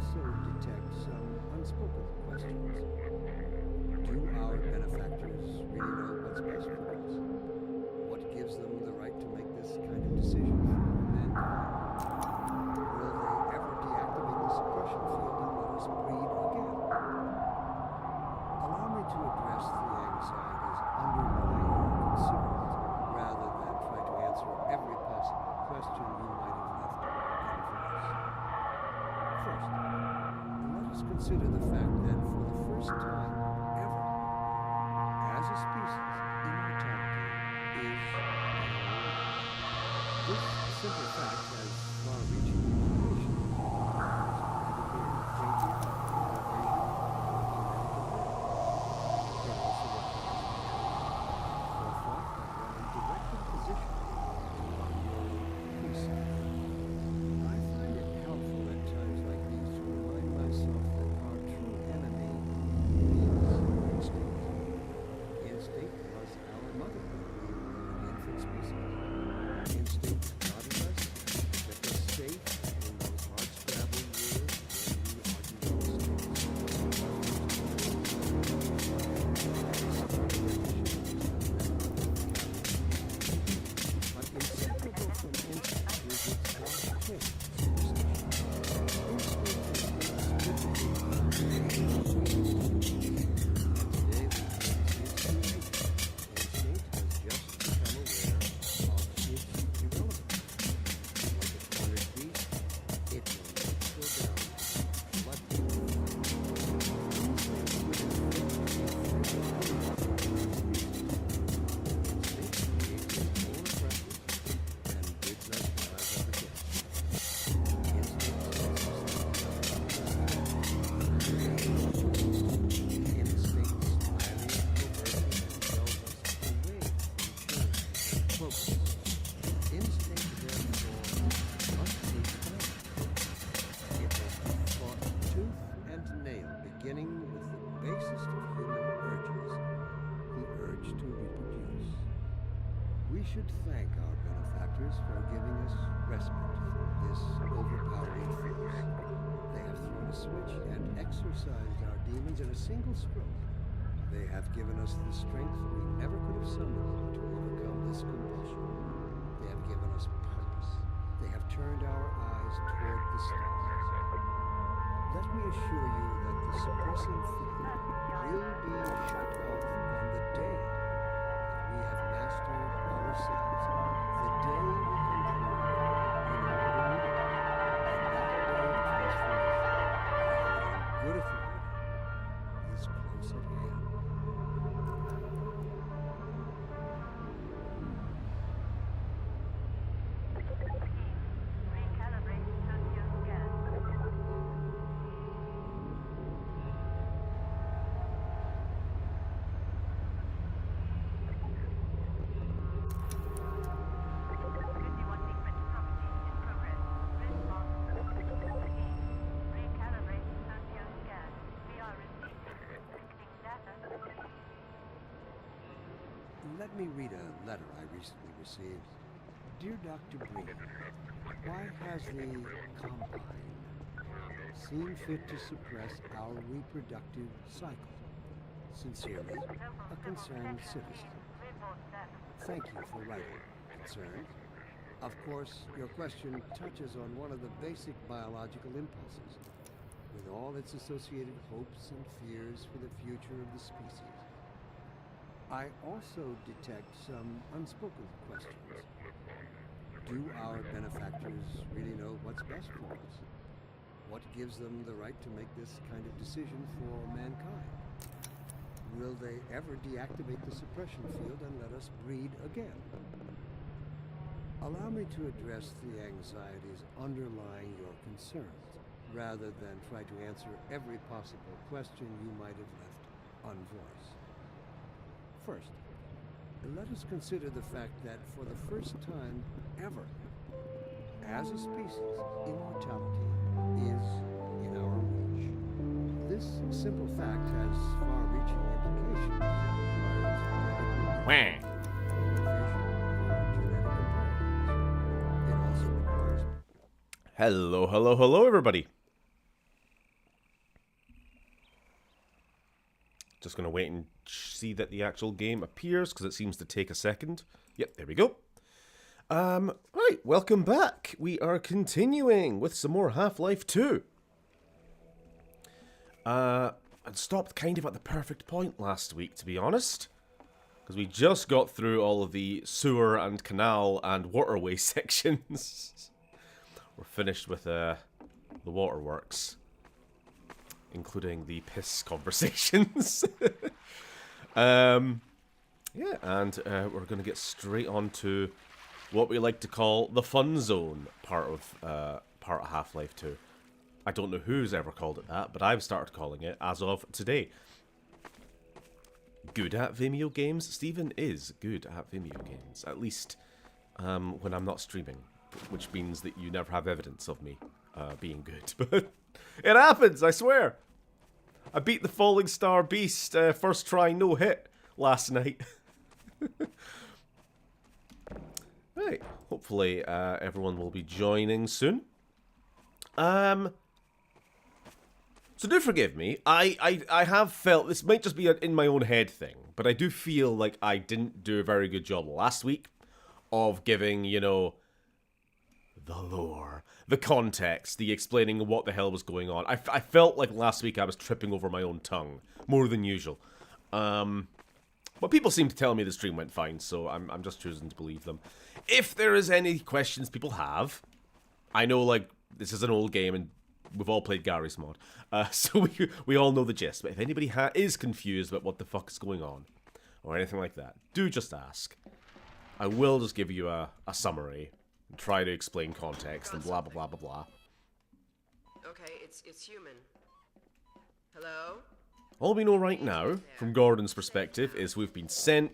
also detect some unspoken questions. Do our benefactors really know what's best for us? What gives them the right to make this kind of decision for mankind? Will they ever deactivate the suppression field and let us breed again? Allow me to address the anxieties underlying your concerns, rather than try to answer every possible question you might have left unvoiced. First, let us consider the fact that for the first time ever, as a species, immortality is our. This simple fact has far-reaching implications. We should thank our benefactors for giving us respite from this overpowering force. They have thrown a switch and exorcised our demons in a single stroke. They have given us the strength we never could have summoned to overcome this compulsion. They have given us purpose. They have turned our eyes toward the stars. Let me assure you that the suppressing field will be shut off on the day we have mastered ourselves, the day we conclude we no longer need it, and that day of transformation, held on good authority, is close at hand. Let me read a letter I recently received. Dear Dr. Breen, why has the Combine seen fit to suppress our reproductive cycle? Sincerely, a concerned citizen. Thank you for writing, concerned. Of course, your question touches on one of the basic biological impulses, with all its associated hopes and fears for the future of the species. I also detect some unspoken questions. Do our benefactors really know what's best for us? What gives them the right to make this kind of decision for mankind? Will they ever deactivate the suppression field and let us breed again? Allow me to address the anxieties underlying your concerns, rather than try to answer every possible question you might have left unvoiced. First, let us consider the fact that for the first time ever, as a species, immortality is in our reach. This simple fact has far-reaching implications. It also requires... Hello, hello, hello, everybody. Just going to wait and see that the actual game appears, because it seems to take a second. Yep, there we go. Right, welcome back. We are continuing with some more Half-Life 2. And stopped kind of at the perfect point last week, to be honest. Because we just got through all of the sewer and canal and waterway sections. We're finished with the waterworks. Including the piss conversations. Yeah, and we're going to get straight on to what we like to call the fun zone part of Half-Life 2. I don't know who's ever called it that, but I've started calling it as of today. Good at Vimeo games? Stephen is good at Vimeo games, at least when I'm not streaming, which means that you never have evidence of me being good, but it happens, I swear. I beat the Falling Star Beast first try, no hit, last night. Right, hopefully everyone will be joining soon. So do forgive me, I have felt, this might just be an in my own head thing, but I do feel like I didn't do a very good job last week of giving, you know, the lore, the context, the explaining what the hell was going on. I felt like last week I was tripping over my own tongue, more than usual. But people seem to tell me the stream went fine, so I'm just choosing to believe them. If there is any questions people have, I know, like, this is an old game and we've all played Gary's mod, so we all know the gist. But if anybody is confused about what the fuck is going on, or anything like that, do just ask. I will just give you a summary, and try to explain context, and blah blah blah blah blah. Okay, it's human. Hello? All we know right now, from Gordon's perspective, is we've been sent.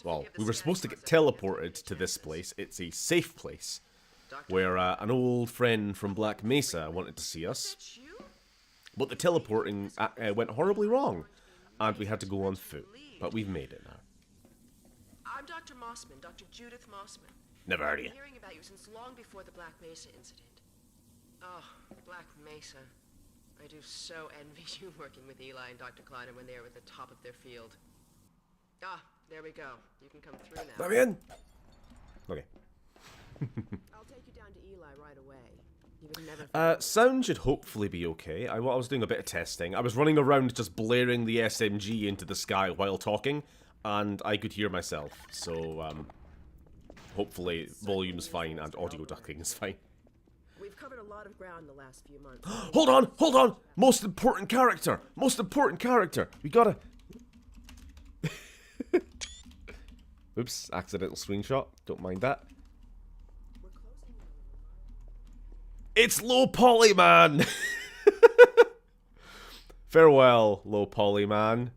Well, we were supposed to get teleported to this place. It's a safe place, where an old friend from Black Mesa wanted to see us. But the teleporting went horribly wrong, and we had to go on foot. But we've made it now. I'm Dr. Mossman, Dr. Judith Mossman. Never heard of you. I've been hearing about you since long before the Black Mesa incident. Oh, Black Mesa. I do so envy you working with Eli and Dr. Kleiner when they were at the top of their field. Ah, there we go. You can come through now. Let me in. Okay. I'll take you down to Eli right away. You would never Sound should hopefully be okay. I was doing a bit of testing. I was running around just blaring the SMG into the sky while talking, and I could hear myself. So, hopefully volume's fine and audio ducking is fine. We've covered a lot of ground in the last few months. Hold on! Most important character! We gotta... Oops, accidental screenshot. Don't mind that. It's Low Poly Man! Farewell, Low Poly Man.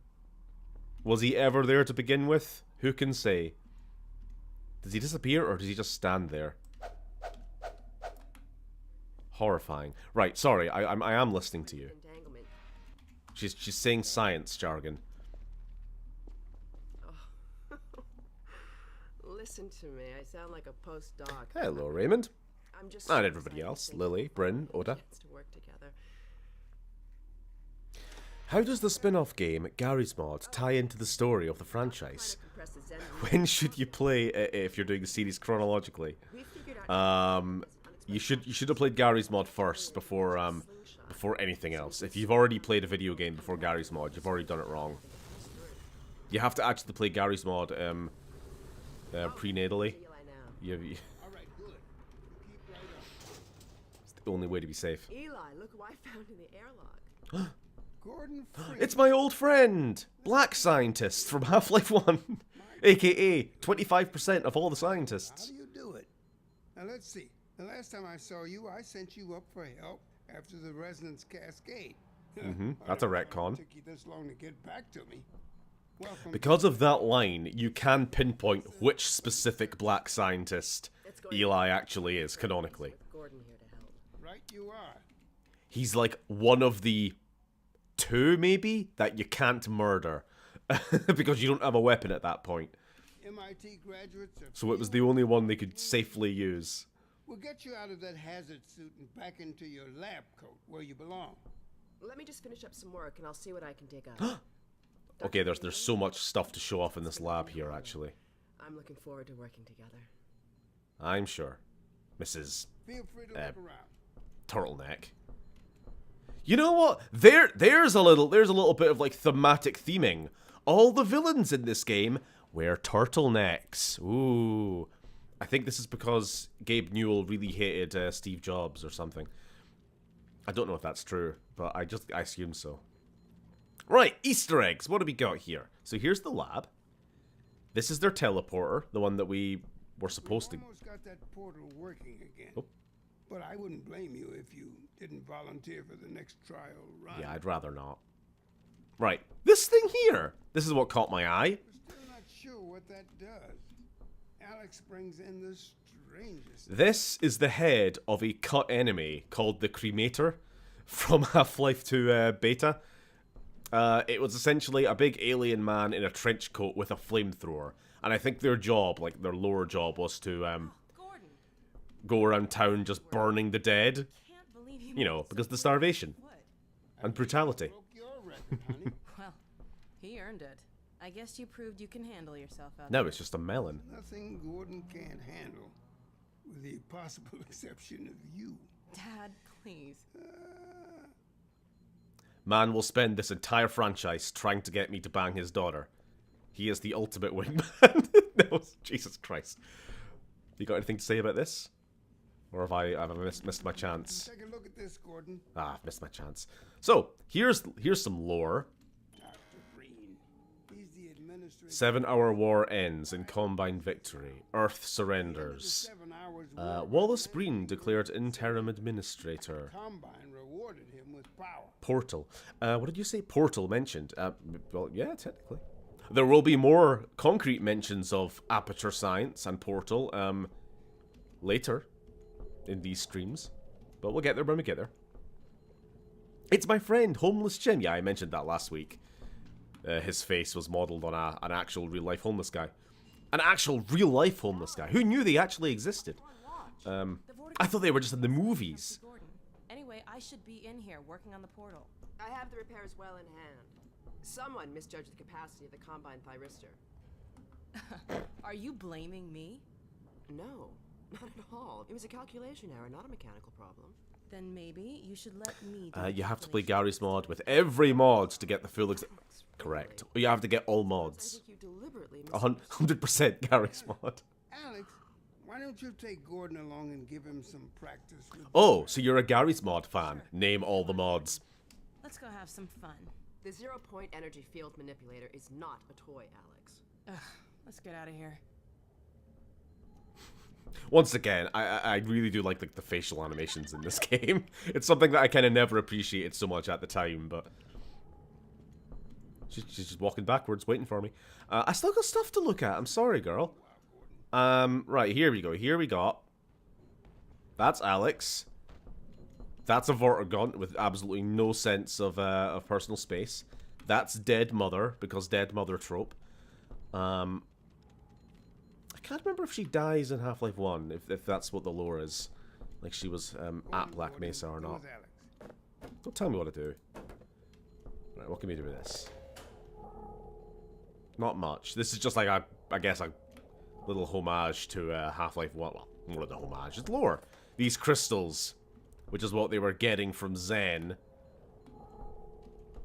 Was he ever there to begin with? Who can say? Does he disappear or does he just stand there? Horrifying. Right, sorry, I am listening to you. She's saying science jargon. Oh. Listen to me, I sound like a postdoc. Hello, Raymond. I'm just And everybody else. Lily, Bryn, Oda. To work together. How does the spin-off game, Gary's Mod, tie into the story of the franchise? When should you play it if you're doing the series chronologically? You should have played Gary's Mod first before anything else. If you've already played a video game before Gary's Mod, you've already done it wrong. You have to actually play Gary's Mod prenatally. It's the only way to be safe. Eli, look who I found in the airlock. Gordon It's my old friend, Black Scientist from Half-Life 1, aka 25% of all the How scientists. do you do it? Now let's see. The last time I saw you, I sent you up for help after the resonance cascade. That's a retcon. It took you this long to get back to me. Welcome. Because of that line, you can pinpoint which specific Black Scientist Eli actually is, canonically. Gordon here to help. Right you are. He's like one of the 2, maybe, that you can't murder. Because you don't have a weapon at that point. MIT graduates are So it was the only one they could safely use. We'll get you out of that hazard suit and back into your lab coat where you belong. Let me just finish up some work and I'll see what I can dig up. Okay, there's so much stuff to show off in this lab here, actually. I'm looking forward to working together. I'm sure. Mrs. Feel free to look around. Turtleneck. You know what? There's a little bit of like thematic theming. All the villains in this game wear turtlenecks. Ooh. I think this is because Gabe Newell really hated Steve Jobs or something. I don't know if that's true, but I assume so. Right, Easter eggs. What do we got here? So here's the lab. This is their teleporter, the one that we were supposed to... Almost got that portal working again. Oh. But I wouldn't blame you if you didn't volunteer for the next trial run. Yeah, I'd rather not. Right, this thing here. This is what caught my eye. We're still not sure what that does. Alex brings in the strangest... This is the head of a cut enemy called the Cremator from Half-Life 2 beta. It was essentially a big alien man in a trench coat with a flamethrower. And I think their job, like their lower job, was to go around town just burning the dead. You know, because of the starvation. And brutality. Broke your record, honey. Well, he earned it. I guess you proved you can handle yourself out No, there. it's just a melon. Nothing Gordon can't handle, with the possible exception of you. Dad, please. Man will spend this entire franchise trying to get me to bang his daughter. He is the ultimate wingman. No, Jesus Christ. You got anything to say about this? Or have I missed my chance? Take a look at this, Gordon. Ah, I've missed my chance. So, here's some lore. Dr. Breen. He's the administrator. 7-hour war ends in Combine victory. Earth surrenders. 7 hours war, Wallace Breen declared interim administrator. Combine rewarded him with power. Portal. What did you say? Portal mentioned. Well, yeah, technically. There will be more concrete mentions of Aperture Science and Portal later in these streams. But we'll get there when we get there. It's my friend, Homeless Jim. Yeah, I mentioned that last week. His face was modelled on an actual real-life homeless guy. An actual real-life homeless guy. Who knew they actually existed? I thought they were just in the movies. Anyway, I should be in here working on the portal. I have the repairs well in hand. Someone misjudged the capacity of the Combine thyristor. Are you blaming me? No, not at all. It was a calculation error, not a mechanical problem. Then maybe you should let me do You have to play Gary's mod with every mod to get the full... Correct. You have to get all I mods. think you deliberately 100% Gary's mod. Alex, why don't you take Gordon along and give him some practice with Oh, so you're a Gary's mod fan. Name all the mods. Let's go have some fun. The zero-point energy field manipulator is not a toy, Alex. Ugh, let's get out of here. Once again, I really do like the facial animations in this game. It's something that I kind of never appreciated so much at the time, but... She's just walking backwards, waiting for me. I still got stuff to look at. I'm sorry, girl. Right, here we go. Here we got... That's Alex. That's a Vortigaunt with absolutely no sense of personal space. That's Dead Mother, because Dead Mother trope. I can't remember if she dies in Half-Life 1, if that's what the lore is. Like she was at Black Mesa or not. Don't tell me what to do. Right, what can we do with this? Not much. This is just like, I guess, a little homage to Half-Life 1. Well, more than a homage. It's lore. These crystals, which is what they were getting from Zen.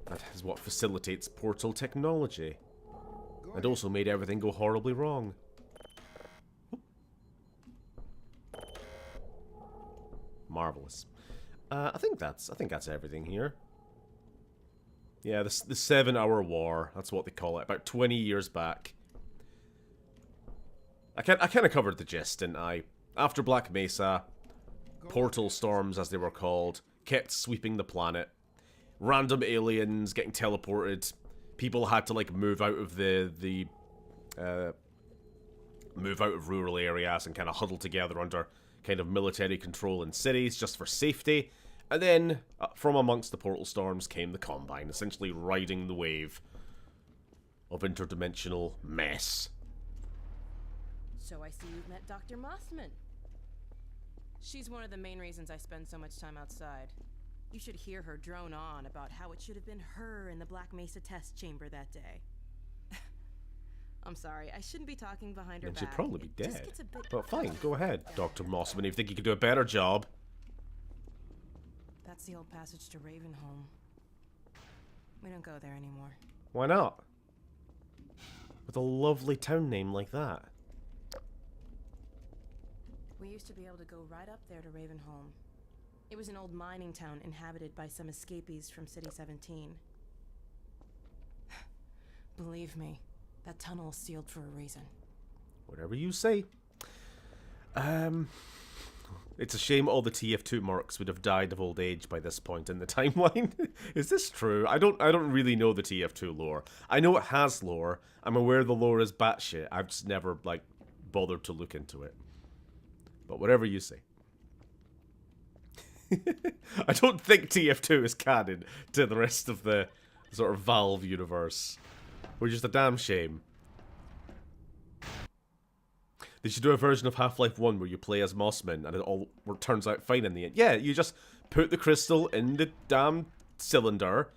That is what facilitates portal technology. And also made everything go horribly wrong. Marvelous. I think that's everything here. Yeah, the 7-hour war. That's what they call it. About 20 years back. I kind of covered the gist, didn't I? After Black Mesa, portal storms, as they were called, kept sweeping the planet. Random aliens getting teleported. People had to like move out of move out of rural areas and kind of huddle together under kind of military control in cities just for safety. And then, from amongst the portal storms came the Combine, essentially riding the wave of interdimensional mess. So I see you've met Dr. Mossman. She's one of the main reasons I spend so much time outside. You should hear her drone on about how it should have been her in the Black Mesa test chamber that day. I'm sorry, I shouldn't be talking behind her Then back. she'd probably be It just dead. gets a bit- But fine, go ahead, Dr. Mossman, if you think you could do a better job. That's the old passage to Ravenholm. We don't go there anymore. Why not? With a lovely town name like that. We used to be able to go right up there to Ravenholm. It was an old mining town inhabited by some escapees from City 17. Believe me, that tunnel is sealed for a reason. Whatever you say. It's a shame all the TF2 mercs would have died of old age by this point in the timeline. Is this true? I don't really know the TF2 lore. I know it has lore. I'm aware the lore is batshit. I've just never, like, bothered to look into it. But whatever you say. I don't think TF2 is canon to the rest of the sort of Valve universe. Which is a damn shame. They should do a version of Half-Life 1 where you play as Mossman and it all turns out fine in the end. Yeah, you just put the crystal in the damn cylinder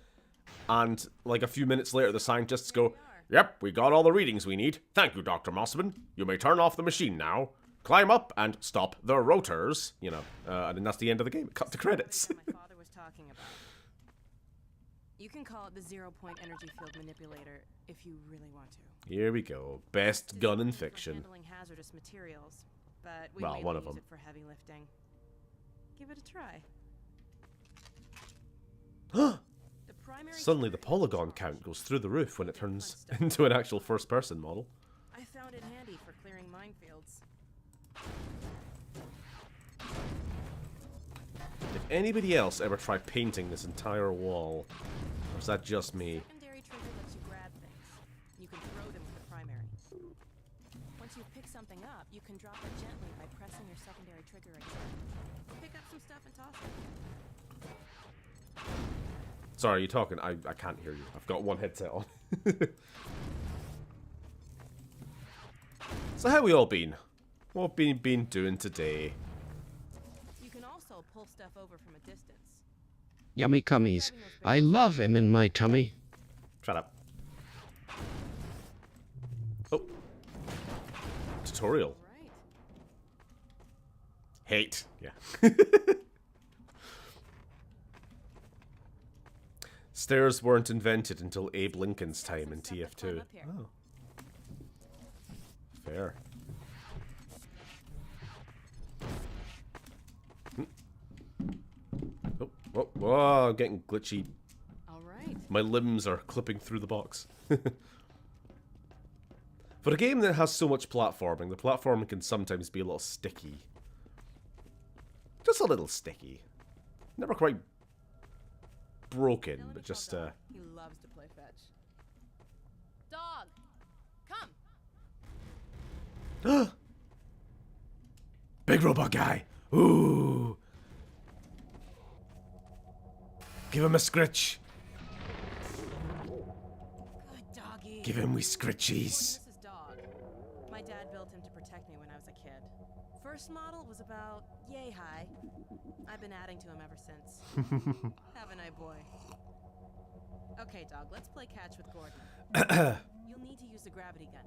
and like a few minutes later the scientists go, "Yep, we got all the readings we need. Thank you, Dr. Mossman. You may turn off the machine now. Climb up and stop the rotors." You know, and then that's the end of the game. Cut to credits. My father was talking about. You can call it the zero-point energy field manipulator if you really want to. Here we go. Best gun in fiction. Handling hazardous materials, but we Well, mainly one of use them. it for heavy lifting. Give it a try. The primary Suddenly the trigger is polygon charge. count goes through the roof when it turns into an actual first-person model. I found it handy for clearing minefields. Did anybody else ever try painting this entire wall? Or is that just me? Secondary trigger lets you grab things. You can throw them with the primary. Once you pick something up, you can drop it gently by pressing your secondary trigger again. Pick up some stuff and toss it. Sorry, are you talking? I can't hear you. I've got one headset on. So how we all been? What have we been doing today? You can also pull stuff over from a distance. Yummy cummies. I love him in my tummy. Shut up. Oh. Tutorial. Right. Hate. Yeah. Stairs weren't invented until Abe Lincoln's time in TF2. Oh. Fair. Oh, whoa, whoa, getting glitchy. All right. My limbs are clipping through the box. For a game that has so much platforming, the platforming can sometimes be a little sticky. Just a little sticky. Never quite broken, but just, He loves to play fetch. Dog, come. Big robot guy! Ooh! Give him a scritch! Good doggy. Give him we This scritchies! is Dog. My dad built him to protect me when I was a kid. First model was about yay high. I've been adding to him ever since. Haven't I, boy? Okay, Dog, let's play catch with Gordon. You'll need to use the gravity gun.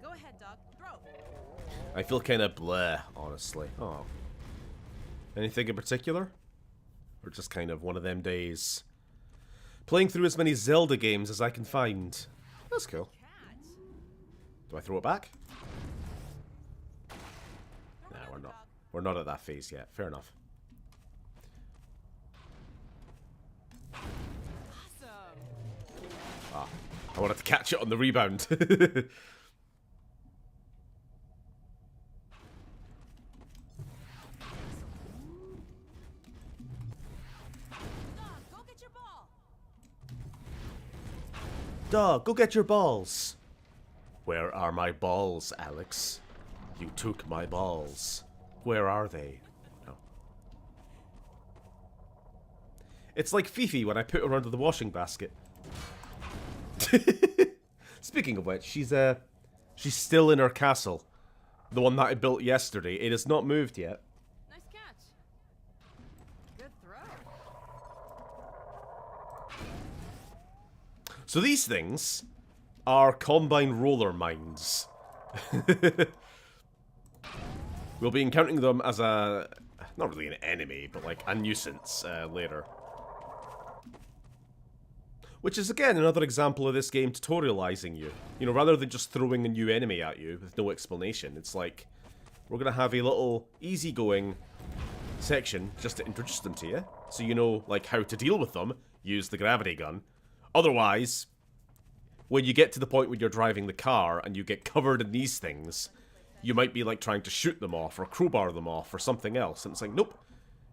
Go ahead, Dog. Throw. I feel kinda bleh, honestly. Oh. Anything in particular? Or just kind of one of them days? Playing through as many Zelda games as I can find. That's cool. Catch. Do I throw it back? Throw Nah, another, we're not. Dog. We're not at that phase yet. Fair enough. Awesome. Ah, I wanted to catch it on the rebound. Dog, go get your ball. Dog, go get your balls. Where are my balls, Alex? You took my balls. Where are they? No. It's like Fifi when I put her under the washing basket. Speaking of which, she's still in her castle. The one that I built yesterday. It has not moved yet. Nice catch. Good So these things are Combine roller mines. We'll be encountering them as a... not really an enemy, but like a nuisance later. Which is, again, another example of this game tutorializing you. You know, rather than just throwing a new enemy at you with no explanation, it's like, we're going to have a little easygoing section just to introduce them to you. So you know, like, how to deal with them. Use the gravity gun. Otherwise, when you get to the point where you're driving the car and you get covered in these things, you might be, like, trying to shoot them off or crowbar them off or something else. And it's like, nope.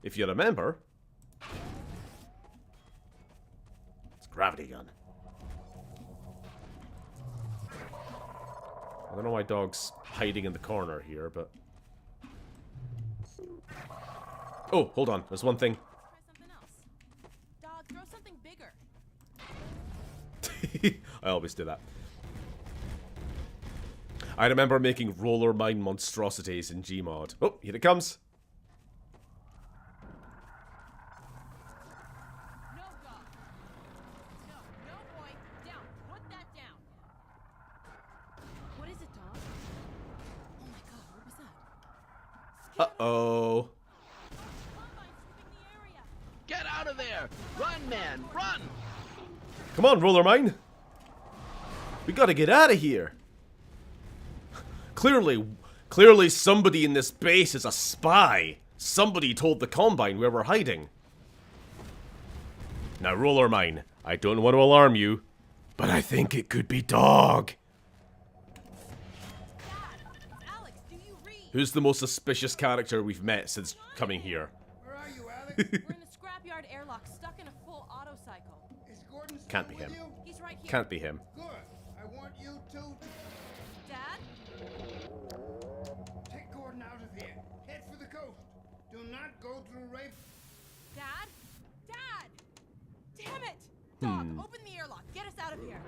If you remember... gravity gun. I don't know why dog's hiding in the corner here, but... oh, hold on. There's one thing. Try something else. Dog, throw something bigger. I always do that. I remember making roller mine monstrosities in Gmod. Oh, here it comes. Uh-oh. Get out of there! Run, man, run! Come on, roller mine. We gotta get out of here. Clearly somebody in this base is a spy. Somebody told the Combine where we're hiding. Now, roller mine, I don't want to alarm you, but I think it could be Dog. Who's the most suspicious character we've met since coming here? Where are you, Alex? We're in the scrapyard airlock, stuck in a full auto cycle. Is Gordon still Can't be with him. you? He's right here. Can't be him. Good. I want you to Dad? take Gordon out of here. Head for the coast. Do not go through Rafe. Dad? Dad! Damn it! Dog, open the airlock. Get us out of here.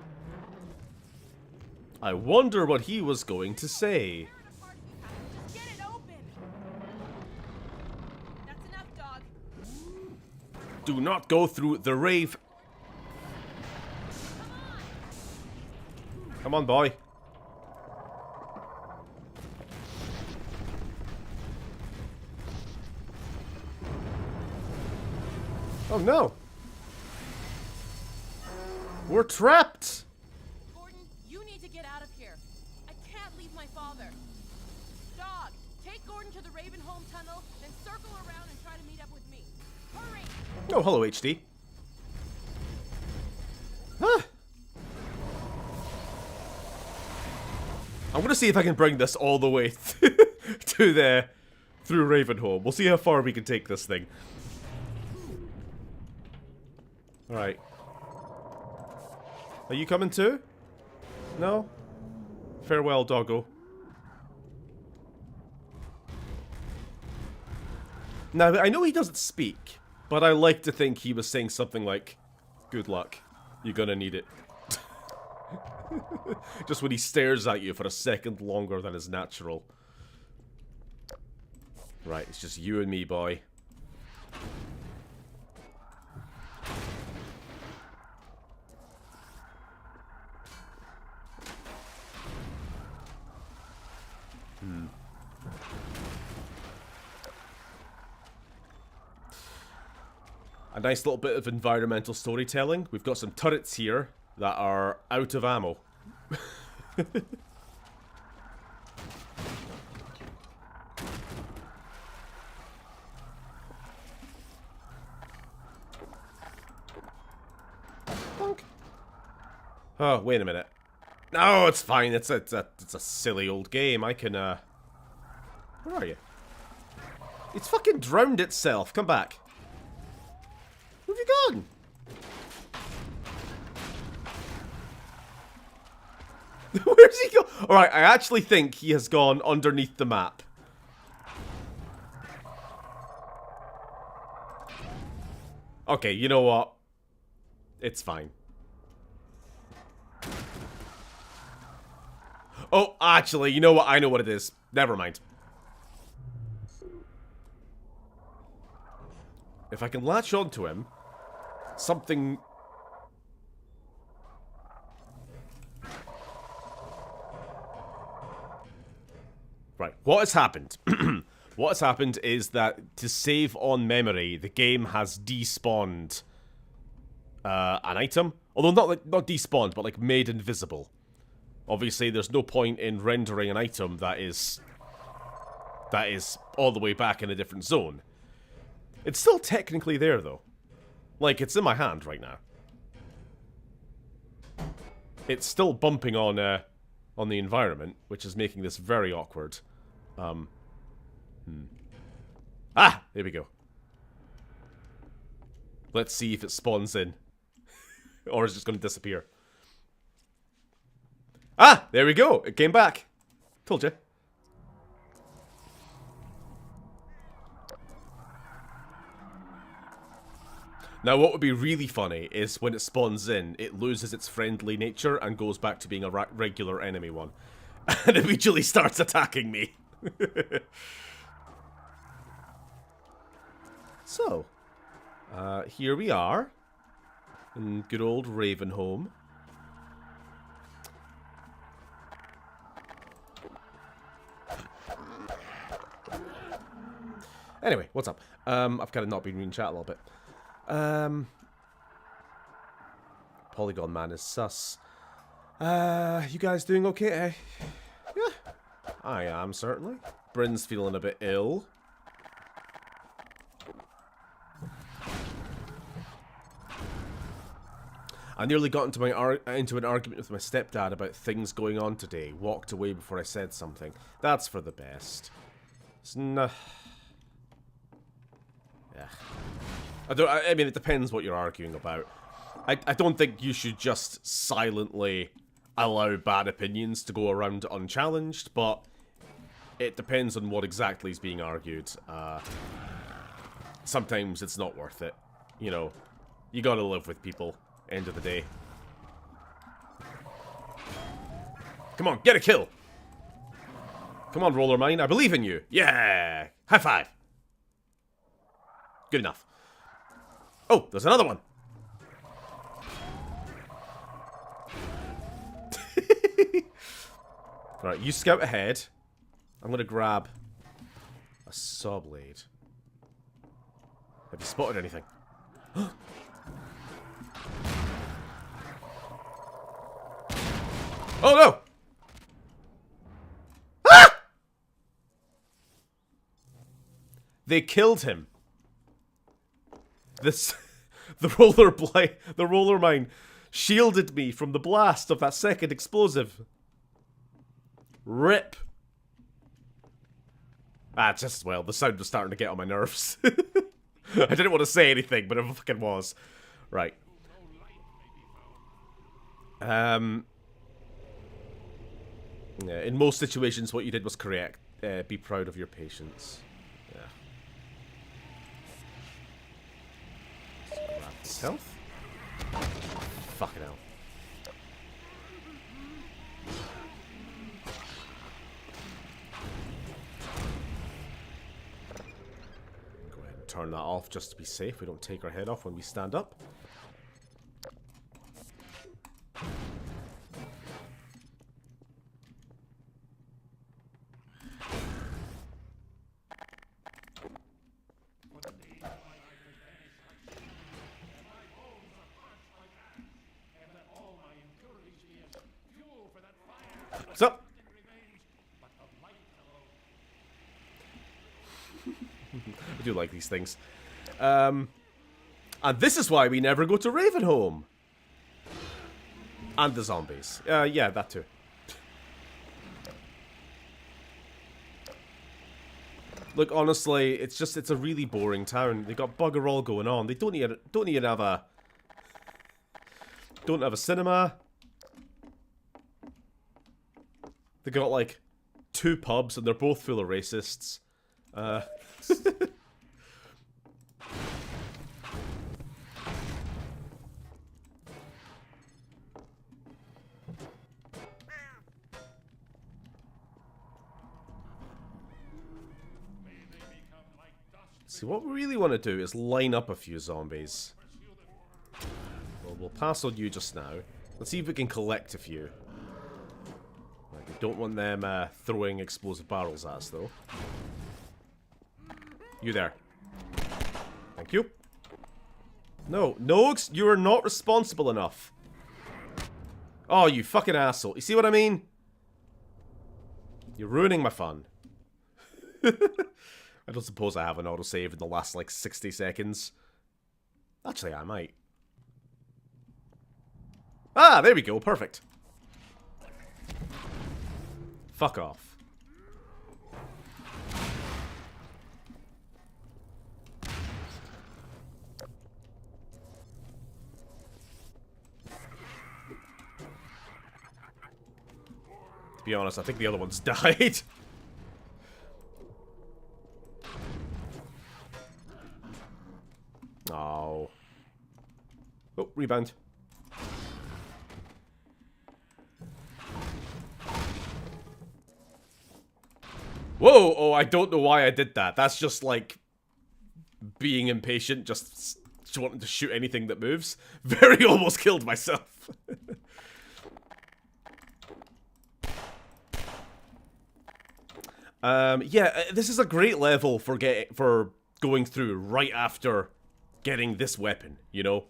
I wonder what he was going to say. Tear it apart if you have to. Just get it open. That's enough, dog. Do not go through the rave. Come on, boy. Oh no. We're trapped. Gordon, you need to get out of here. I can't leave my father. Dog, take Gordon to the Ravenholm tunnel, then circle around and try to meet up with me. Hurry! Oh, hello, HD. Huh. I'm gonna see if I can bring this all the way to there through Ravenholm. We'll see how far we can take this thing. Alright. Are you coming too? No? Farewell, doggo. Now, I know he doesn't speak, but I like to think he was saying something like, good luck. You're gonna need it. Just when he stares at you for a second longer than is natural. Right, it's just you and me, boy. A nice little bit of environmental storytelling. We've got some turrets here that are out of ammo. Oh, wait a minute. No, it's fine. It's a silly old game. I can, Where are you? It's fucking drowned itself. Come back. Where have you gone? Where's he go? Alright, I actually think he has gone underneath the map. Okay, you know what? It's fine. Oh, actually, you know what? I know what it is. Never mind. If I can latch onto him, something... Right, what has happened? What has happened is that to save on memory, the game has despawned an item. Although not despawned, but like made invisible. Obviously, there's no point in rendering an item that is all the way back in a different zone. It's still technically there, though. Like, it's in my hand right now. It's still bumping on the environment, which is making this very awkward. Ah! There we go. Let's see if it spawns in. Or is it just going to disappear? Ah! There we go! It came back. Told you. Now, what would be really funny is when it spawns in, it loses its friendly nature and goes back to being a regular enemy one. And immediately starts attacking me. So, here we are. In good old Ravenholm. Anyway, what's up? I've kind of not been reading chat a little bit. Polygon Man is sus. You guys doing okay? Yeah, I am certainly. Bryn's feeling a bit ill. I nearly got into an argument with my stepdad about things going on today. Walked away before I said something. That's for the best. It's yeah. I mean, it depends what you're arguing about. I don't think you should just silently allow bad opinions to go around unchallenged, but it depends on what exactly is being argued. Sometimes it's not worth it. You know, you gotta live with people. End of the day. Come on, get a kill! Come on, Roller Mine, I believe in you! Yeah! High five! Good enough. Oh, there's another one! Right, you scout ahead. I'm gonna grab a saw blade. Have you spotted anything? Oh no! Ah! They killed him. The roller mine shielded me from the blast of that second explosive. Rip. Ah, just as well. The sound was starting to get on my nerves. I didn't want to say anything, but it fucking was. Right. Yeah, in most situations, what you did was correct. Be proud of your patience. Yeah. Let's grab this health. Fucking hell. Go ahead and turn that off just to be safe. We don't take our head off when we stand up. What's up? I do like these things. And this is why we never go to Ravenholm. And the zombies. Yeah, that too. Look, honestly, it's a really boring town. They got bugger all going on. They don't even have a cinema. They got like 2 pubs and they're both full of racists. See, what we really want to do is line up a few zombies. Well, we'll pass on you just now. Let's see if we can collect a few. Right, We don't want them throwing explosive barrels at us, though. You there. Thank you. No, no, you are not responsible enough. Oh, you fucking asshole. You see what I mean? You're ruining my fun. I don't suppose I have an autosave in the last, like, 60 seconds. Actually, I might. Ah, there we go. Perfect. Fuck off. To be honest, I think the other one's died. Oh. Oh, rebound. Whoa! Oh, I don't know why I did that. That's just like being impatient, just wanting to shoot anything that moves. Very almost killed myself. Yeah, this is a great level for going through right after getting this weapon, you know?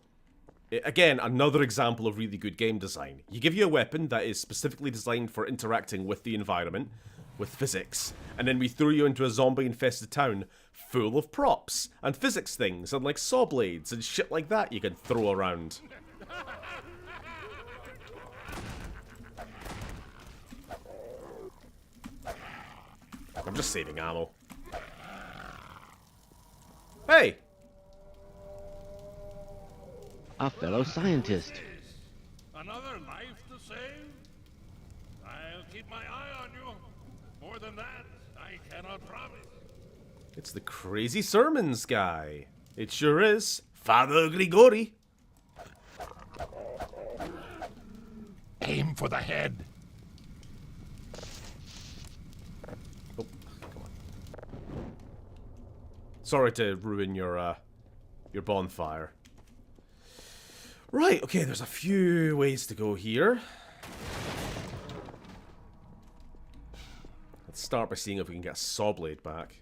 Again, another example of really good game design. You give you a weapon that is specifically designed for interacting with the environment, with physics, and then we throw you into a zombie-infested town full of props, and physics things, and like saw blades, and shit like that you can throw around. I'm just saving ammo. Hey! A fellow scientist. Another life to save? I'll keep my eye on you. More than that, I cannot promise. It's the crazy sermons guy. It sure is. Father Grigori. Aim for the head. Oh, come on. Sorry to ruin your bonfire. Right, okay, there's a few ways to go here. Let's start by seeing if we can get a saw blade back.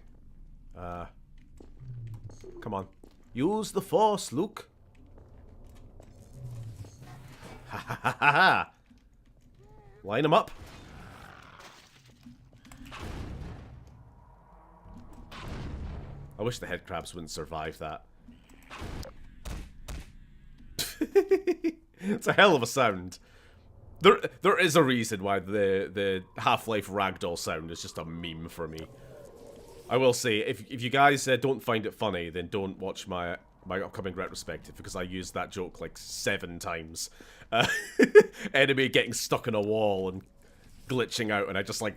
Come on. Use the force, Luke. Ha ha ha ha ha! Line them up. I wish the head crabs wouldn't survive that. It's a hell of a sound. There is a reason why the Half-Life ragdoll sound is just a meme for me. I will say, if you guys don't find it funny, then don't watch my upcoming retrospective, because I used that joke like 7 times. Enemy getting stuck in a wall and glitching out, and I just like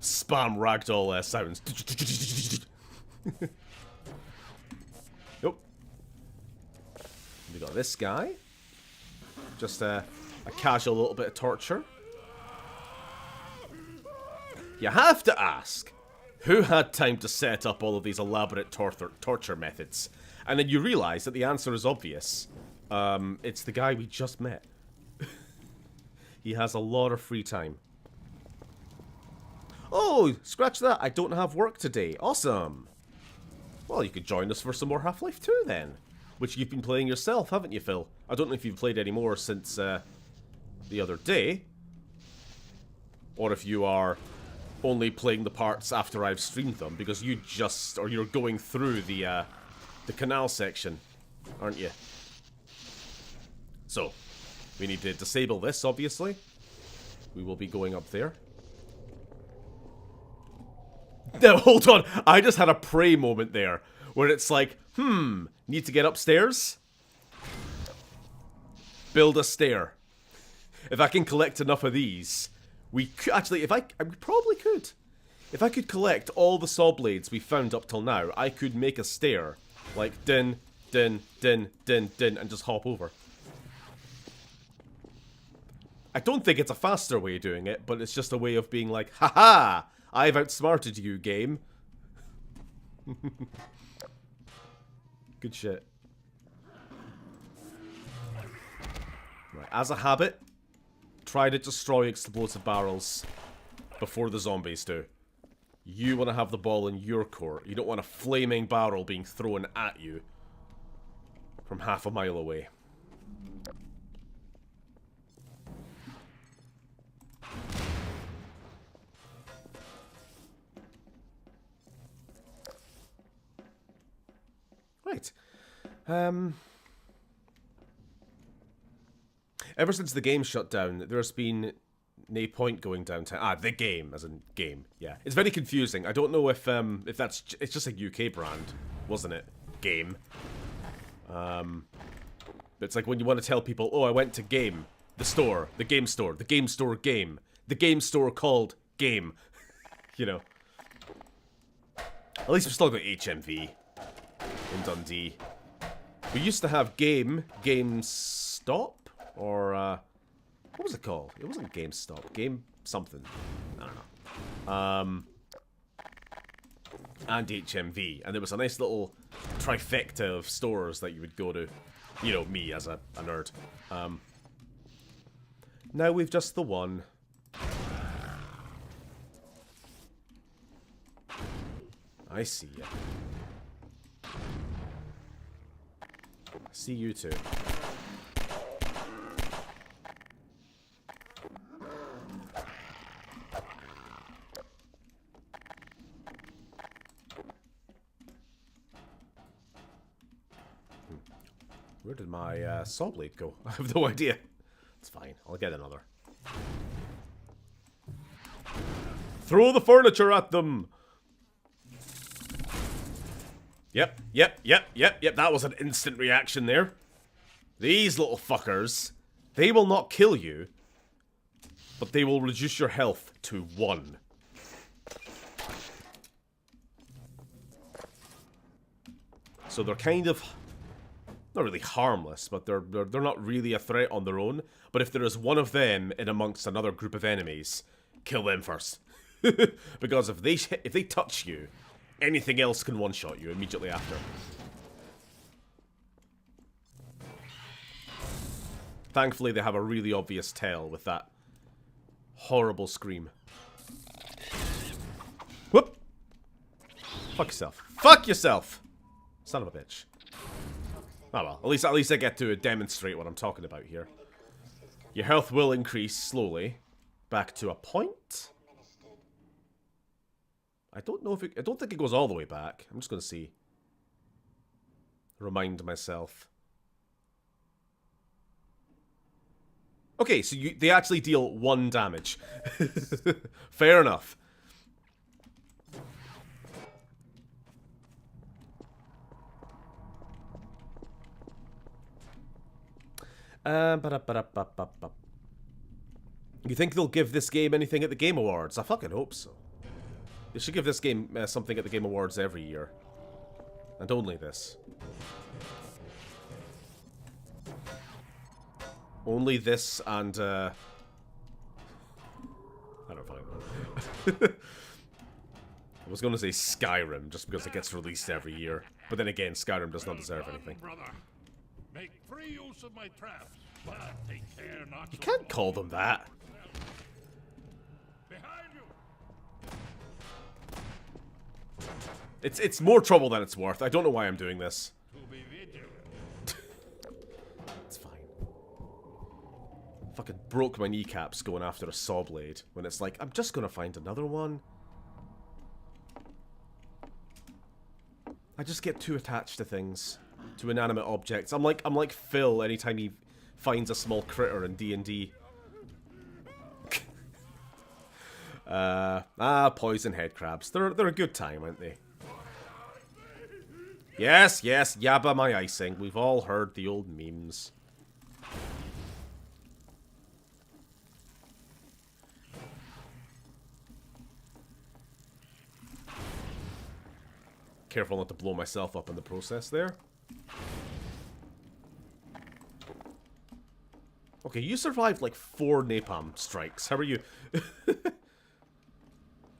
spam ragdoll sounds. Nope. We got this guy. Just a casual little bit of torture. You have to ask, who had time to set up all of these elaborate torture methods? And then you realize that the answer is obvious. It's the guy we just met. He has a lot of free time. Oh, scratch that. I don't have work today. Awesome. Well, you could join us for some more Half-Life 2 then. Which you've been playing yourself, haven't you, Phil? I don't know if you've played any more since the other day. Or if you are only playing the parts after I've streamed them, because you're going through the canal section, aren't you? So, we need to disable this, obviously. We will be going up there. Now, hold on. I just had a prey moment there, where it's like, need to get upstairs? Build a stair. If I can collect enough of these, we could, actually, we probably could. If I could collect all the saw blades we found up till now, I could make a stair. Like, din, din, din, din, din, and just hop over. I don't think it's a faster way of doing it, but it's just a way of being like, haha, I've outsmarted you, game. Good shit. Right, as a habit, try to destroy explosive barrels before the zombies do. You want to have the ball in your court. You don't want a flaming barrel being thrown at you from half a mile away. Right. Ever since the game shut down, there's been no point going downtown. Ah, the game, as in game. Yeah, it's very confusing. I don't know if it's just a UK brand, wasn't it? Game. It's like when you want to tell people, oh, I went to game, the store, the game store, the game store game, the game store called game. You know. At least we've still got HMV in Dundee. We used to have GameStop, or what was it called? It wasn't GameStop. Game something. I don't know. And HMV, and there was a nice little trifecta of stores that you would go to. You know, me as a nerd. Now we've just the one. I see ya. I see you too. Where did my saw blade go? I have no idea. It's fine. I'll get another. Throw the furniture at them! Yep. That was an instant reaction there. These little fuckers, they will not kill you, but they will reduce your health to 1. So they're kind of not really harmless, but they're not really a threat on their own. But if there is one of them in amongst another group of enemies, kill them first. Because if they touch you, anything else can one-shot you immediately after. Thankfully, they have a really obvious tell with that horrible scream. Whoop! Fuck yourself. Fuck yourself! Son of a bitch. Oh well, at least I get to demonstrate what I'm talking about here. Your health will increase slowly back to a point. I don't know if I don't think it goes all the way back. I'm just going to see. Remind myself. Okay, so they actually deal 1 damage. Fair enough. You think they'll give this game anything at the Game Awards? I fucking hope so. They should give this game something at the Game Awards every year. And only this. Only this and, I don't fucking know. I was going to say Skyrim, just because it gets released every year. But then again, Skyrim does not deserve anything. Brother. Make free use of my traps, but take care not You can't call them that. Behind you. It's more trouble than it's worth. I don't know why I'm doing this. To be vigilant. It's fine. Fucking broke my kneecaps going after a saw blade when it's like, I'm just gonna find another one. I just get too attached to things. To inanimate objects. I'm like Phil anytime he finds a small critter in D&D. Poison head crabs. They're a good time, aren't they? Yes, yabba my icing. We've all heard the old memes. Careful not to blow myself up in the process there. Okay, you survived like 4 napalm strikes. How are you?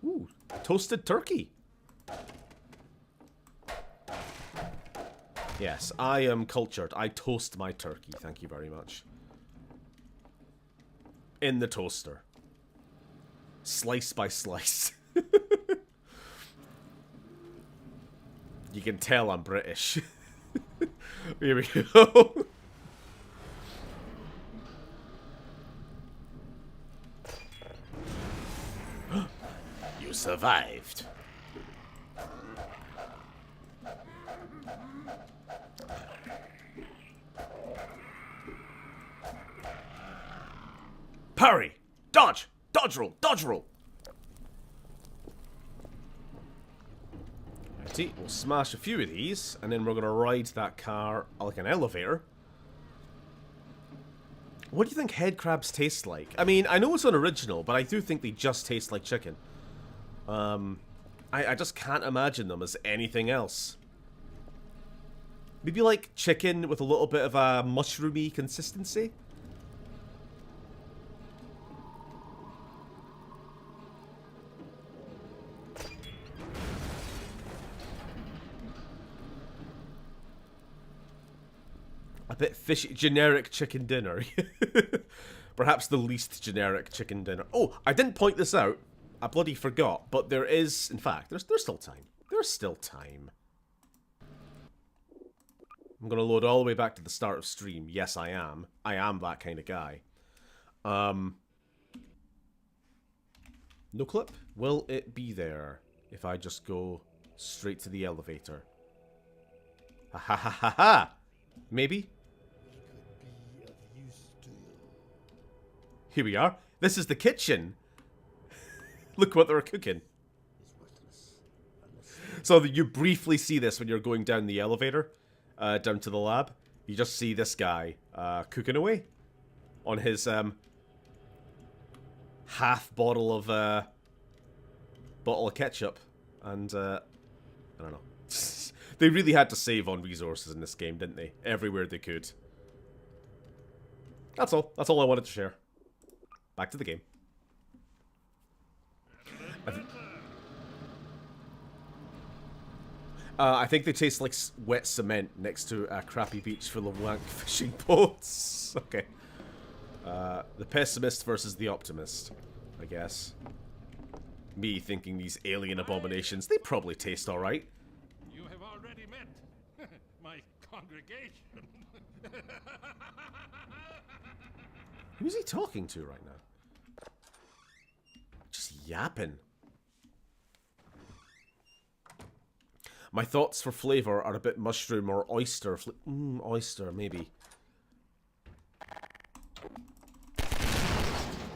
Ooh, toasted turkey. Yes, I am cultured. I toast my turkey. Thank you very much. In the toaster. Slice by slice. You can tell I'm British. Here we go. You survived. Parry! Dodge! Dodge roll! Dodge roll! Righty, we'll smash a few of these, and then we're gonna ride that car like an elevator. What do you think head crabs taste like? I mean, I know it's unoriginal, but I do think they just taste like chicken. I just can't imagine them as anything else. Maybe like chicken with a little bit of a mushroomy consistency? A bit fishy. Generic chicken dinner. Perhaps the least generic chicken dinner. Oh, I didn't point this out. I bloody forgot. But there is, in fact, there's still time. There's still time. I'm going to load all the way back to the start of stream. Yes, I am. I am that kind of guy. No clip? Will it be there if I just go straight to the elevator? Ha ha ha ha ha! Maybe? Here we are. This is the kitchen. Look what they're cooking. So you briefly see this when you're going down the elevator, down to the lab. You just see this guy cooking away on his half bottle of ketchup, and I don't know. They really had to save on resources in this game, didn't they? Everywhere they could. That's all. That's all I wanted to share. Back to the game. I think they taste like wet cement next to a crappy beach full of wank fishing boats. Okay. The pessimist versus the optimist, I guess. Me thinking these alien abominations, they probably taste alright. You have already met my congregation. Who's he talking to right now? Just yapping. My thoughts for flavor are a bit mushroom or oyster. Oyster, maybe.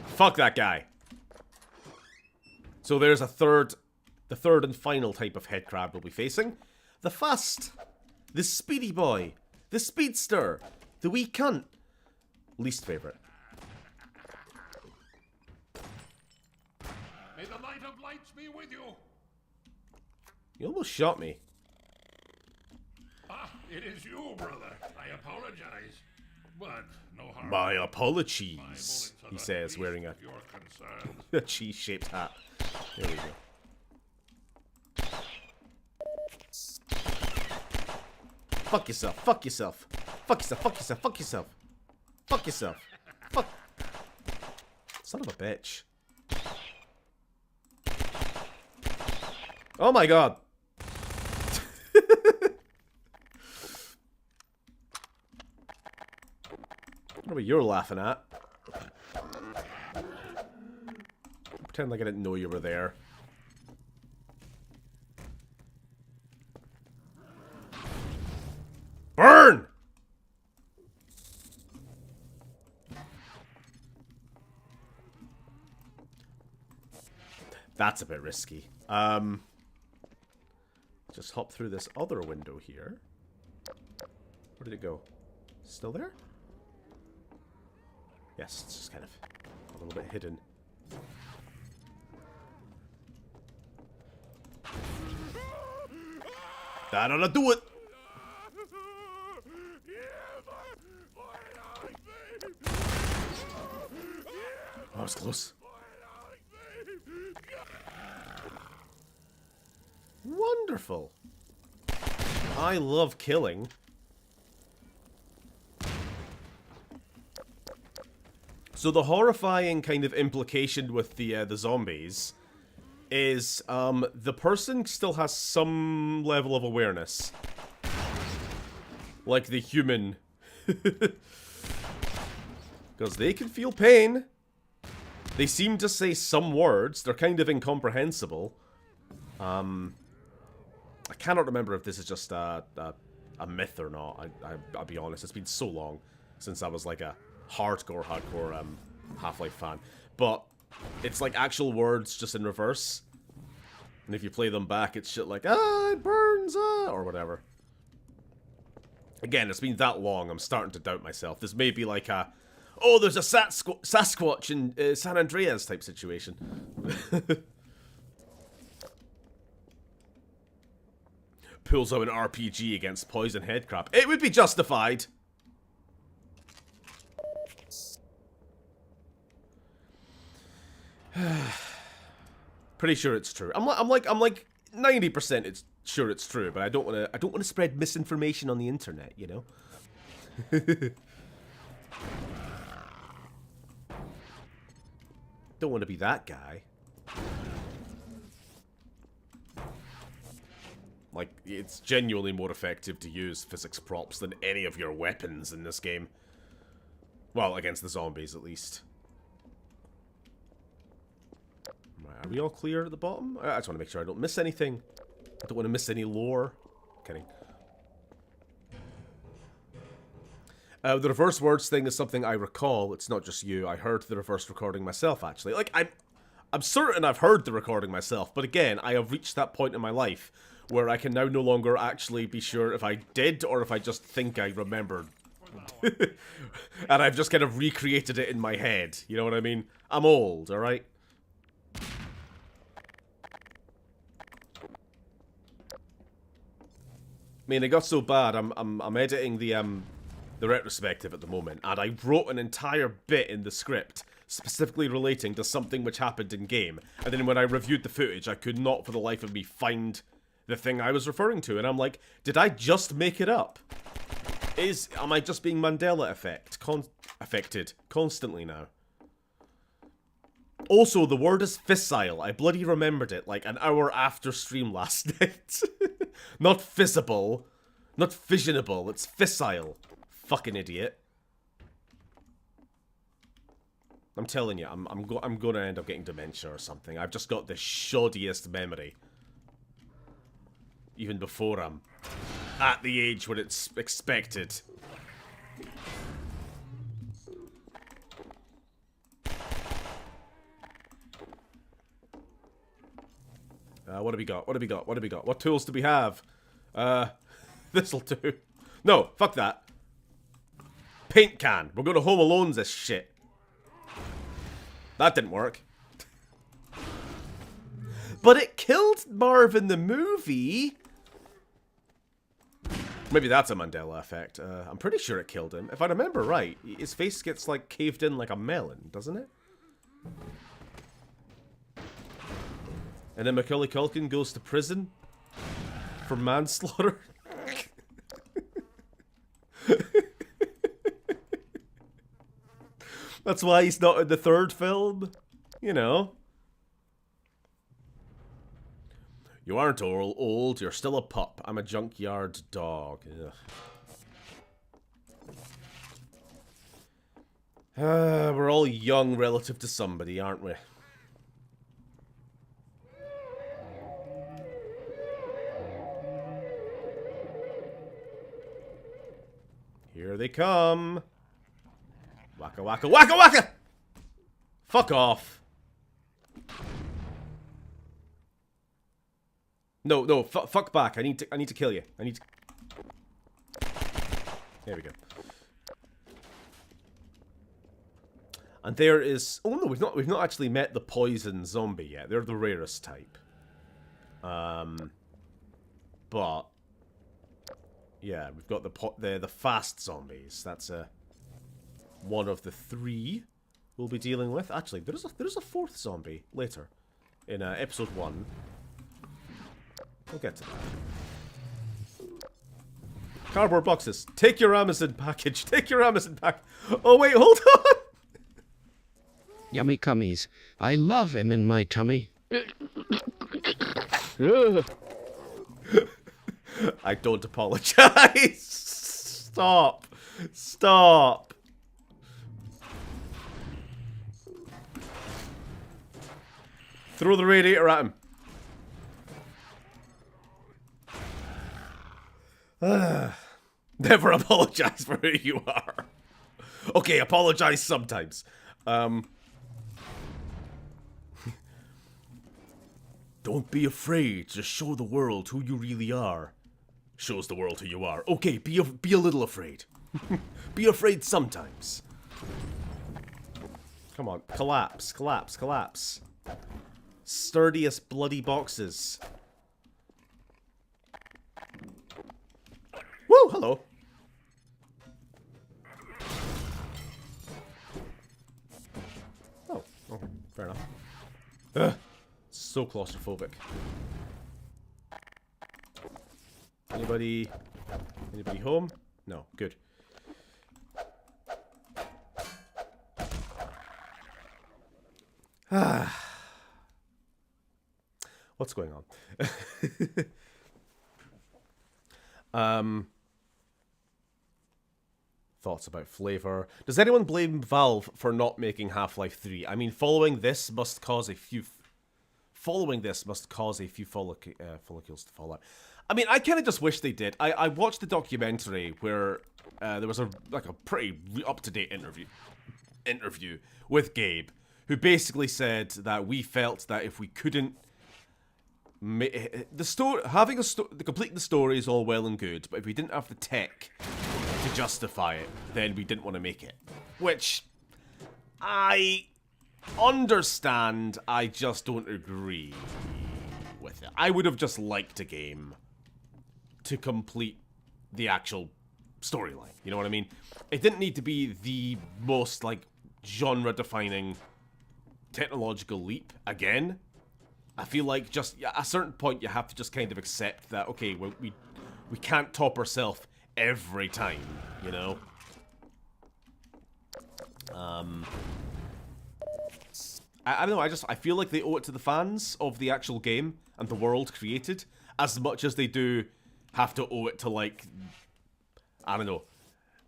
Fuck that guy. So there's the third and final type of head crab we'll be facing. The fast, the speedy boy, the speedster, the wee cunt. Least favorite. May the light of lights be with you. You almost shot me. Ah, it is you, brother. I apologize, but no harm. My apologies, he says, wearing a cheese-shaped hat. There we go. Fuck yourself, fuck yourself. Fuck yourself, fuck yourself, fuck yourself. Fuck yourself. Fuck. Son of a bitch. Oh my god. What are you laughing at? Pretend like I didn't know you were there. Burn! That's a bit risky. Just hop through this other window here. Where did it go? Still there? Yes, it's just kind of a little bit hidden. That ought to do it! Oh, that was close. Wonderful. I love killing. So the horrifying kind of implication with the zombies is the person still has some level of awareness. Like the human. Because they can feel pain. They seem to say some words. They're kind of incomprehensible. I cannot remember if this is just a myth or not. I'll be honest, it's been so long since I was like a hardcore Half-Life fan. But it's like actual words just in reverse. And if you play them back, it's shit like, ah, it burns, ah, or whatever. Again, it's been that long, I'm starting to doubt myself. This may be like a, oh, there's a Sasquatch in San Andreas type situation. Pulls out an RPG against poison headcrab. It would be justified. Pretty sure it's true. I'm like 90% it's sure it's true, but I don't want to spread misinformation on the internet, you know. Don't want to be that guy. Like, it's genuinely more effective to use physics props than any of your weapons in this game. Well, against the zombies, at least. Right, are we all clear at the bottom? I just want to make sure I don't miss anything. I don't want to miss any lore. Kidding. The reverse words thing is something I recall. It's not just you. I heard the reverse recording myself, actually. Like, I'm certain I've heard the recording myself, but again, I have reached that point in my life where I can now no longer actually be sure if I did or if I just think I remembered. And I've just kind of recreated it in my head. You know what I mean? I'm old, alright? I mean, it got so bad, I'm editing the retrospective at the moment, and I wrote an entire bit in the script specifically relating to something which happened in game, and then when I reviewed the footage, I could not for the life of me find the thing I was referring to, and I'm like, did I just make it up? Am I just being Mandela affected constantly now? Also, the word is fissile. I bloody remembered it like an hour after stream last night. Not visible, not fissionable, it's fissile. Fucking idiot. I'm telling you, I'm gonna end up getting dementia or something. I've just got the shoddiest memory. Even before I'm at the age when it's expected. What do we got? What do we got? What do we got? What tools do we have? This'll do. No, fuck that. Paint can. We're going to Home Alone this shit. That didn't work. But it killed Marv in the movie. Maybe that's a Mandela effect. I'm pretty sure it killed him. If I remember right, his face gets like caved in like a melon, doesn't it? And then Macaulay Culkin goes to prison for manslaughter. That's why he's not in the third film. You know. You aren't old, you're still a pup. I'm a junkyard dog. We're all young relative to somebody, aren't we? Here they come. Waka waka waka waka! Fuck off. No, fuck back. I need to kill you. There we go. And there is... Oh no, we've not actually met the poison zombie yet. They're the rarest type. But yeah, we've got the fast zombies. That's one of the three we'll be dealing with. Actually, there's a fourth zombie later in episode 1. We'll get to that. Cardboard boxes. Take your Amazon package. Take your Amazon pack. Oh wait, hold on. Yummy cummies. I love him in my tummy. I don't apologize. Stop. Stop. Throw the radiator at him. Never apologize for who you are. Okay, apologize sometimes. Don't be afraid. Just show the world who you really are. Shows the world who you are. Okay, be a little afraid. Be afraid sometimes. Come on, collapse, collapse, collapse. Sturdiest bloody boxes. Woo, hello. Oh, okay, fair enough. Ugh, so claustrophobic. Anybody home? No, good. What's going on? Thoughts about flavor. Does anyone blame Valve for not making Half-Life 3? I mean, following this must cause a few follicles to fall out. I mean, I kind of just wish they did. I watched the documentary where there was a pretty up-to-date interview with Gabe, who basically said that we felt that if we couldn't completing the story is all well and good, but if we didn't have the tech to justify it, then we didn't want to make it. Which I understand. I just don't agree with it. I would have just liked a game to complete the actual storyline. You know what I mean? It didn't need to be the most like genre-defining technological leap again. I feel like just at a certain point you have to just kind of accept that, okay, we can't top ourselves every time, you know? I don't know, I feel like they owe it to the fans of the actual game and the world created as much as they do have to owe it to, like, I don't know,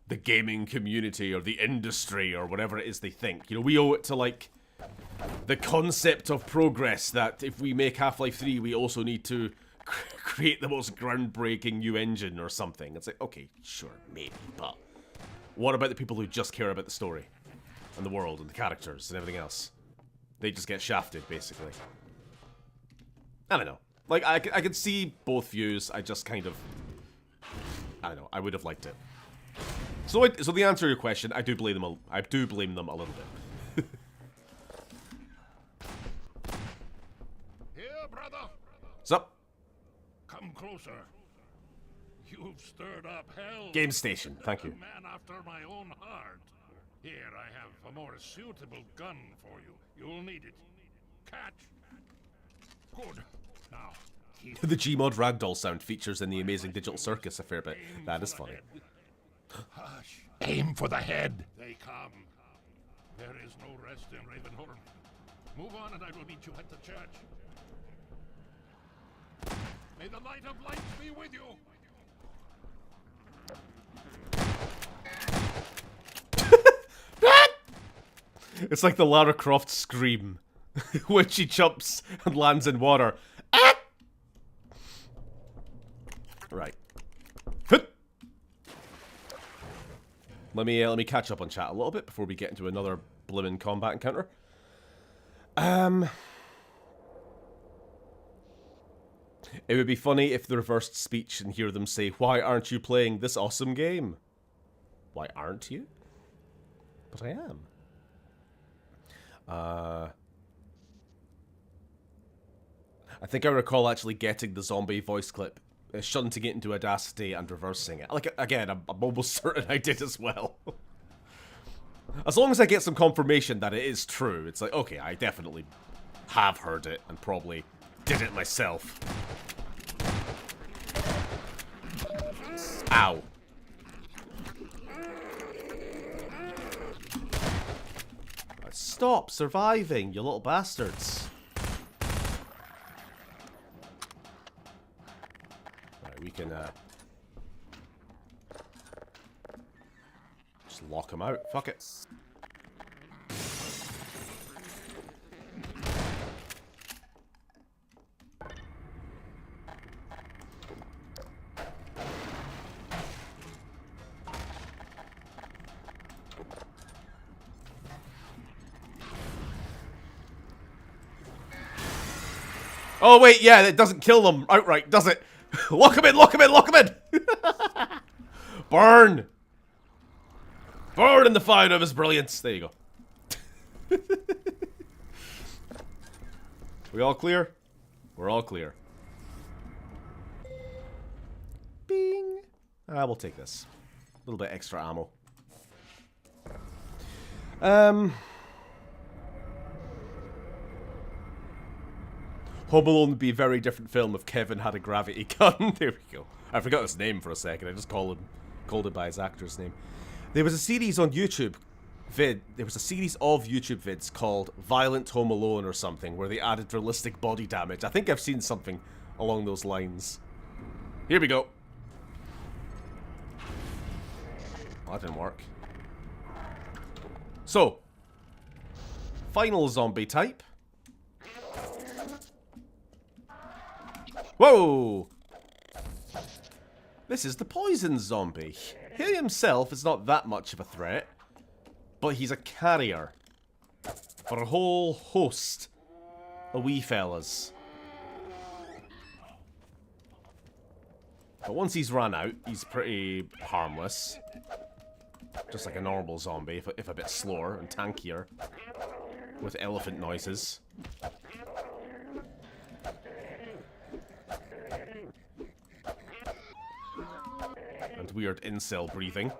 the gaming community or the industry or whatever it is they think. You know, we owe it to, like, the concept of progress that if we make Half-Life 3, we also need to create the most groundbreaking new engine or something. It's like, okay, sure, maybe, but what about the people who just care about the story and the world and the characters and everything else? They just get shafted, basically. I don't know. Like, I could see both views. I just kind of, I don't know. I would have liked it. So the answer to your question, I do blame them a little bit. Here, brother. What's up? Come closer. You've stirred up hell. Game station, thank you. A man after my own heart. Here, I have a more suitable gun for you. You'll need it. Catch. Good. Now, keep The Gmod ragdoll sound features in the Amazing Digital Circus a fair bit. That is funny. Hush. Aim for the head. They come. There is no rest in Ravenholm. Move on and I will meet you at the church. May the light of lights be with you. It's like the Lara Croft scream when she jumps and lands in water. Ah! Right. Let me catch up on chat a little bit before we get into another blimmin' combat encounter. It would be funny if the reversed speech and hear them say, "Why aren't you playing this awesome game?" Why aren't you? But I am. I think I recall actually getting the zombie voice clip, shunting it into Audacity and reversing it. Like, again, I'm almost certain I did as well. As long as I get some confirmation that it is true, it's like, okay, I definitely have heard it and probably did it myself. Ow. stop surviving, you little bastards? Right, we can, just lock him out. Fuck it. Oh wait, yeah, it doesn't kill them outright, does it? Lock him in, lock him in, lock him in! Burn! Burn in the fire of his brilliance. There you go. We all clear? We're all clear. Bing! We'll take this. A little bit extra ammo. Home Alone would be a very different film if Kevin had a gravity gun. There we go. I forgot his name for a second. I just called him by his actor's name. There was a series on YouTube There was a series of YouTube vids called Violent Home Alone or something, where they added realistic body damage. I think I've seen something along those lines. Here we go. Well, that didn't work. So, final zombie type. Whoa! This is the poison zombie. He himself is not that much of a threat, but he's a carrier for a whole host of wee fellas. But once he's run out, he's pretty harmless. Just like a normal zombie, if a bit slower and tankier. With elephant noises. And weird incel breathing.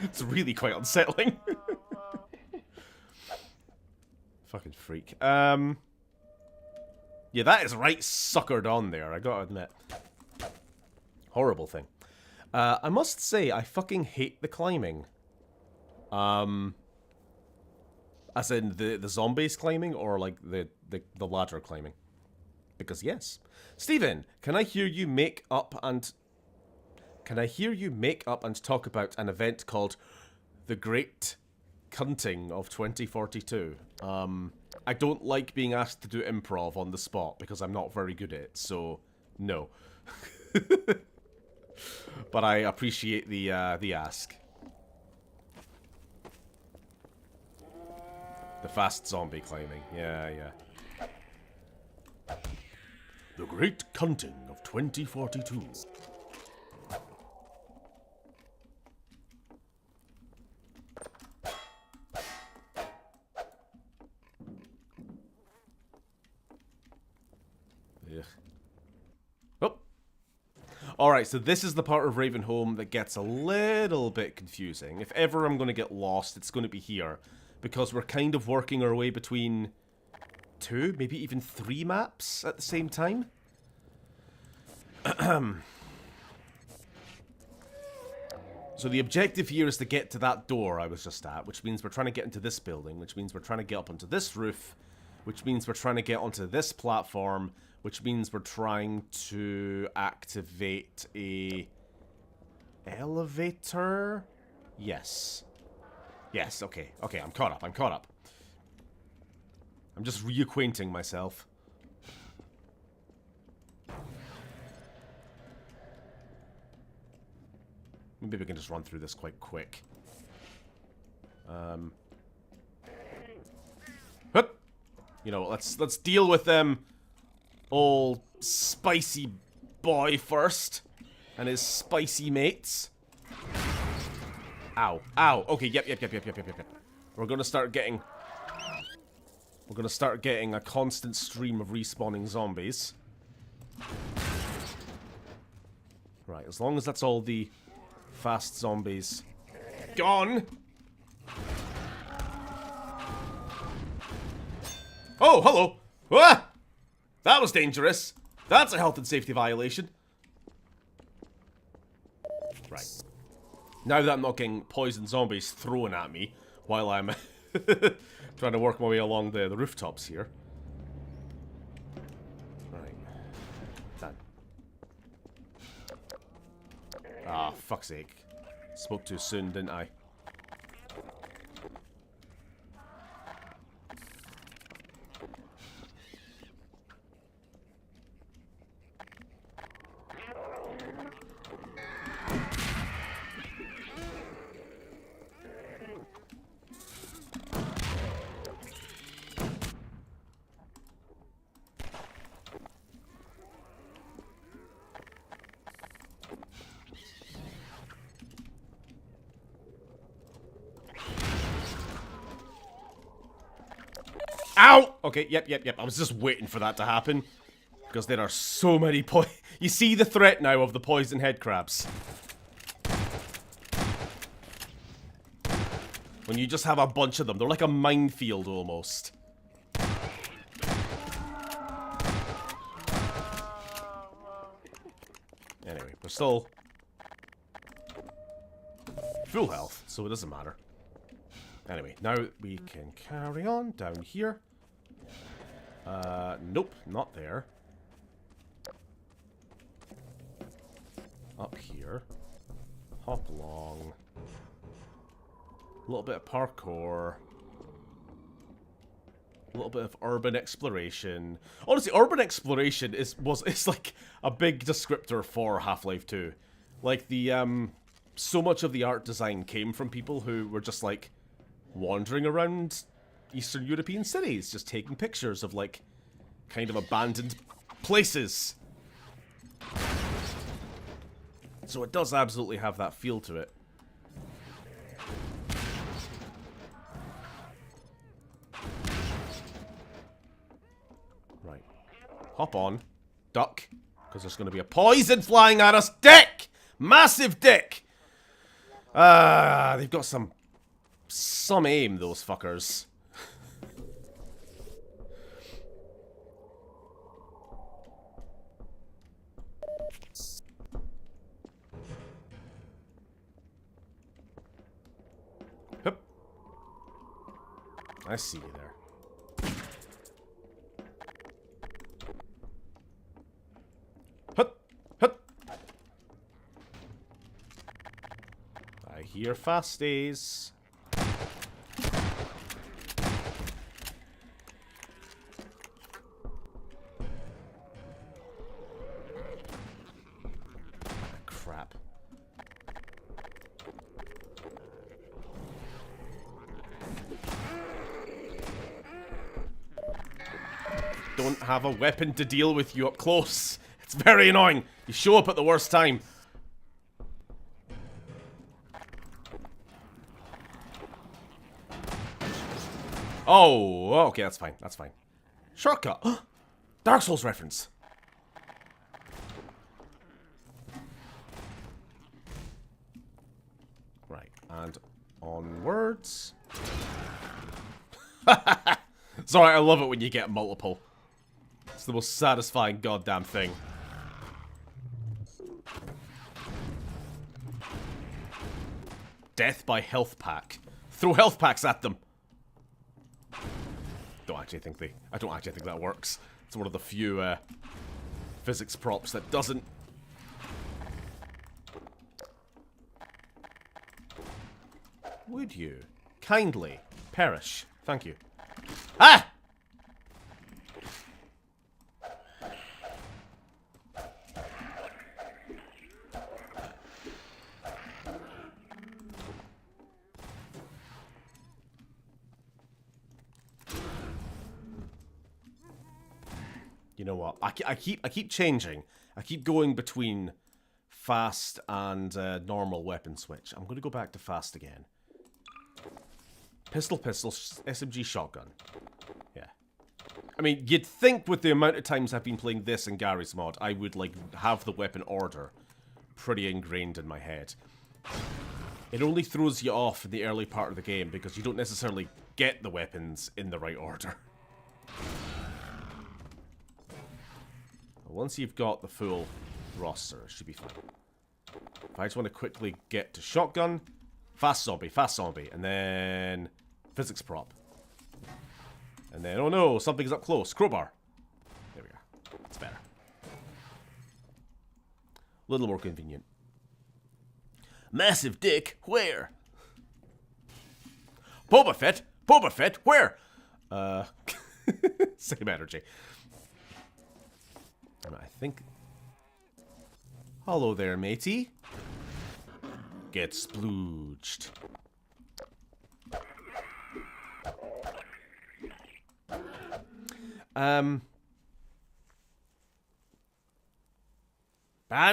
It's really quite unsettling. Fucking freak. Yeah, that is right suckered on there, I gotta admit. Horrible thing. I must say, I fucking hate the climbing. As in the zombies climbing, or like the ladder climbing. Because yes. Stephen, can I hear you make up and talk about an event called The Great Cunting of 2042? I don't like being asked to do improv on the spot because I'm not very good at it, so no. But I appreciate the ask. The fast zombie climbing, yeah. The Great Cunting of 2042. Oh. Alright, so this is the part of Ravenholm that gets a little bit confusing. If ever I'm going to get lost, it's going to be here. Because we're kind of working our way between 2, maybe even 3 maps at the same time. So the objective here is to get to that door I was just at, which means we're trying to get into this building, which means we're trying to get up onto this roof, which means we're trying to get onto this platform, which means we're trying to activate a elevator? Yes. Yes, okay, I'm caught up. I'm just reacquainting myself. Maybe we can just run through this quite quick. Hup! You know, let's deal with them old spicy boy first. And his spicy mates. Ow. Okay, yep. We're gonna start getting a constant stream of respawning zombies. Right, as long as that's all the fast zombies gone. Oh, hello. Ah! That was dangerous. That's a health and safety violation. Right. Now that I'm not getting poison zombies thrown at me while I'm trying to work my way along the rooftops here. Right. Done. Ah, fuck's sake. Spoke too soon, didn't I? Ow! Okay, yep. I was just waiting for that to happen. Because there are so many You see the threat now of the poison head crabs. When you just have a bunch of them. They're like a minefield almost. Anyway, we're still full health, so it doesn't matter. Anyway, now we can carry on down here. Nope, not there. Up here. Hop along. A little bit of parkour. A little bit of urban exploration. Honestly, urban exploration is like a big descriptor for Half-Life 2. Like so much of the art design came from people who were just like wandering around Eastern European cities, just taking pictures of like kind of abandoned places. So it does absolutely have that feel to it. Right. Hop on. Duck. Because there's going to be a poison flying at us. Dick! Massive dick! They've got some aim, those fuckers. Hup. I see you there. Hut! Hut! I hear fasties. Crap. Don't have a weapon to deal with you up close. It's very annoying. You show up at the worst time. Oh, okay, that's fine. That's fine. Shortcut. Dark Souls reference. Right, and onwards. Sorry, I love it when you get multiple. It's the most satisfying goddamn thing. Death by health pack. Throw health packs at them. I don't actually think that works. It's one of the few physics props that doesn't. Would you kindly perish? Thank you. Ah! You know what? I keep changing. I keep going between fast and normal weapon switch. I'm going to go back to fast again. Pistol, SMG, shotgun. Yeah. I mean, you'd think with the amount of times I've been playing this and Gary's mod, I would, like, have the weapon order pretty ingrained in my head. It only throws you off in the early part of the game because you don't necessarily get the weapons in the right order. Once you've got the full roster, it should be fine. If I just want to quickly get to shotgun, fast zombie, and then physics prop. And then, oh no, something's up close. Crowbar. There we go. It's better. A little more convenient. Massive dick, where? Boba Fett? Boba Fett, where? Same energy. And I think... Hello there, matey. Get splooged. Ban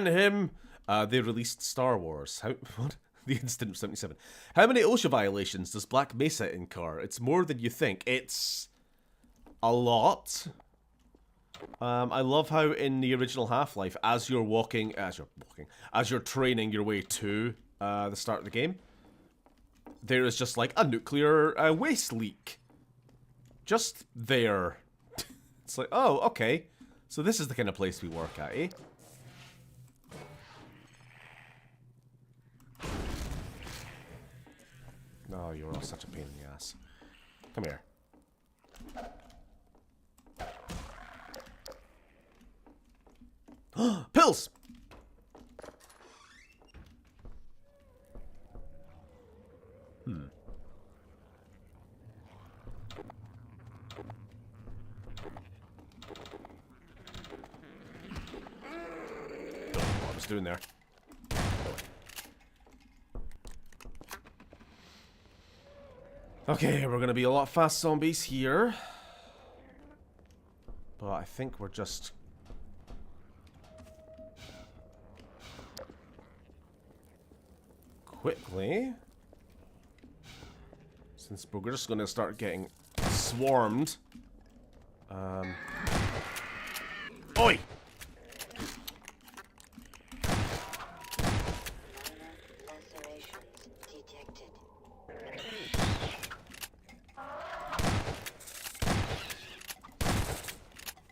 him. They released Star Wars. How? What? The Incident 77. How many OSHA violations does Black Mesa incur? It's more than you think. It's a lot. I love how in the original Half-Life, as you're training your way to the start of the game, there is just like a nuclear waste leak. Just there. It's like, oh, okay. So this is the kind of place we work at, eh? Oh, you're all such a pain in the ass. Come here. Pills! Don't know what I was doing there. Okay, we're gonna be a lot fast zombies here. But I think we're just... quickly... Since we're just gonna start getting swarmed. Oi!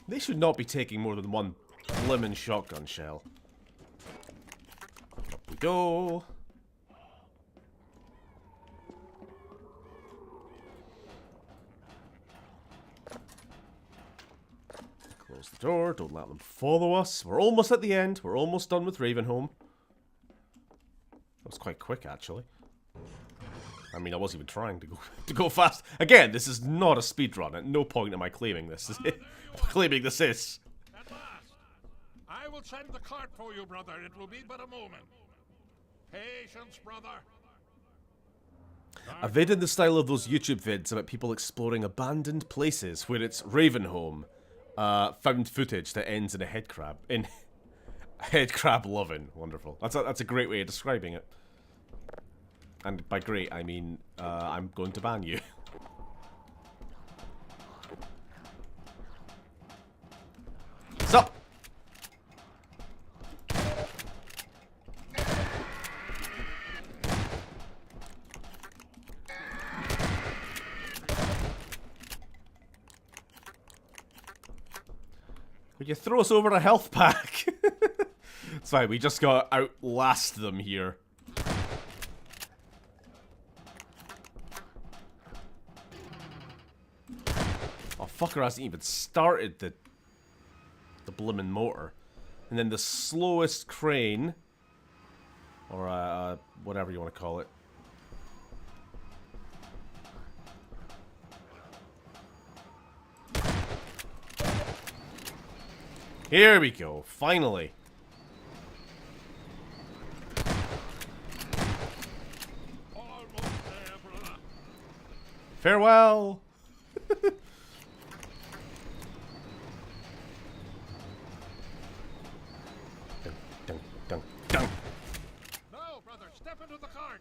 They should not be taking more than one blimmin' shotgun shell. Up we go. Close the door, don't let them follow us. We're almost at the end. We're almost done with Ravenholm. That was quite quick, actually. I mean, I wasn't even trying to go fast. Again, this is not a speedrun. At no point am I claiming this. Claiming this is. At last. I will send the cart for you, brother. It will be but a moment. Patience, brother. A vid in the style of those YouTube vids about people exploring abandoned places where it's Ravenholm. Found footage that ends in a head crab. In head crab loving. Wonderful. That's a great way of describing it. And by great, I mean, I'm going to ban you. Stop! Would you throw us over a health pack? It's fine, we just gotta outlast them here. Oh, fucker hasn't even started the blimmin' motor. And then the slowest crane, or whatever you want to call it. Here we go, finally. Almost there, brother. Farewell. Dun, dun, dun. No, brother, step into the cart.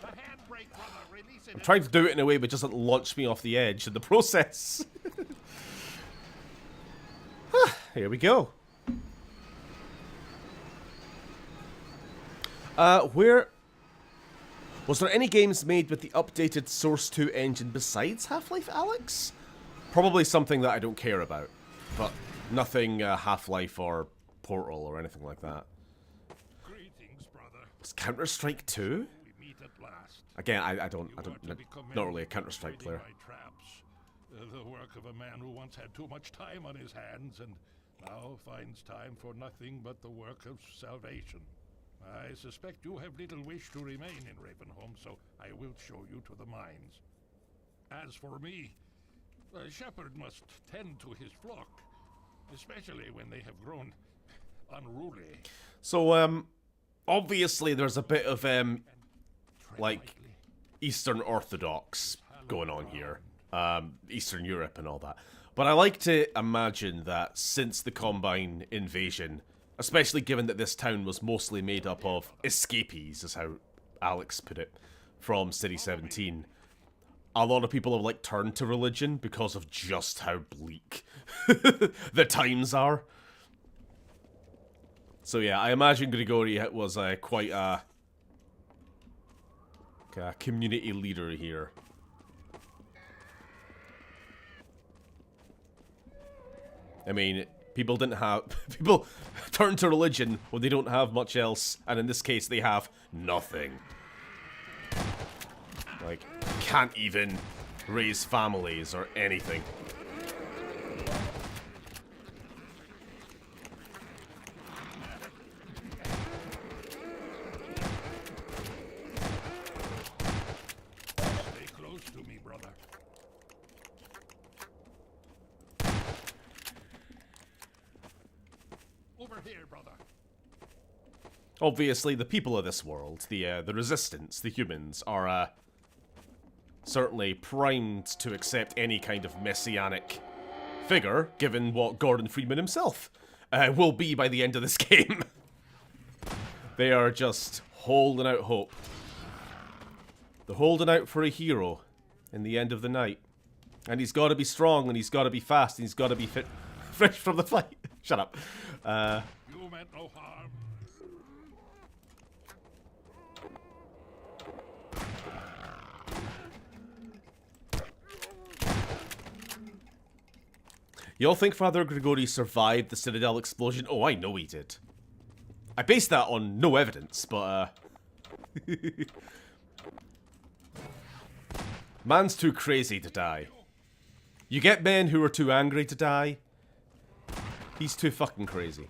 The handbrake, brother, release it. I'm trying to do it in a way but doesn't launch me off the edge in the process. Here we go. Where... Was there any games made with the updated Source 2 engine besides Half-Life, Alex? Probably something that I don't care about. But nothing Half-Life or Portal or anything like that. Greetings, brother. Was Counter-Strike 2? We meet at last. Again, I don't, You are to be not really a commended for Counter-Strike avoiding player. my traps. The work of a man who once had too much time on his hands and now finds time for nothing but the work of salvation. I suspect you have little wish to remain in Ravenholm, so I will show you to the mines. As for me, a shepherd must tend to his flock, especially when they have grown unruly. So, obviously there's a bit of, like, Eastern Orthodox going on here. Eastern Europe and all that. But I like to imagine that since the Combine invasion, especially given that this town was mostly made up of escapees, is how Alex put it, from City 17, a lot of people have, like, turned to religion because of just how bleak the times are. So yeah, I imagine Grigori was quite a community leader here. I mean, people turn to religion when they don't have much else, and in this case they have nothing. Like, can't even raise families or anything. Stay close to me, brother. Over here, brother. Obviously, the people of this world, the resistance, the humans, are certainly primed to accept any kind of messianic figure, given what Gordon Freeman himself will be by the end of this game. They are just holding out hope. They're holding out for a hero in the end of the night. And he's got to be strong, and he's got to be fast, and he's got to be fresh from the fight. Shut up. You meant no harm. Y'all think Father Grigori survived the Citadel explosion? Oh, I know he did. I based that on no evidence, but, man's too crazy to die. You get men who are too angry to die. He's too fucking crazy.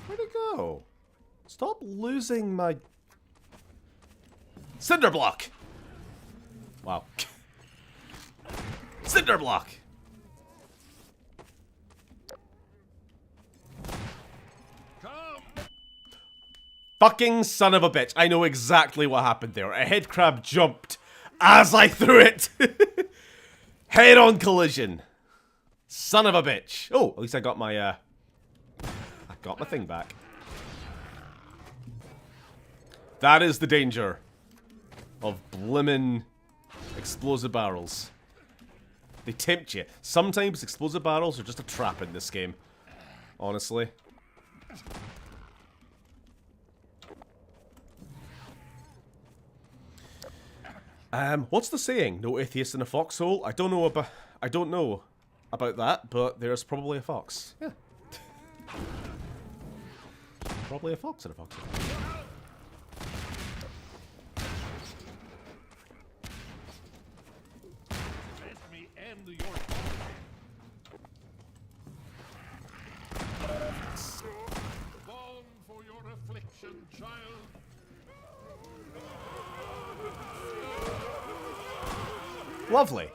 Where'd he go? Stop losing my... Cinder block! Wow. Cinder block! Fucking son of a bitch. I know exactly what happened there. A head crab jumped as I threw it. Head-on collision. Son of a bitch. Oh, at least I got my, I got my thing back. That is the danger of blimmin' explosive barrels. They tempt you. Sometimes explosive barrels are just a trap in this game. Honestly. What's the saying? No atheist in a foxhole? I don't know about that, but there's probably a fox. Yeah. Probably a fox in a foxhole. Let me end your balm for your affliction, child. Lovely.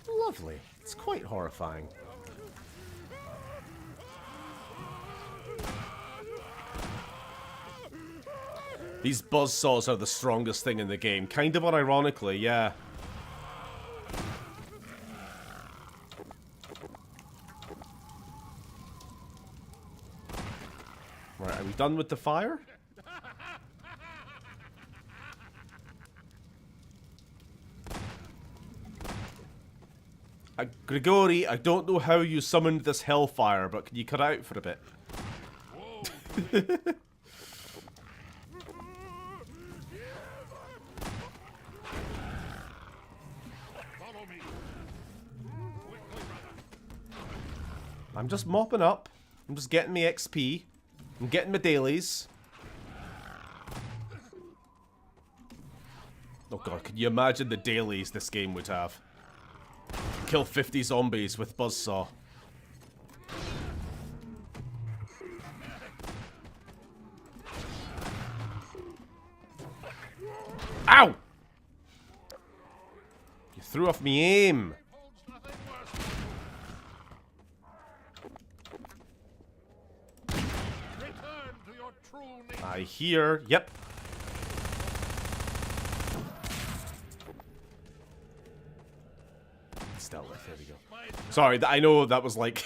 Lovely. It's quite horrifying. These buzzsaws are the strongest thing in the game. Kind of unironically, yeah. Right, are we done with the fire? Grigori, I don't know how you summoned this hellfire, but can you cut out for a bit? Follow me. I'm just mopping up. I'm just getting me XP. I'm getting my dailies. Oh god, can you imagine the dailies this game would have? Kill 50 zombies with buzzsaw. Ow! You threw off me aim. I hear. Yep. Stealth, there we go. Sorry, I know that was like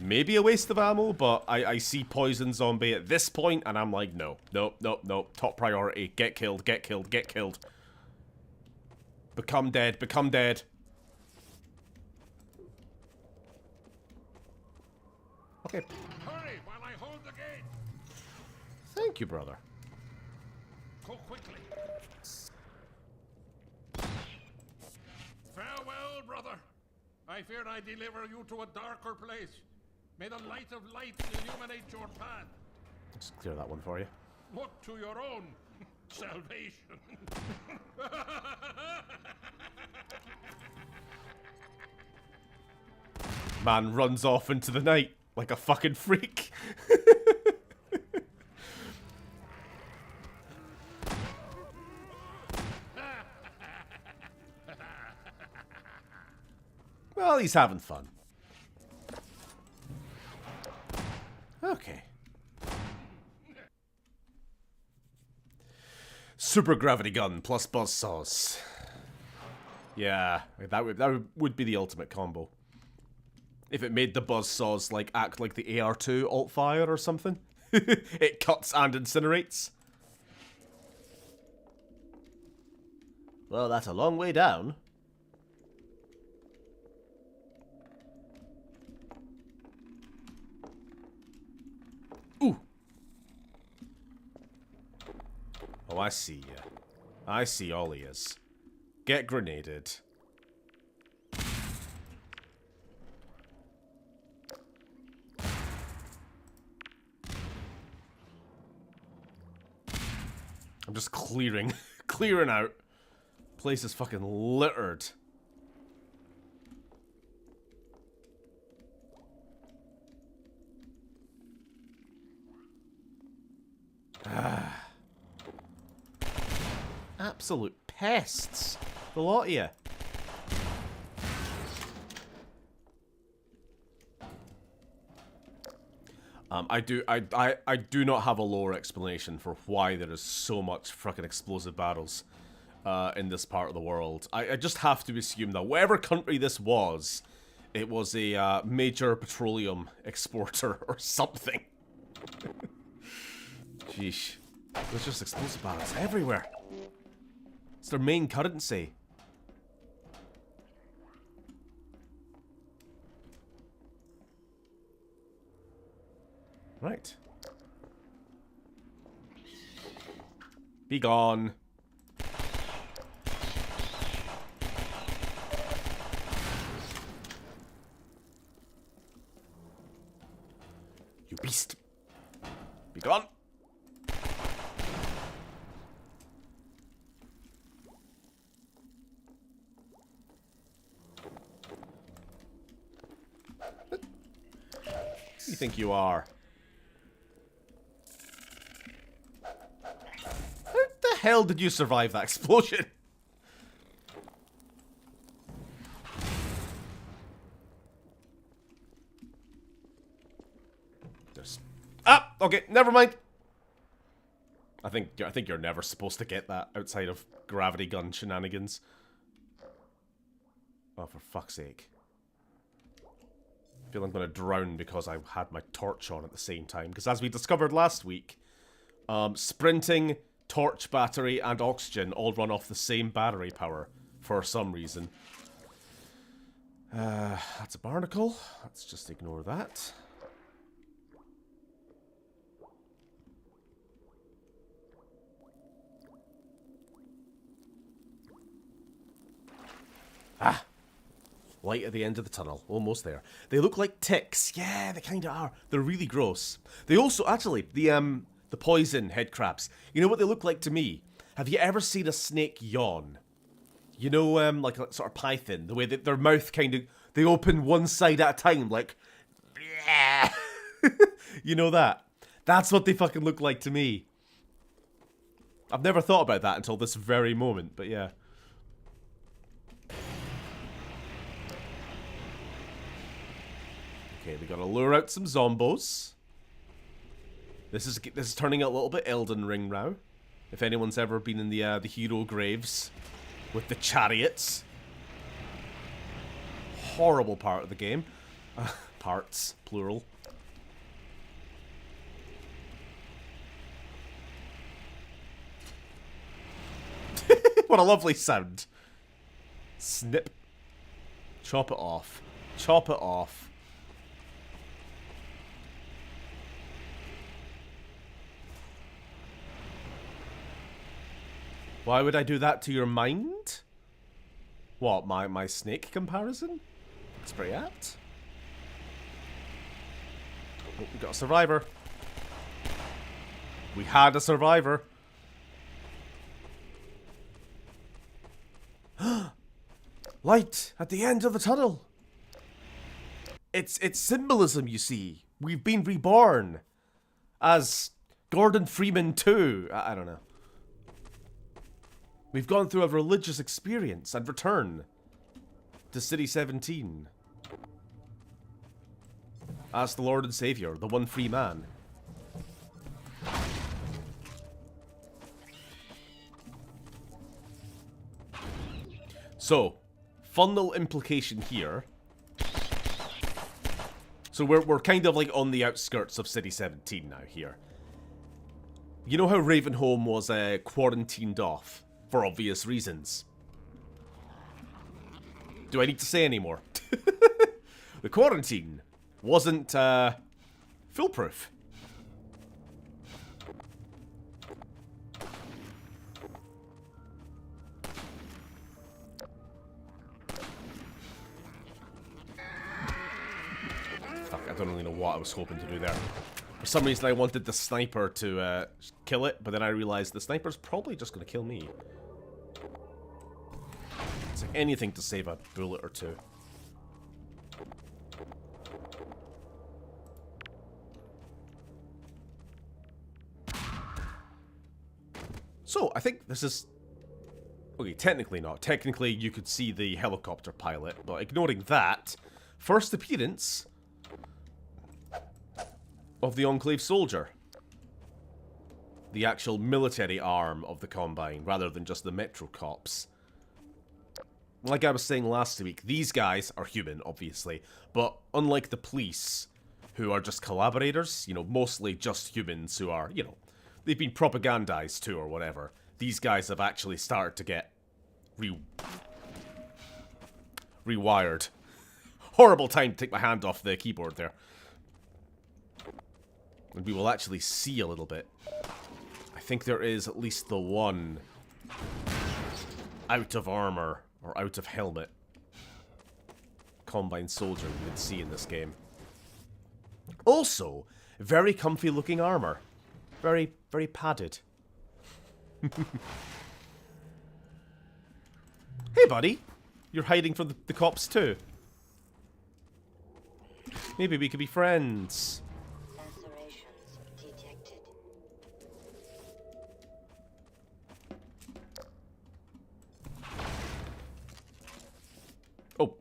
maybe a waste of ammo, but I see poison zombie at this point, and I'm like, no, no, no, no. Top priority. Get killed, get killed, get killed. Become dead, become dead. Okay. Hurry while I hold the gate. Thank you, brother. Go quickly. Farewell, brother. I fear I deliver you to a darker place. May the light of light illuminate your path. Just clear that one for you. Look to your own salvation. Man runs off into the night like a fucking freak. Well, he's having fun. Okay. Super gravity gun plus buzzsaws. Yeah, that would be the ultimate combo. If it made the buzzsaws like act like the AR2 alt fire or something. It cuts and incinerates. Well, that's a long way down. Ooh. Oh, I see ya. I see all he is. Get grenaded. I'm just clearing out. Place is fucking littered. Absolute pests. The lot of you. I do not have a lore explanation for why there is so much fucking explosive barrels in this part of the world. I just have to assume that whatever country this was, it was a major petroleum exporter or something. Sheesh. There's just explosive barrels everywhere. It's their main currency. Right. Be gone. You beast. Be gone. Who do you think you are? How the hell did you survive that explosion? There's... Ah! Okay, never mind. I think you're never supposed to get that outside of gravity gun shenanigans. Oh, for fuck's sake. I feel I'm going to drown because I had my torch on at the same time. Because as we discovered last week, sprinting, torch battery, and oxygen all run off the same battery power for some reason. That's a barnacle. Let's just ignore that. Ah! Light at the end of the tunnel. Almost there. They look like ticks. Yeah, they kind of are. They're really gross. They also, actually, the poison head crabs. You know what they look like to me? Have you ever seen a snake yawn? You know, like a sort of python. The way that their mouth kind of, they open one side at a time, like, you know that? That's what they fucking look like to me. I've never thought about that until this very moment, but yeah. Okay, we gotta lure out some zombos. This is turning out a little bit Elden Ring now. If anyone's ever been in the hero graves with the chariots. Horrible part of the game. Parts, plural. What a lovely sound. Snip. Chop it off. Chop it off. Why would I do that to your mind? What, my snake comparison? It's pretty apt. Oh, we got a survivor. We had a survivor. Light at the end of the tunnel. It's symbolism, you see. We've been reborn as Gordon Freeman 2. I don't know. We've gone through a religious experience and return to City 17 as the Lord and Savior, the one free man. So, fun little implication here. So we're kind of like on the outskirts of City 17 now here. You know how Ravenholm was quarantined off? For obvious reasons. Do I need to say any more? The quarantine wasn't foolproof. Fuck, I don't really know what I was hoping to do there. For some reason I wanted the sniper to kill it, but then I realized the sniper's probably just going to kill me. It's like anything to save a bullet or two. So, I think this is... Okay, technically not. Technically, you could see the helicopter pilot, but ignoring that, first appearance of the Enclave soldier. The actual military arm of the Combine, rather than just the Metro cops. Like I was saying last week, these guys are human, obviously, but unlike the police, who are just collaborators, you know, mostly just humans who are, you know, they've been propagandized too or whatever, these guys have actually started to get rewired. Horrible time to take my hand off the keyboard there. And we will actually see a little bit. I think there is at least the one out of armor or out of helmet Combine soldier we would see in this game. Also, very comfy looking armor. Very, very padded. Hey buddy, you're hiding from the cops too. Maybe we could be friends. Oh.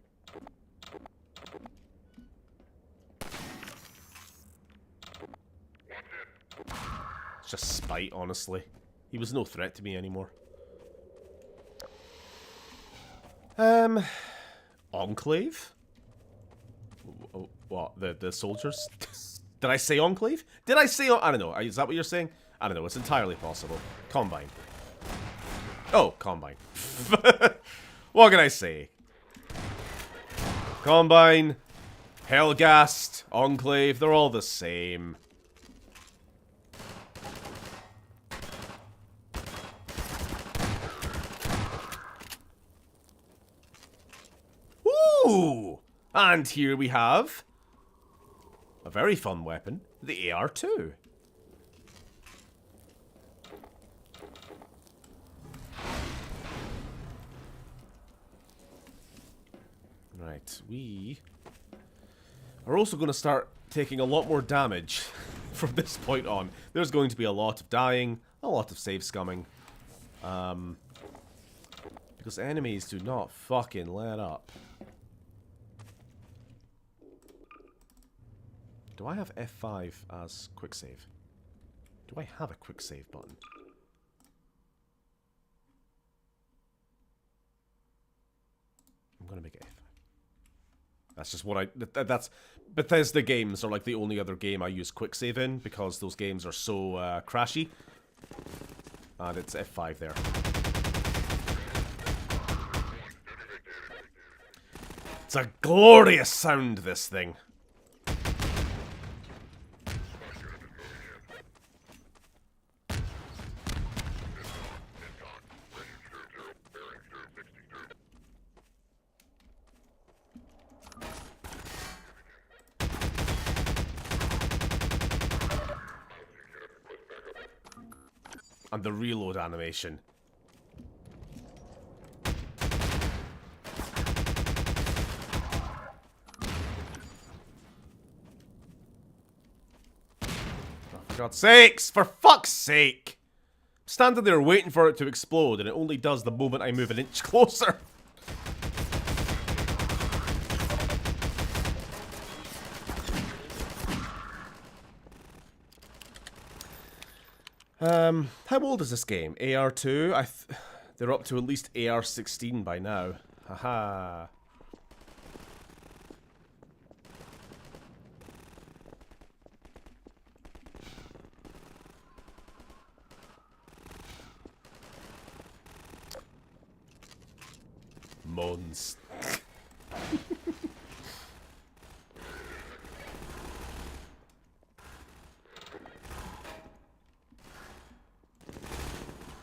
It's just spite, honestly. He was no threat to me anymore. Enclave? What? The soldiers? Did I say Enclave? Did I say... I don't know. Is that what you're saying? I don't know. It's entirely possible. Combine. Oh, Combine. What can I say? Combine, Helghast, Enclave, they're all the same. Ooh! And here we have a very fun weapon, the AR-2. Right, we are also going to start taking a lot more damage from this point on. There's going to be a lot of dying, a lot of save scumming. Because enemies do not fucking let up. Do I have F5 as quick save? Do I have a quick save button? I'm gonna make it F5. That's just what that's Bethesda games are like the only other game I use quick save in because those games are so crashy. And it's F5 there. It's a glorious sound, this thing. And the reload animation. For God's sakes! For fuck's sake! I'm standing there waiting for it to explode, and it only does the moment I move an inch closer. How old is this game? AR2? They're up to at least AR16 by now. Haha. Mons.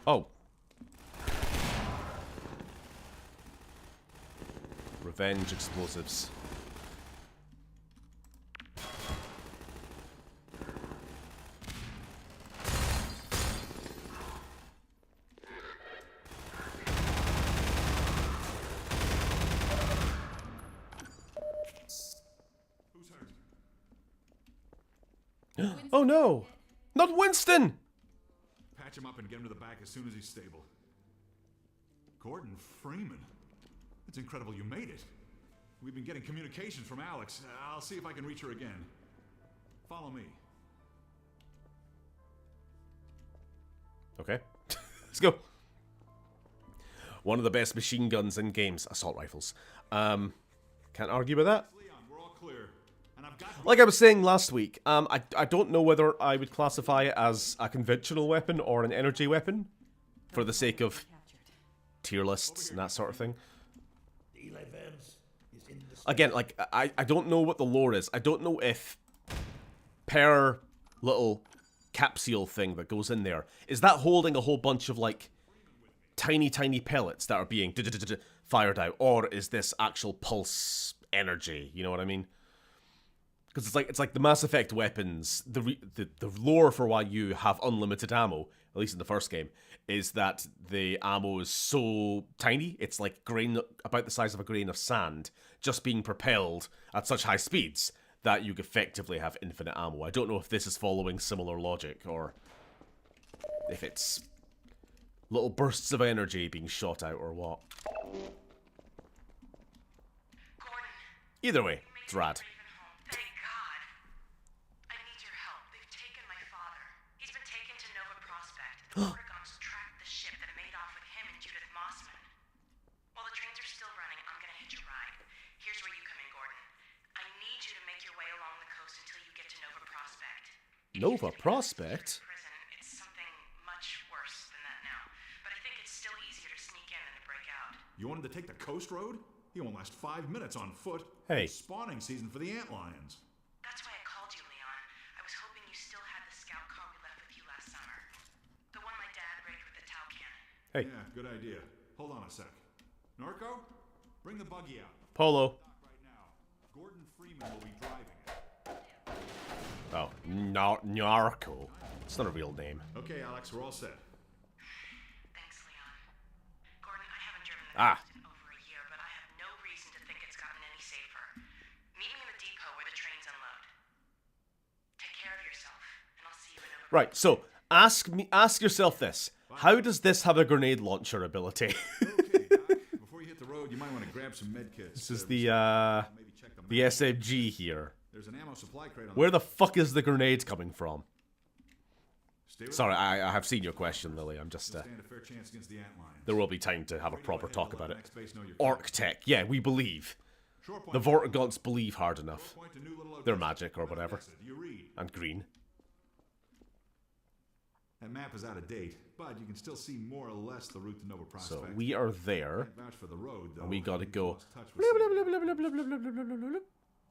Oh. Revenge explosives. Oh no! Not Winston! Patch him up and get him to the back as soon as he's stable. Gordon Freeman. It's incredible you made it. We've been getting communications from Alex. I'll see if I can reach her again. Follow me. Okay. Let's go. One of the best machine guns in games. Assault rifles. Can't argue with that. Leon, we're all clear. And I've got... Like I was saying last week, I don't know whether I would classify it as a conventional weapon or an energy weapon, for the sake of tier lists and that sort of thing. Again, like, I don't know what the lore is. I don't know if per little capsule thing that goes in there, is that holding a whole bunch of, like, tiny pellets that are being fired out, or is this actual pulse energy, you know what I mean? Because it's like the Mass Effect weapons, the lore for why you have unlimited ammo, at least in the first game, is that the ammo is so tiny, it's like about the size of a grain of sand, just being propelled at such high speeds that you effectively have infinite ammo. I don't know if this is following similar logic, or if it's little bursts of energy being shot out, or what. Either way, it's rad. Thank God. I need your help. They've taken my father. He's been taken to Nova Prospect. The Oregons tracked the ship that made off with him and Judith Mossman. While the trains are still running, I'm gonna hitch a ride. Here's where you come in, Gordon. I need you to make your way along the coast until you get to Nova Prospect. Nova Prospect? Prison. It's something much worse than that now. But I think it's still easier to sneak in than to break out. You wanted to take the coast road? He won't last 5 minutes on foot. Hey. It's spawning season for the antlions. That's why I called you, Leon. I was hoping you still had the scout car we left with you last summer. The one my dad rigged with the Tau cannon. Hey. Yeah, good idea. Hold on a sec. Norco, bring the buggy out. Polo. Right now. Gordon Freeman will be driving it. Oh, Narco. It's not a real name. Okay, Alex, we're all set. Thanks, Leon. Gordon, I haven't driven the Ah. coast in over a year, but I have no reason to think it's gotten any safer. Meet me in the depot where the trains unload. Take care of yourself, and I'll see you in over. Right, so ask yourself this. How does this have a grenade launcher ability? Okay, Doc. Before you hit the road, you might want to grab some med kits. This is maybe check the SMG here. There's an ammo supply crate on Where the fuck is the grenade coming from? Stay with Sorry, I have seen your question, Lily. I'm just Stand a fair chance against the antlions. there will be time to have a proper talk about it. Next base know you're Orc tech, yeah, we believe. Short point The Vortigaunts believe hard enough. point to New Little They're Odessa. magic or whatever. Odessa, do you read? And green. That map is out of date, but you can still see more or less the route to Nova Prospect. So we are there. Can't vouch for the road, though. And we gotta You've go. lost touch with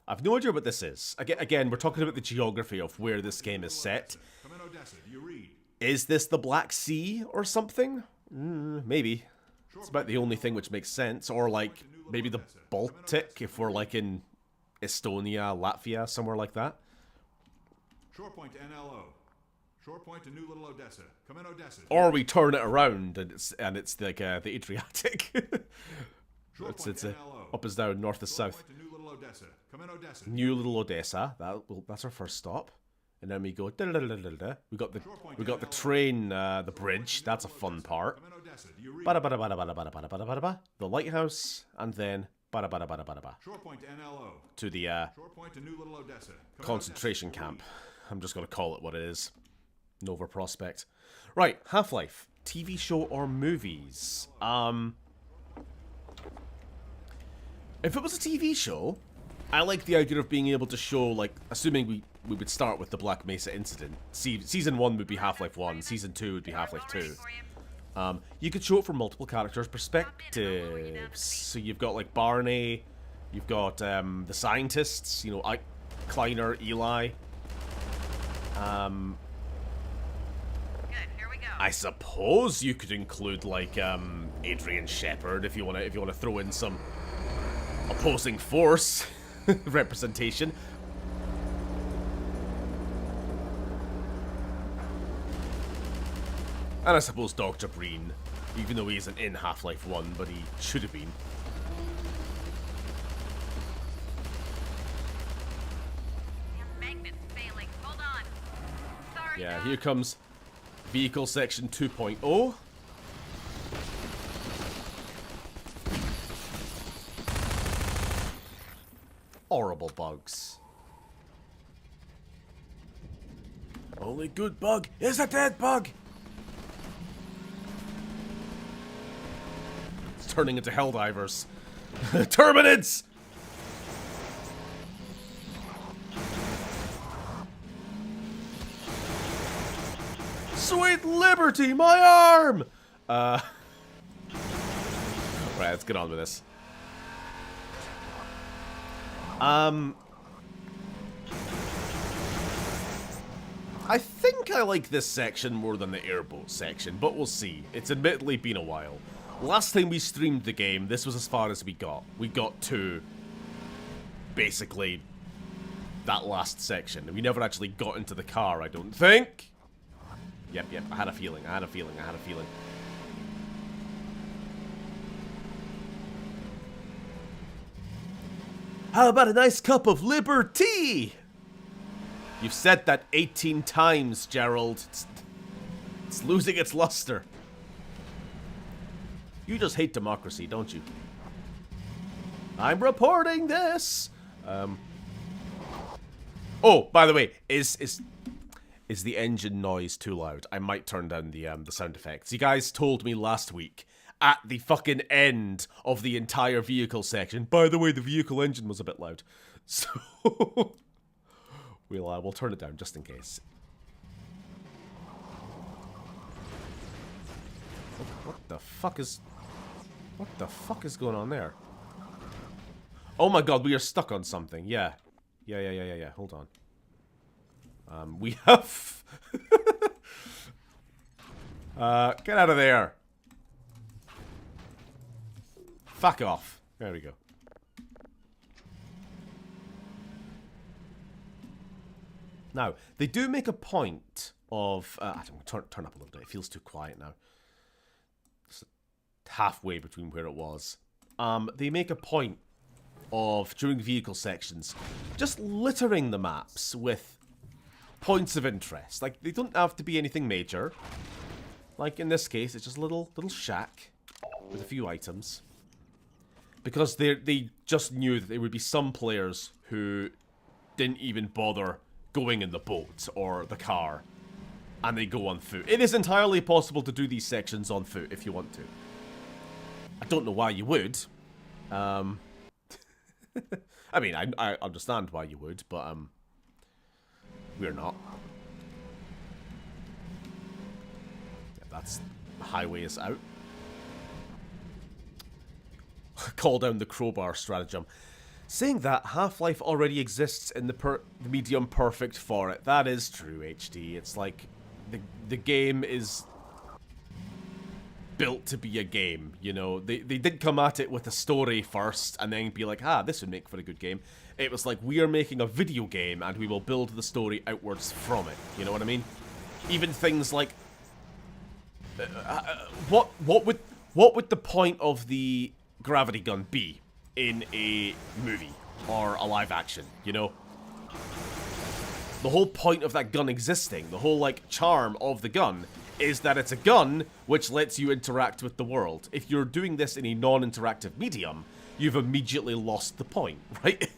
I've no idea what this is. Again, we're talking about the geography of where this game is set. Come in, Odessa. Do you read? Is this the Black Sea or something? Maybe. It's about the only thing which makes sense. Or like maybe the Baltic if we're like in Estonia, Latvia, somewhere like that. Short point to NLO. Short point to New Little Odessa. Come in, Odessa. Or we turn it around and it's like the Adriatic. it's up is down, north is south. Point to New Little Odessa. Come in, Odessa. New Little Odessa. That's our first stop, and then we go. We got the train, the bridge. That's a fun part. Come in, Odessa. Do you read? The lighthouse, and then Short point to NLO. to the Short point to New Little Odessa. Come in, concentration Odessa. Do you camp. I'm just gonna call it what it is. Nova Prospect. Right, Half-Life. TV show or movies? If it was a TV show, I like the idea of being able to show, like, assuming we would start with the Black Mesa incident. Season 1 would be Half-Life 1, Season 2 would be Half-Life 2. You could show it from multiple characters' perspectives. So you've got, like, Barney, you've got the scientists, you know, Kleiner, Eli. I suppose you could include, like, Adrian Shepard if you wanna throw in some opposing force representation. And I suppose Dr. Breen, even though he isn't in Half-Life 1, but he should have been. Magnet's failing. Hold on. Sorry. Yeah, here comes Vehicle Section 2.0. Horrible bugs. Only good bug is a dead bug! It's turning into Helldivers. Terminids! Sweet liberty, my arm! Right, let's get on with this. I think I like this section more than the airboat section, but we'll see. It's admittedly been a while. Last time we streamed the game, this was as far as we got. We got to, basically, that last section. We never actually got into the car, I don't think. Yep, I had a feeling. How about a nice cup of liberty? You've said that 18 times, Gerald. It's losing its luster. You just hate democracy, don't you? I'm reporting this. Oh, by the way, is the engine noise too loud? I might turn down the sound effects. You guys told me last week at the fucking end of the entire vehicle section. By the way, the vehicle engine was a bit loud, so we'll turn it down just in case. What the fuck is going on there? Oh my god, we are stuck on something. Yeah. Yeah. Hold on. We have... get out of there. Fuck off. There we go. Now, they do make a point of... I don't turn up a little bit. It feels too quiet now. It's halfway between where it was. They make a point of, during vehicle sections, just littering the maps with points of interest. Like, they don't have to be anything major. Like, in this case, it's just a little shack with a few items. Because they just knew that there would be some players who didn't even bother going in the boat or the car, and they go on foot. It is entirely possible to do these sections on foot if you want to. I don't know why you would. I mean, I understand why you would, but we're not. Yeah, that's the highway is out. Call down the crowbar stratagem. Saying that, Half-Life already exists in the medium perfect for it. That is true, HD. It's like the game is built to be a game, you know. They did come at it with a story first and then be like, this would make for a good game. It was like, we are making a video game and we will build the story outwards from it. You know what I mean? Even things like what would the point of the gravity gun be in a movie or a live action, you know? The whole point of that gun existing, the whole, like, charm of the gun, is that it's a gun which lets you interact with the world. If you're doing this in a non-interactive medium, you've immediately lost the point, right?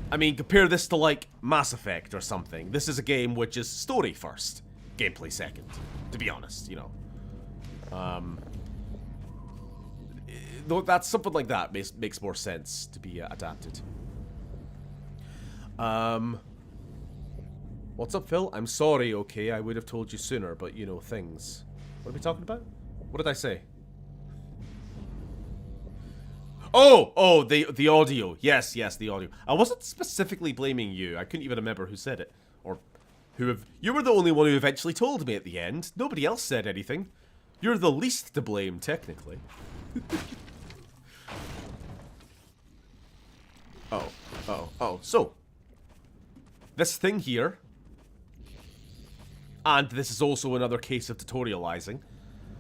I mean, compare this to, like, Mass Effect or something. This is a game which is story first, gameplay second, to be honest, you know. Though that's something like that makes more sense to be adapted. What's up, Phil? I'm sorry, okay, I would have told you sooner, but, you know, things. What are we talking about? What did I say? Oh, the audio. Yes, the audio. I wasn't specifically blaming you. I couldn't even remember who said it. Or you were the only one who eventually told me at the end. Nobody else said anything. You're the least to blame, technically. Oh. So, this thing here, and this is also another case of tutorializing,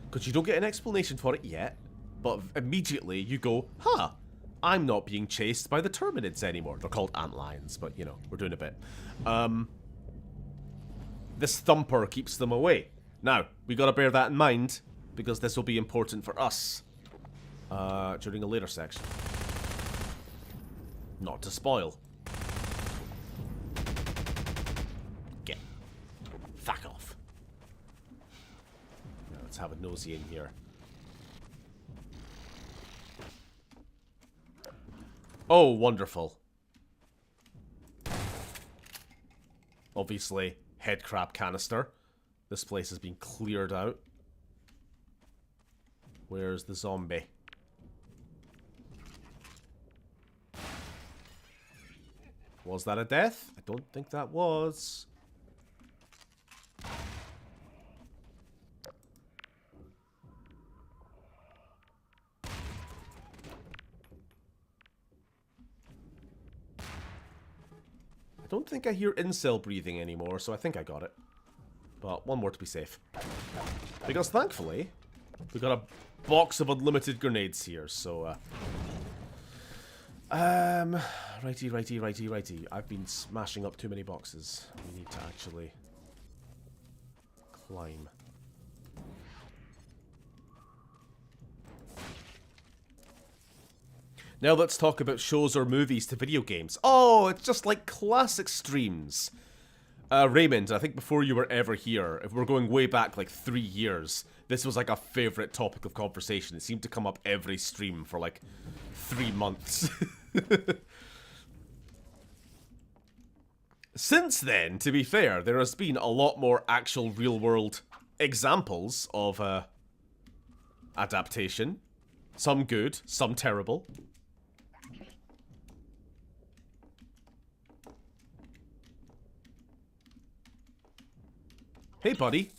because you don't get an explanation for it yet, but immediately you go, I'm not being chased by the Terminids anymore. They're called antlions, but, you know, we're doing a bit. This thumper keeps them away. Now, we gotta bear that in mind, because this will be important for us during a later section. Not to spoil. Get. Fuck off. Now, let's have a nosy in here. Oh, wonderful. Obviously, headcrab canister. This place has been cleared out. Where's the zombie? Was that a death? I don't think that was. I don't think I hear incel breathing anymore, so I think I got it. But one more to be safe. Because thankfully, we got a box of unlimited grenades here, so righty. I've been smashing up too many boxes. We need to actually climb. Now let's talk about shows or movies to video games. Oh, it's just like classic streams. Raymond, I think before you were ever here, if we're going way back like 3 years, this was like a favourite topic of conversation. It seemed to come up every stream for like 3 months. Since then, to be fair, there has been a lot more actual real-world examples of adaptation. Some good, some terrible. Hey, buddy.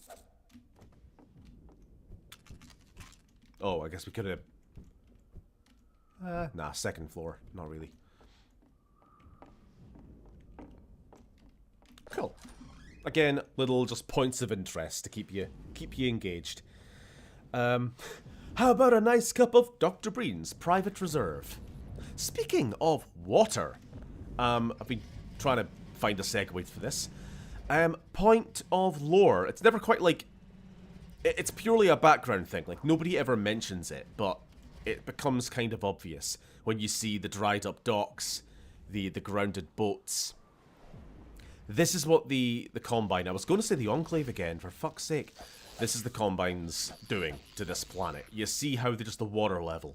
Oh, I guess we could have... nah, second floor. Not really. Cool. Again, little just points of interest to keep you engaged. How about a nice cup of Dr. Breen's Private Reserve? Speaking of water, I've been trying to find a segue for this. Point of lore. It's never quite like... It's purely a background thing. Like, nobody ever mentions it, but it becomes kind of obvious when you see the dried up docks, the grounded boats. This is what the Combine... I was going to say the Enclave again, for fuck's sake. This is the Combine's doing to this planet. You see how just the water level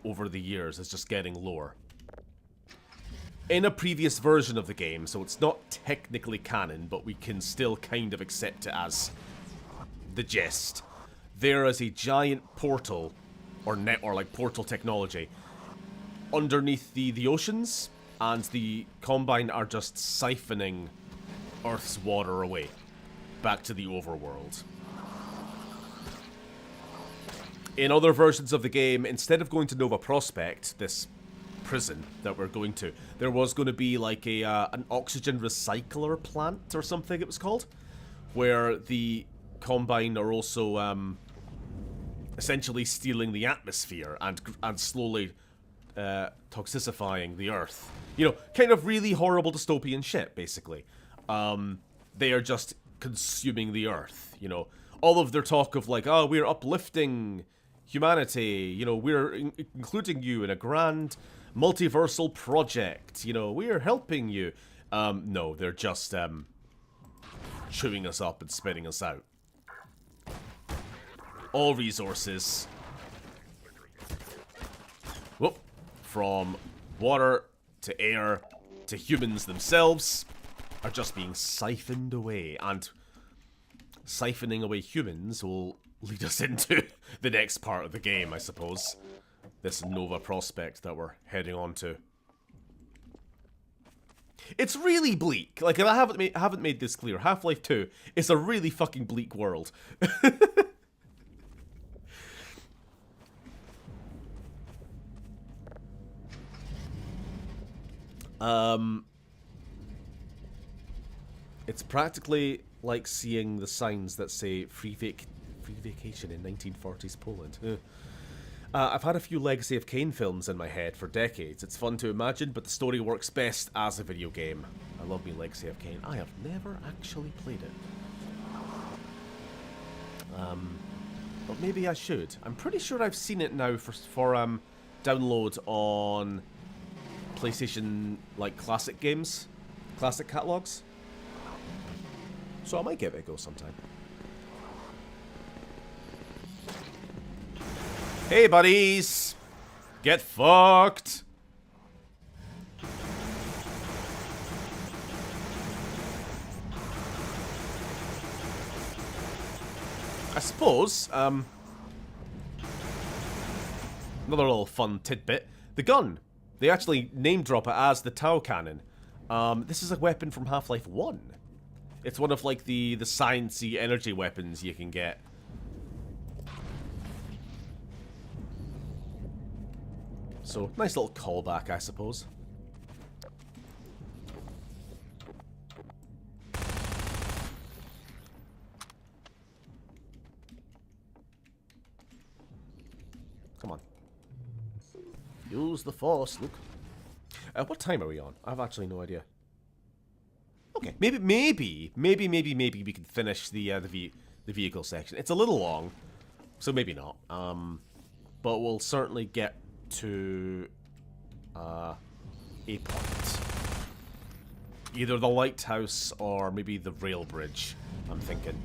over the years is just getting lower. In a previous version of the game, so it's not technically canon, but we can still kind of accept it as the gist. There is a giant portal, or like portal technology, underneath the oceans, and the Combine are just siphoning Earth's water away, back to the overworld. In other versions of the game, instead of going to Nova Prospect, this prison that we're going to, there was going to be like an oxygen recycler plant or something it was called, where the Combine are also essentially stealing the atmosphere and slowly toxicifying the Earth. You know, kind of really horrible dystopian shit, basically. They are just consuming the Earth, you know. All of their talk of like, oh, we're uplifting humanity, you know, we're including you in a grand multiversal project, you know, we're helping you. No, they're just chewing us up and spitting us out. All resources, whoop, from water to air to humans themselves, are just being siphoned away, and siphoning away humans will lead us into the next part of the game, I suppose. This Nova Prospect that we're heading on to. It's really bleak. Like, if I haven't made this clear, Half-Life 2 is a really fucking bleak world. It's practically like seeing the signs that say free vacation in 1940s Poland. I've had a few Legacy of Kain films in my head for decades. It's fun to imagine, but the story works best as a video game. I love me Legacy of Kain. I have never actually played it. But maybe I should. I'm pretty sure I've seen it now for download on PlayStation, like, classic games. Classic catalogs. So I might give it a go sometime. Hey, buddies! Get fucked! I suppose, another little fun tidbit. The gun. They actually name drop it as the Tau Cannon. This is a weapon from Half-Life 1. It's one of, like, the sciencey energy weapons you can get. So, nice little callback, I suppose. Come on. Use the Force, Luke. What time are we on? I have actually no idea. Okay, maybe we can finish the vehicle section. It's a little long, so maybe not. But we'll certainly get to a point. Either the lighthouse or maybe the rail bridge, I'm thinking.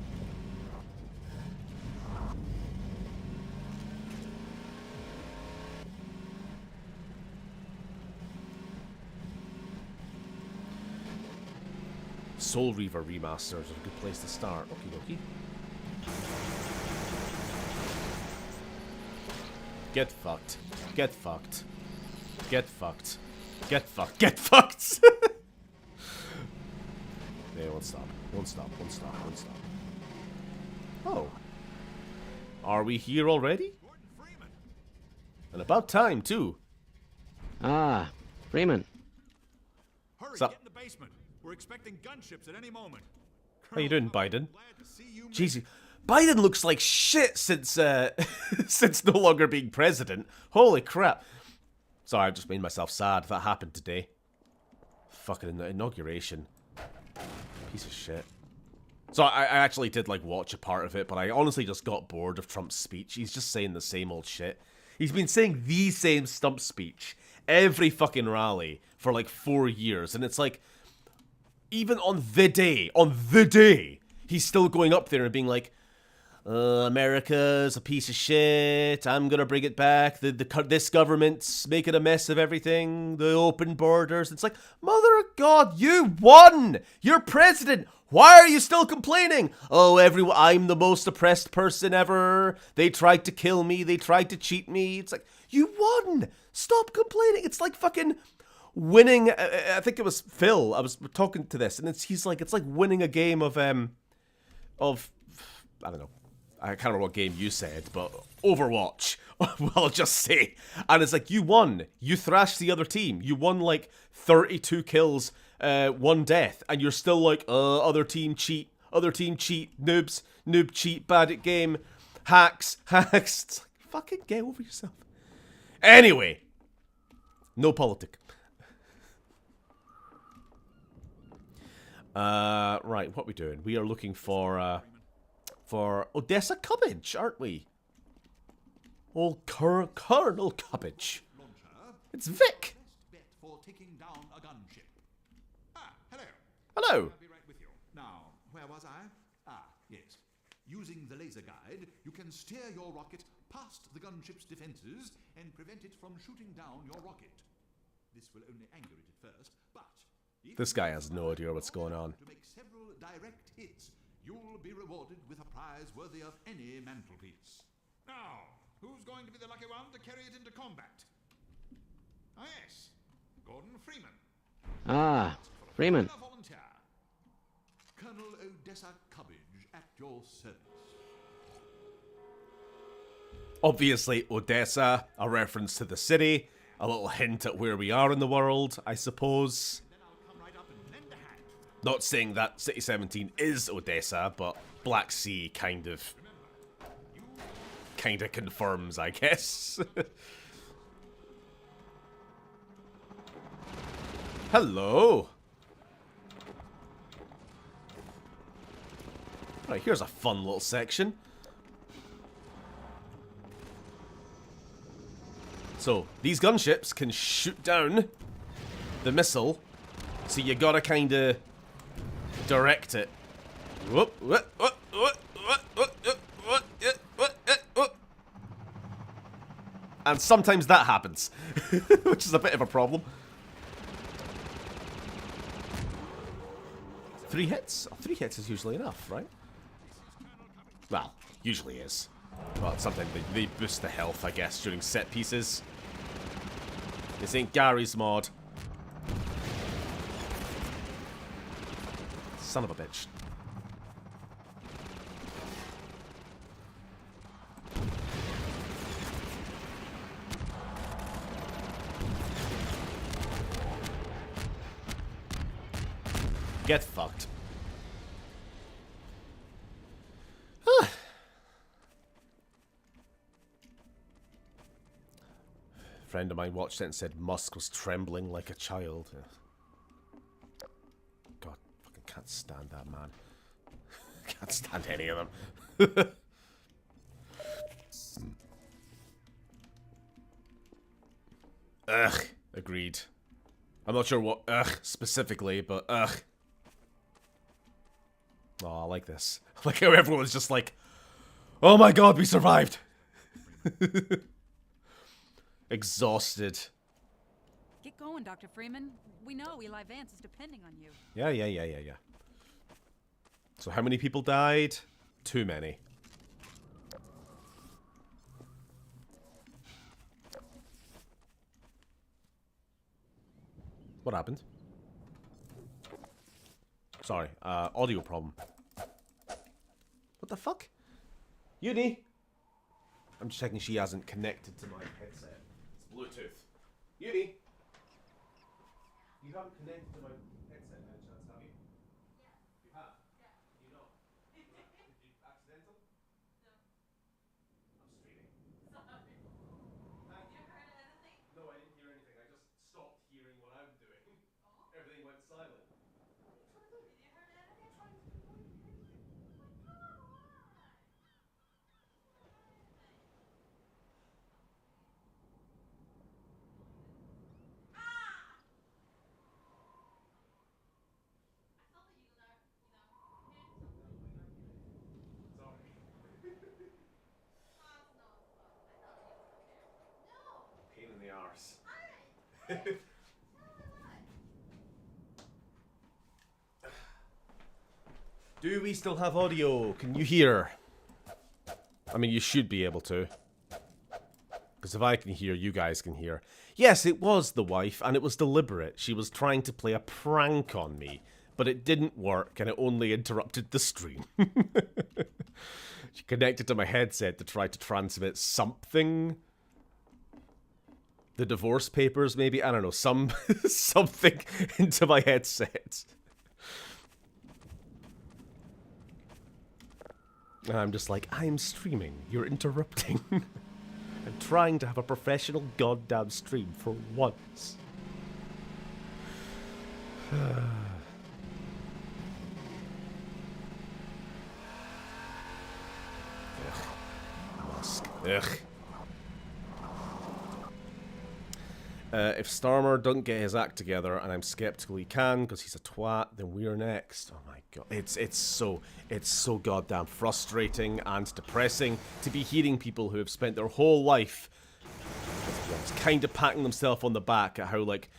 Soul Reaver Remaster is a good place to start. Okie dokie. Get fucked. Get fucked. Get fucked. Get fucked. Get fucked! Yeah, won't stop. Won't stop. Won't stop. Won't stop. Oh. Are we here already? And about time, too. Ah, Freeman. Hurry, Sup? get in the basement. We're expecting gunships at any moment. How you doing, Biden? Glad to see you. Jeez, Biden looks like shit since since no longer being president. Holy crap. Sorry, I've just made myself sad. That happened today. Fucking inauguration. Piece of shit. So I actually did like watch a part of it, but I honestly just got bored of Trump's speech. He's just saying the same old shit. He's been saying the same stump speech every fucking rally for like 4 years, and it's like, even on the day, he's still going up there and being like, America's a piece of shit. I'm gonna bring it back. This government's making a mess of everything. The open borders. It's like, mother of God, you won. You're president. Why are you still complaining? Oh, I'm the most oppressed person ever. They tried to kill me. They tried to cheat me. It's like, you won. Stop complaining. It's like fucking winning. I think it was Phil. I was talking to this, and he's like, it's like winning a game of I don't know. I can't remember what game you said, but Overwatch, well, I'll just say. And it's like, you won. You thrashed the other team. You won like 32 kills, 1 death. And you're still like, other team cheat, noobs, noob cheat, bad at game, hacks. It's like, fucking get over yourself. Anyway, no politic. Right, what are we doing? We are looking for Odessa Cubbage, aren't we? Old Colonel Cubbage. It's Vic. For taking down a gunship. Hello. Hello. I'll be right with you. Now, where was I? Yes. Using the laser guide, you can steer your rocket past the gunship's defenses and prevent it from shooting down your rocket. This will only anger it at first, but this guy has no idea what's going on. To make several direct hits, you'll be rewarded with a prize worthy of any mantelpiece. Now, who's going to be the lucky one to carry it into combat? Yes, Gordon Freeman. Ah, Freeman. Volunteer. Colonel Odessa Cubbage at your service. Obviously, Odessa, a reference to the city, a little hint at where we are in the world, I suppose. Not saying that City 17 is Odessa, but Black Sea kind of confirms, I guess. Hello. Right, here's a fun little section. So, these gunships can shoot down the missile, so you gotta kinda direct it. And sometimes that happens, which is a bit of a problem. 3 hits? 3 hits is usually enough, right? Well, usually is. But sometimes they boost the health, I guess, during set pieces. This ain't Gary's mod. Son of a bitch. Get fucked. Friend of mine watched it and said Musk was trembling like a child. God, fucking can't stand that man. Can't stand any of them. Ugh, agreed. I'm not sure what ugh specifically, but ugh. Oh, I like this. I like how everyone's just like, oh my god, we survived. Exhausted. Get going, Dr. Freeman. We know Eli Vance is depending on you. Yeah. So how many people died? Too many. What happened? Sorry, audio problem. What the fuck? Uni! I'm just checking she hasn't connected to my headset. It's Bluetooth. Uni! You haven't connected to my headset by any chance, have you? Yeah. You have? Yeah. You know? Did you accidental? No. I'm streaming. Sorry. Did you hear anything? No, I didn't hear anything. I just stopped hearing what I'm doing. Oh? Everything went silent. What are you trying to do? Did you hear anything? I'm trying to do anything. Oh my god, why? Pain in the arse. Do we still have audio? Can you hear? I mean, you should be able to. Because if I can hear, you guys can hear. Yes, it was the wife, and it was deliberate. She was trying to play a prank on me, but it didn't work, and it only interrupted the stream. She connected to my headset to try to transmit something. The divorce papers, maybe? I don't know, something into my headset. And I'm just like, I'm streaming. You're interrupting. I'm trying to have a professional goddamn stream for once. Ugh. Musk. Ugh. If Starmer doesn't get his act together, and I'm skeptical he can because he's a twat, then we're next. Oh my god, it's so goddamn frustrating and depressing to be hearing people who have spent their whole life kind of patting themselves on the back at how like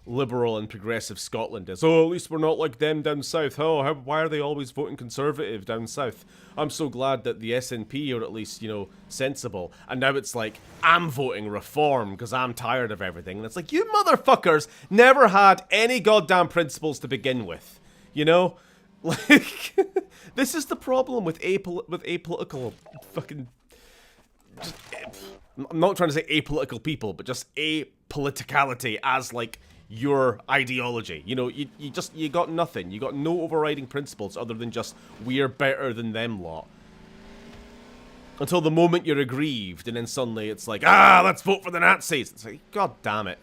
liberal and progressive Scotland is. Oh, at least we're not like them down south. Oh, why are they always voting Conservative down south? I'm so glad that the SNP are at least, you know, sensible. And now it's like, I'm voting Reform because I'm tired of everything. And it's like, you motherfuckers never had any goddamn principles to begin with. You know? Like, this is the problem with apolitical fucking... Just, I'm not trying to say apolitical people, but just apoliticality as, like, your ideology. You know, you got nothing. You got no overriding principles other than just, we're better than them lot. Until the moment you're aggrieved, and then suddenly it's like, let's vote for the Nazis. It's like, god damn it.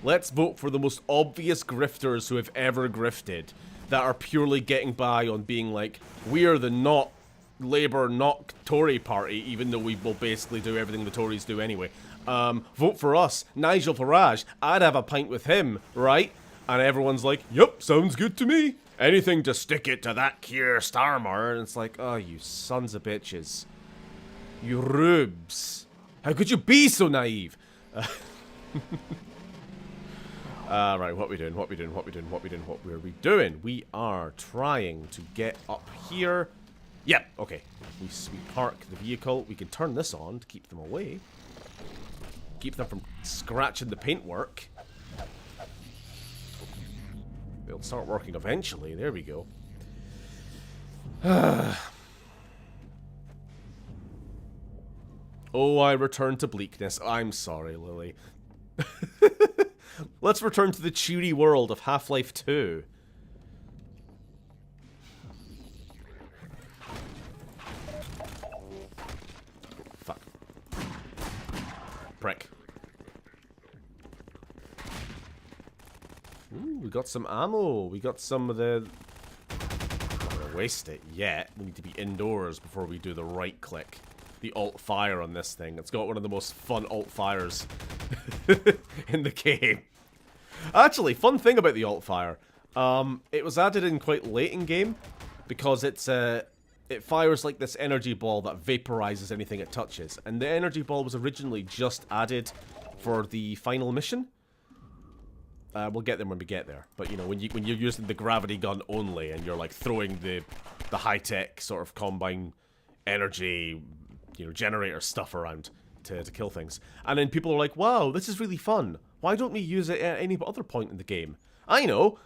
Let's vote for the most obvious grifters who have ever grifted, that are purely getting by on being like, we're the not Labour, not Tory party, even though we will basically do everything the Tories do anyway. Vote for us, Nigel Farage. I'd have a pint with him, right? And everyone's like, yep, sounds good to me. Anything to stick it to that Keir Starmer. And it's like, oh, you sons of bitches. You rubes. How could you be so naive? Right, what we doing? What were we doing? We are trying to get up here. Yep, okay. We park the vehicle. We can turn this on to keep them away. Keep them from scratching the paintwork. It'll start working eventually. There we go. Oh, I return to bleakness. I'm sorry, Lily. Let's return to the cheery world of Half-Life 2. Fuck. Prick. Ooh, we got some ammo. We got some of the... I'm not gonna waste it yet. We need to be indoors before we do the right click. The alt fire on this thing. It's got one of the most fun alt fires in the game. Actually, fun thing about the alt fire. It was added in quite late in game because it fires like this energy ball that vaporizes anything it touches. And the energy ball was originally just added for the final mission. We'll get them when we get there. But, you know, when you're using the gravity gun only and you're, like, throwing the high-tech sort of combine energy, you know, generator stuff around to kill things. And then people are like, wow, this is really fun. Why don't we use it at any other point in the game? I know!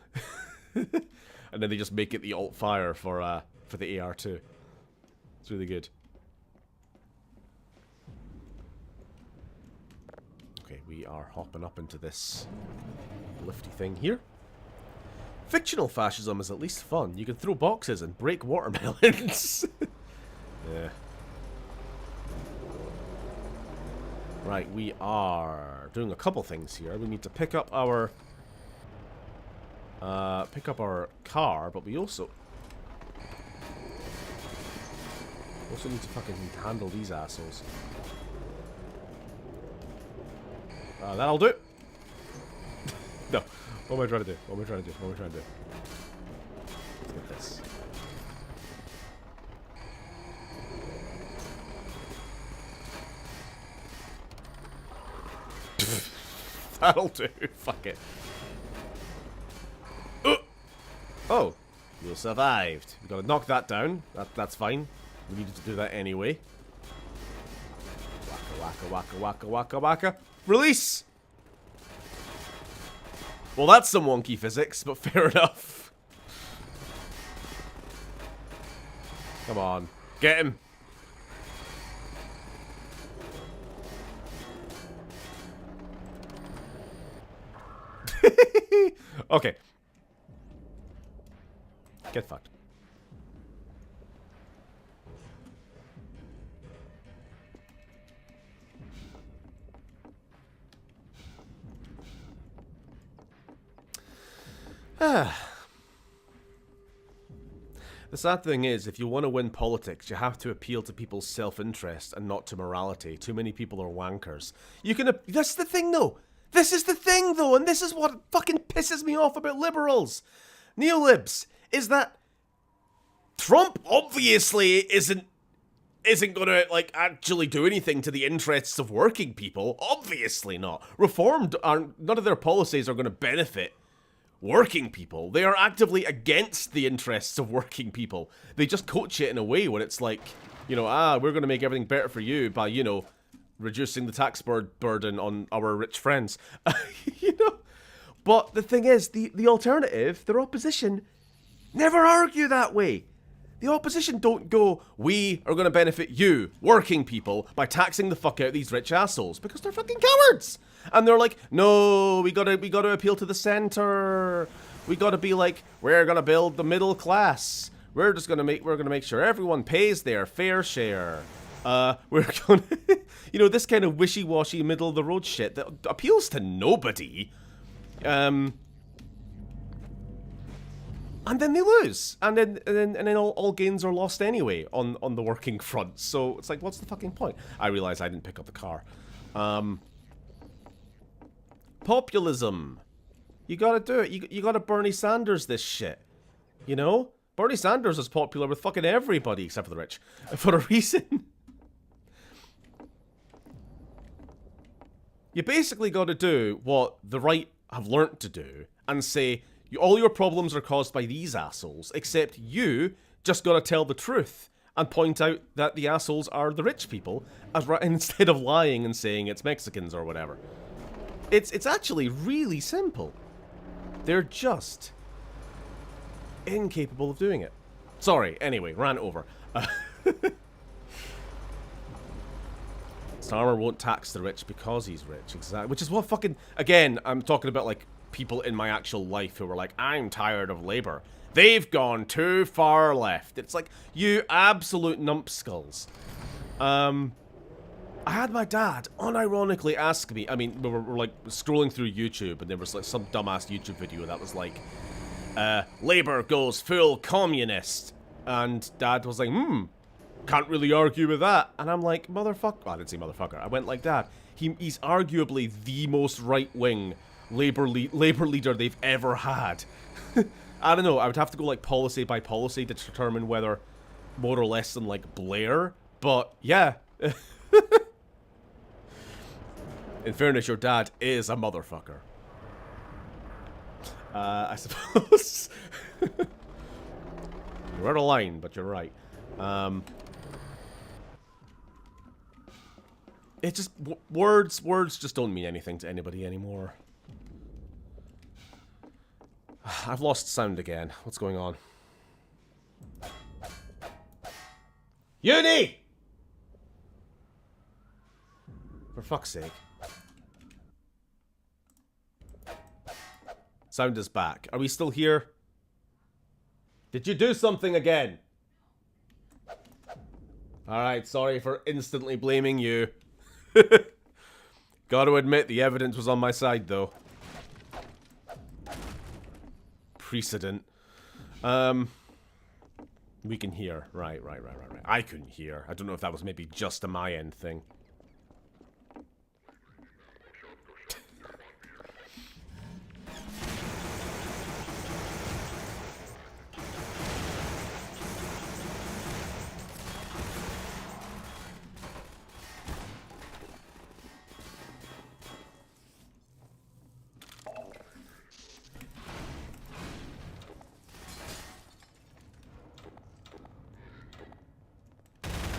And then they just make it the alt-fire for the AR2. It's really good. Okay, we are hopping up into this lifty thing here. Fictional fascism is at least fun. You can throw boxes and break watermelons. Yeah. Right, we are doing a couple things here. We need to pick up our car, but we also need to fucking handle these assholes. That'll do. No. What am I trying to do? What am I trying to do? What am I trying to do? Let's get this. That'll do. Fuck it. Oh. You survived. We gotta knock that down. That's fine. We needed to do that anyway. Waka, waka, waka, waka, waka. Release! Well, that's some wonky physics, but fair enough. Come on. Get him. Okay. Get fucked. The sad thing is, if you want to win politics, you have to appeal to people's self-interest and not to morality. Too many people are wankers. You can... That's the thing, though. This is the thing, though, and this is what fucking pisses me off about liberals. Neolibs. Is that... Trump obviously isn't gonna, like, actually do anything to the interests of working people. Obviously not. Reformed aren't... None of their policies are gonna benefit working people. They are actively against the interests of working people. They just coach it in a way when it's like, you know, we're going to make everything better for you by, you know, reducing the tax burden on our rich friends. You know? But the thing is, the alternative, their opposition, never argue that way. The opposition don't go, we are going to benefit you, working people, by taxing the fuck out of these rich assholes, because they're fucking cowards. And they're like, no, we gotta appeal to the center. We gotta be like, we're gonna build the middle class. We're gonna make sure everyone pays their fair share. We're gonna, you know, this kind of wishy-washy, middle-of-the-road shit that appeals to nobody. And then they lose, and then all gains are lost anyway on the working front. So it's like, what's the fucking point? I realize I didn't pick up the car. Populism. You gotta do it. You gotta Bernie Sanders this shit. You know? Bernie Sanders is popular with fucking everybody except for the rich. For a reason. You basically gotta do what the right have learnt to do and say, all your problems are caused by these assholes, except you just gotta tell the truth and point out that the assholes are the rich people, instead of lying and saying it's Mexicans or whatever. It's actually really simple. They're just incapable of doing it. Sorry, anyway, ran over. Starmer won't tax the rich because he's rich, exactly. Which is what fucking... Again, I'm talking about, like, people in my actual life who were like, I'm tired of Labour. They've gone too far left. It's like, you absolute numpskulls. I had my dad unironically ask me, I mean, we were like scrolling through YouTube and there was like some dumbass YouTube video that was like, Labour goes full communist. And Dad was like, can't really argue with that. And I'm like, motherfucker. Well, I didn't say motherfucker. I went like, Dad, he's arguably the most right-wing Labour leader they've ever had. I don't know, I would have to go like policy by policy to determine whether more or less than like Blair. But yeah. In fairness, your dad is a motherfucker. I suppose. You're out of line, but you're right. It just... words just don't mean anything to anybody anymore. I've lost sound again. What's going on? Uni! For fuck's sake. Sound is back. Are we still here? Did you do something again? Alright, sorry for instantly blaming you. Gotta admit, the evidence was on my side, though. Precedent. We can hear. Right. I couldn't hear. I don't know if that was maybe just a my end thing.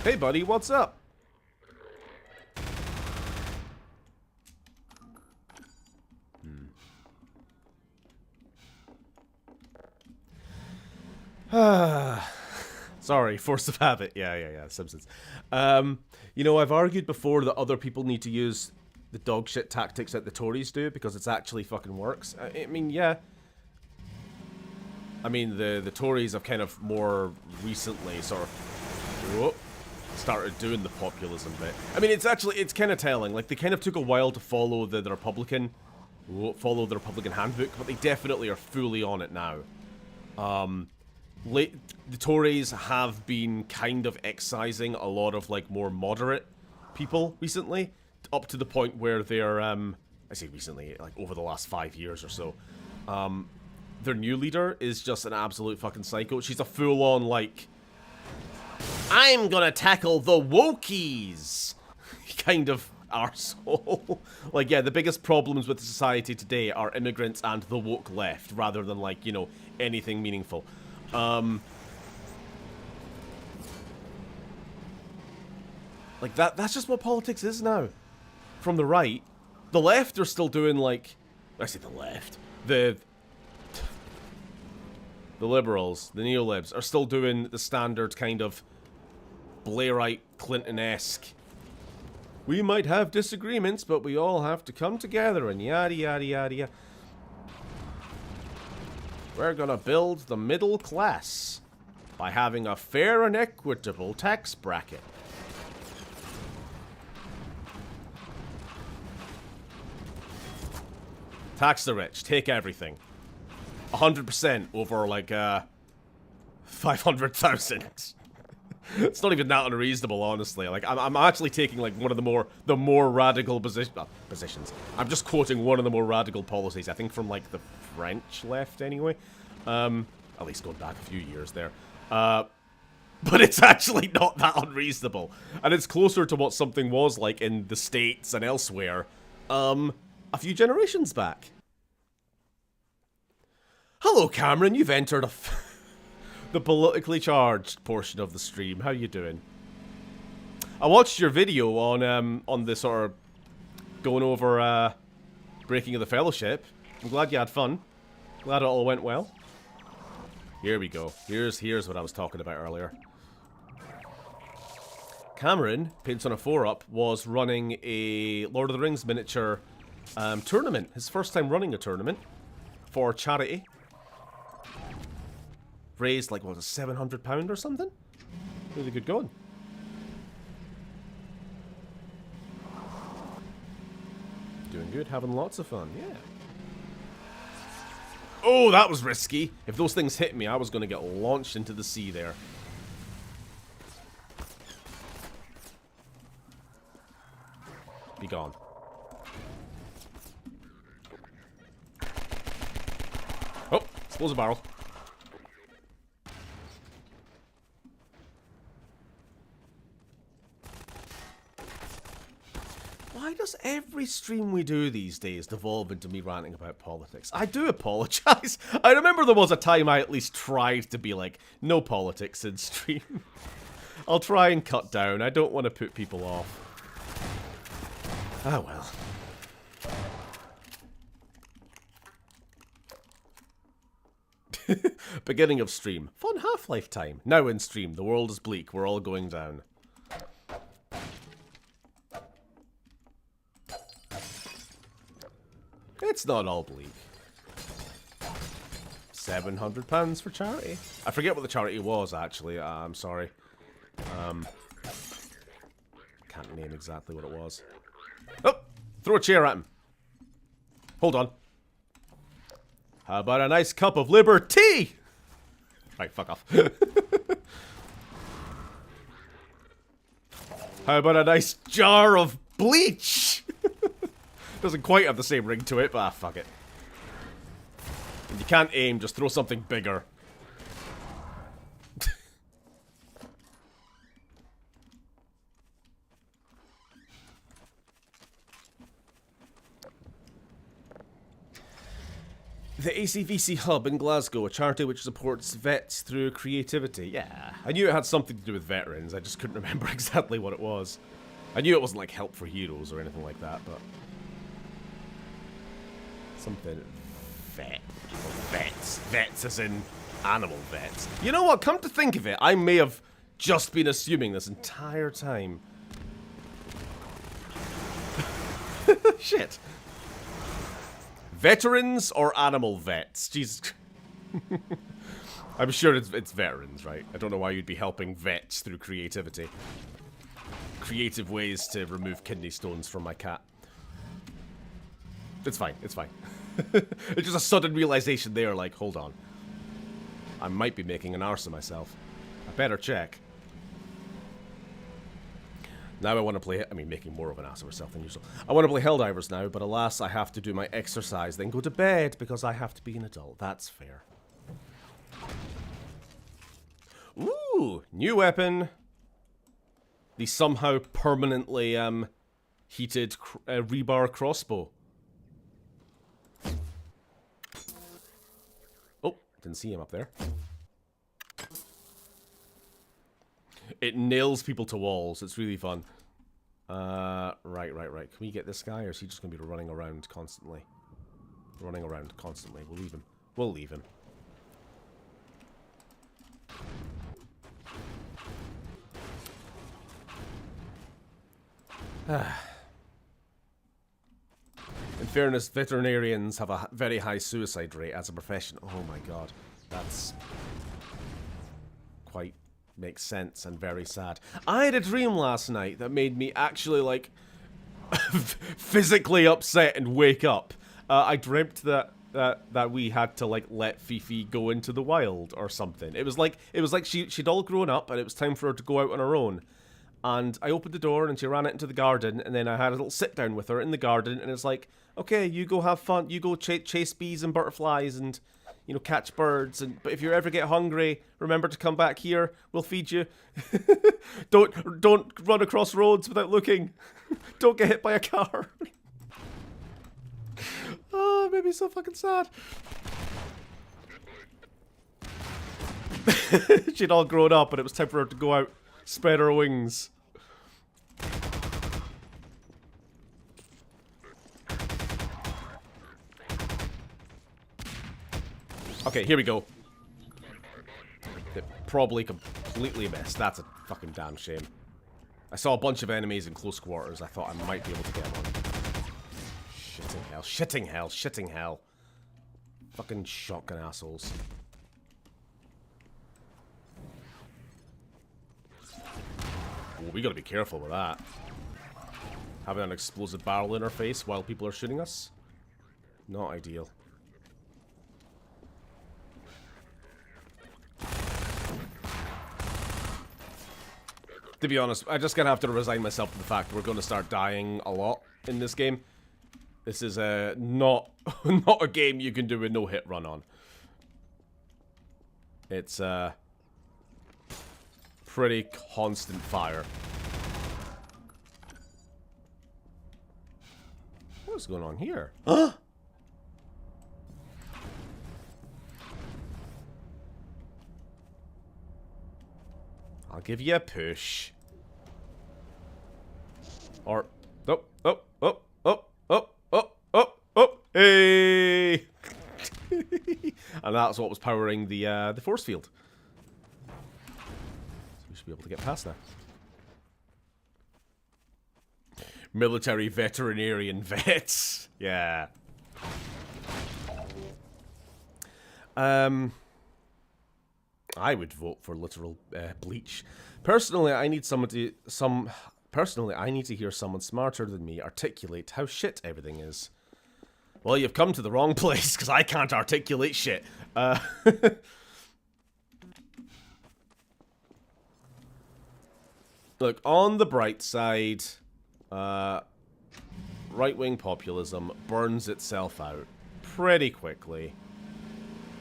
Hey buddy, what's up? Sorry, force of habit. Yeah, Simpsons. You know, I've argued before that other people need to use the dog shit tactics that the Tories do because it's actually fucking works. I mean, yeah. I mean, the Tories have kind of more recently sort of started doing the populism bit. I mean, it's kind of telling. Like, they kind of took a while to follow the Republican handbook, but they definitely are fully on it now. The Tories have been kind of excising a lot of, like, more moderate people recently, up to the point where they're, I say recently, like, over the last 5 years or so. Their new leader is just an absolute fucking psycho. She's a full-on, like, I'm gonna tackle the wokies kind of arsehole. Like, yeah, the biggest problems with society today are immigrants and the woke left, rather than, like, you know, anything meaningful. Like, that's just what politics is now. From the right. The left are still doing, like... I say the left. The liberals, the neo-libs, are still doing the standard kind of Blairite, Clinton-esque. We might have disagreements, but we all have to come together and yada yada yada yada. We're gonna build the middle class by having a fair and equitable tax bracket. Tax the rich, take everything. 100% over, like, 500,000. It's not even that unreasonable, honestly. Like, I'm actually taking, like, one of the more radical positions. I'm just quoting one of the more radical policies, I think from, like, the French left, anyway. At least going back a few years there. But it's actually not that unreasonable. And it's closer to what something was like in the States and elsewhere, a few generations back. Hello, Cameron, you've entered the politically charged portion of the stream. How you doing? I watched your video on the sort of going over Breaking of the Fellowship. I'm glad you had fun. Glad it all went well. Here we go. Here's what I was talking about earlier. Cameron, Paints on a 4-Up, was running a Lord of the Rings miniature tournament. His first time running a tournament for charity. Raised, like, what was it, £700 or something? Really good going. Doing good, having lots of fun, yeah. Oh, that was risky. If those things hit me, I was going to get launched into the sea there. Be gone. Oh, expose a barrel. Why does every stream we do these days devolve into me ranting about politics? I do apologize. I remember there was a time I at least tried to be like, no politics in stream. I'll try and cut down. I don't want to put people off. Ah, well. Beginning of stream. Fun Half-Life time. Now in stream. The world is bleak. We're all going down. It's not all bleak. £700 for charity. I forget what the charity was, actually. I'm sorry. Can't name exactly what it was. Oh! Throw a chair at him. Hold on. How about a nice cup of liberty? Right, fuck off. How about a nice jar of bleach? Doesn't quite have the same ring to it, but fuck it. If you can't aim, just throw something bigger. The ACVC Hub in Glasgow, a charity which supports vets through creativity. Yeah, I knew it had something to do with veterans, I just couldn't remember exactly what it was. I knew it wasn't like Help for Heroes or anything like that, but... something... Vets. Vets as in animal vets. You know what, come to think of it, I may have just been assuming this entire time. Shit. Veterans or animal vets? Jesus. I'm sure it's veterans, right? I don't know why you'd be helping vets through creativity. Creative ways to remove kidney stones from my cat. It's fine, it's fine. It's just a sudden realization there, like, hold on. I might be making an arse of myself. I better check. Now I want to play, I mean, making more of an ass of myself than usual. I want to play Helldivers now, but alas, I have to do my exercise, then go to bed, because I have to be an adult. That's fair. Ooh, new weapon. The somehow permanently, heated rebar crossbow. Oh, didn't see him up there. It nails people to walls. It's really fun. Right. Can we get this guy, or is he just going to be running around constantly? Running around constantly. We'll leave him. We'll leave him. In fairness, veterinarians have a very high suicide rate as a profession. Oh my god. That's... quite... makes sense and very sad. I had a dream last night that made me actually, like, physically upset and wake up. I dreamt that we had to, like, let Fifi go into the wild or something. It was like she'd all grown up and it was time for her to go out on her own. And I opened the door and she ran out into the garden, and then I had a little sit down with her in the garden, and it's like, okay, you go have fun, you go chase bees and butterflies and, you know, catch birds, and but if you ever get hungry, remember to come back here, we'll feed you. Don't run across roads without looking. Don't get hit by a car. Oh, it made me so fucking sad. She'd all grown up and it was time for her to go out, spread her wings. Okay, here we go. It probably completely missed. That's a fucking damn shame. I saw a bunch of enemies in close quarters. I thought I might be able to get one. Shitting hell, shitting hell, shitting hell. Fucking shotgun assholes. Oh, we gotta be careful with that. Having an explosive barrel in our face while people are shooting us? Not ideal. To be honest, I just gonna have to resign myself to the fact we're gonna start dying a lot in this game. This is not a game you can do a no-hit run on. It's pretty constant fire. What's going on here? Huh? I'll give you a push. Or hey! And that's what was powering the force field. So we should be able to get past that. Military veterinarian vets. Yeah. I would vote for literal bleach. Personally, I need Personally, I need to hear someone smarter than me articulate how shit everything is. Well, you've come to the wrong place, because I can't articulate shit. Look, on the bright side, right-wing populism burns itself out pretty quickly.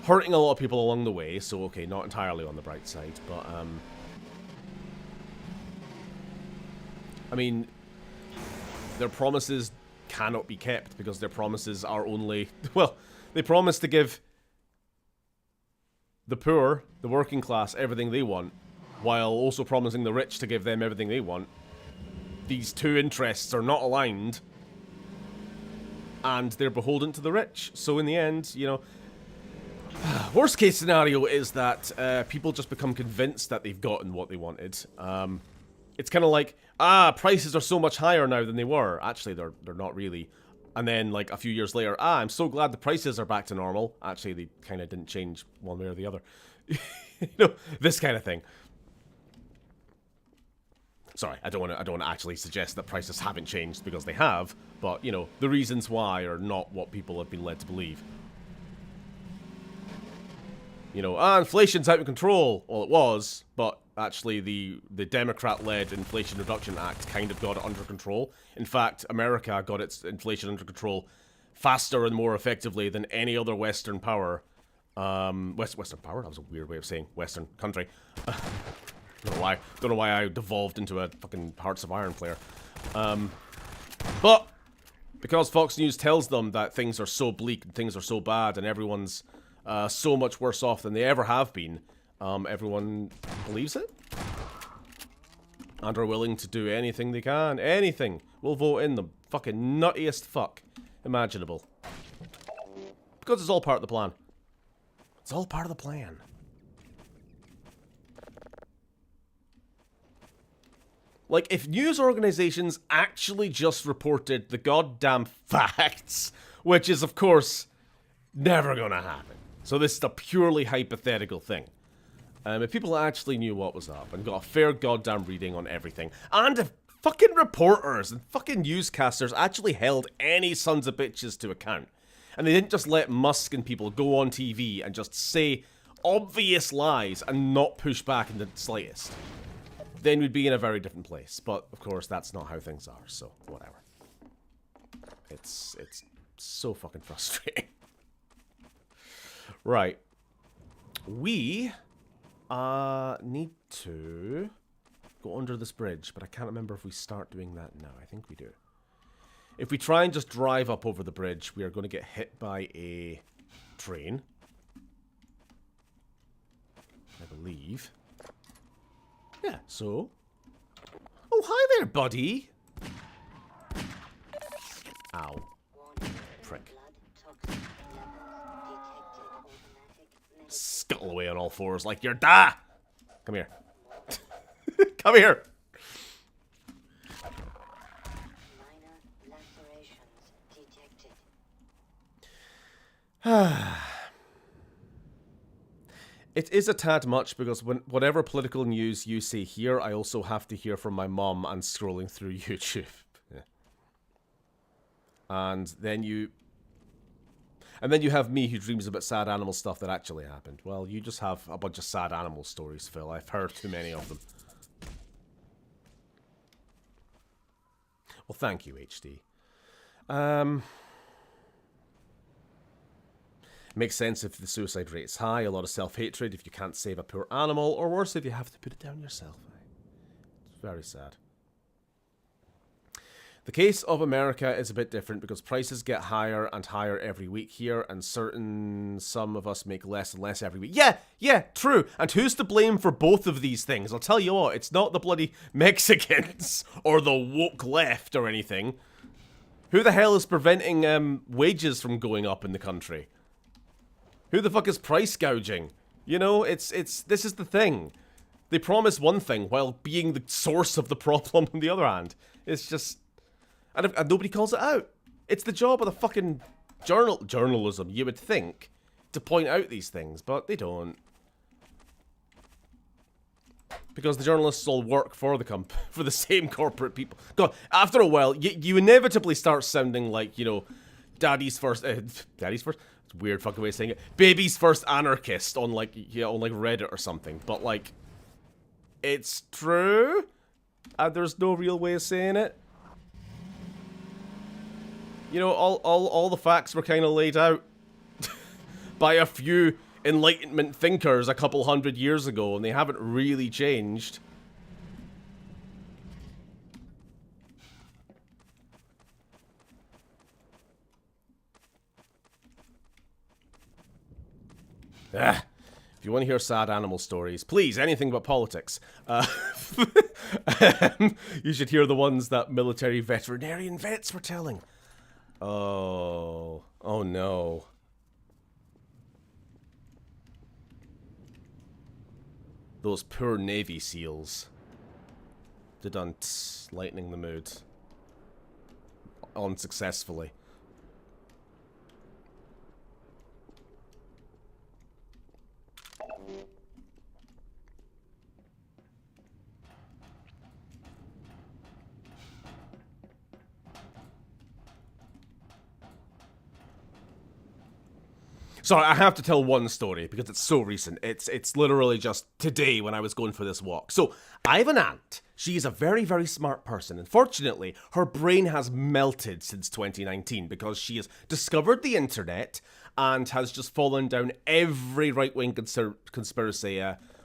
Hurting a lot of people along the way, so okay, not entirely on the bright side, but, I mean, their promises cannot be kept because their promises are only... Well, they promise to give the poor, the working class, everything they want, while also promising the rich to give them everything they want. These two interests are not aligned, and they're beholden to the rich. So in the end, you know... Worst case scenario is that people just become convinced that they've gotten what they wanted. It's kind of like, prices are so much higher now than they were. Actually, they're not really. And then, like, a few years later, I'm so glad the prices are back to normal. Actually, they kind of didn't change one way or the other. You know, this kind of thing. Sorry, I don't want to actually suggest that prices haven't changed because they have. But, you know, the reasons why are not what people have been led to believe. You know, inflation's out of control. Well, it was, but actually the Democrat-led Inflation Reduction Act kind of got it under control. In fact, America got its inflation under control faster and more effectively than any other Western power. Western power? That was a weird way of saying Western country. Don't know why I devolved into a fucking Hearts of Iron player. But because Fox News tells them that things are so bleak and things are so bad and everyone's so much worse off than they ever have been, everyone believes it and are willing to do anything they can. Anything. We'll vote in them. Fucking nuttiest fuck imaginable. Because it's all part of the plan. It's all part of the plan. Like, if news organizations actually just reported the goddamn facts, which is, of course, never gonna happen. So this is a purely hypothetical thing. If people actually knew what was up and got a fair goddamn reading on everything, and if fucking reporters and fucking newscasters actually held any sons of bitches to account, and they didn't just let Musk and people go on TV and just say obvious lies and not push back in the slightest, then we'd be in a very different place. But, of course, that's not how things are, so whatever. It's so fucking frustrating. Right. We need to go under this bridge, but I can't remember if we start doing that now. I think we do. If we try and just drive up over the bridge, we are going to get hit by a train. I believe. Yeah, so... Oh, hi there, buddy! Ow. Prick. Scuttle away on all fours like you're da! Come here. Come here! It is a tad much because whatever political news you see here, I also have to hear from my mum and scrolling through YouTube. Yeah. And then you have me who dreams about sad animal stuff that actually happened. Well, you just have a bunch of sad animal stories, Phil. I've heard too many of them. Well, thank you, HD. Makes sense if the suicide rate is high, a lot of self-hatred if you can't save a poor animal, or worse if you have to put it down yourself. It's very sad. The case of America is a bit different because prices get higher and higher every week here, and some of us make less and less every week. Yeah, true. And who's to blame for both of these things? I'll tell you what, it's not the bloody Mexicans or the woke left or anything. Who the hell is preventing wages from going up in the country? Who the fuck is price gouging? You know, this is the thing. They promise one thing while being the source of the problem on the other hand. It's just... And nobody calls it out. It's the job of the fucking journalism, you would think, to point out these things, but they don't. Because the journalists all work for the for the same corporate people. God, after a while, you inevitably start sounding like, you know, daddy's first... daddy's first? It's a weird fucking way of saying it. Baby's first anarchist on like, yeah, on like Reddit or something. But like, it's true. And there's no real way of saying it. You know, all the facts were kind of laid out by a few Enlightenment thinkers a couple hundred years ago, and they haven't really changed. If you want to hear sad animal stories, please, anything but politics. You should hear the ones that military veterinarian vets were telling. Oh no. Those poor Navy SEALs. Did on lightening the mood. Unsuccessfully. Sorry, I have to tell one story because it's so recent. It's literally just today when I was going for this walk. So, I have an aunt. She's a very, very smart person. Unfortunately, her brain has melted since 2019 because she has discovered the internet and has just fallen down every right-wing conspiracy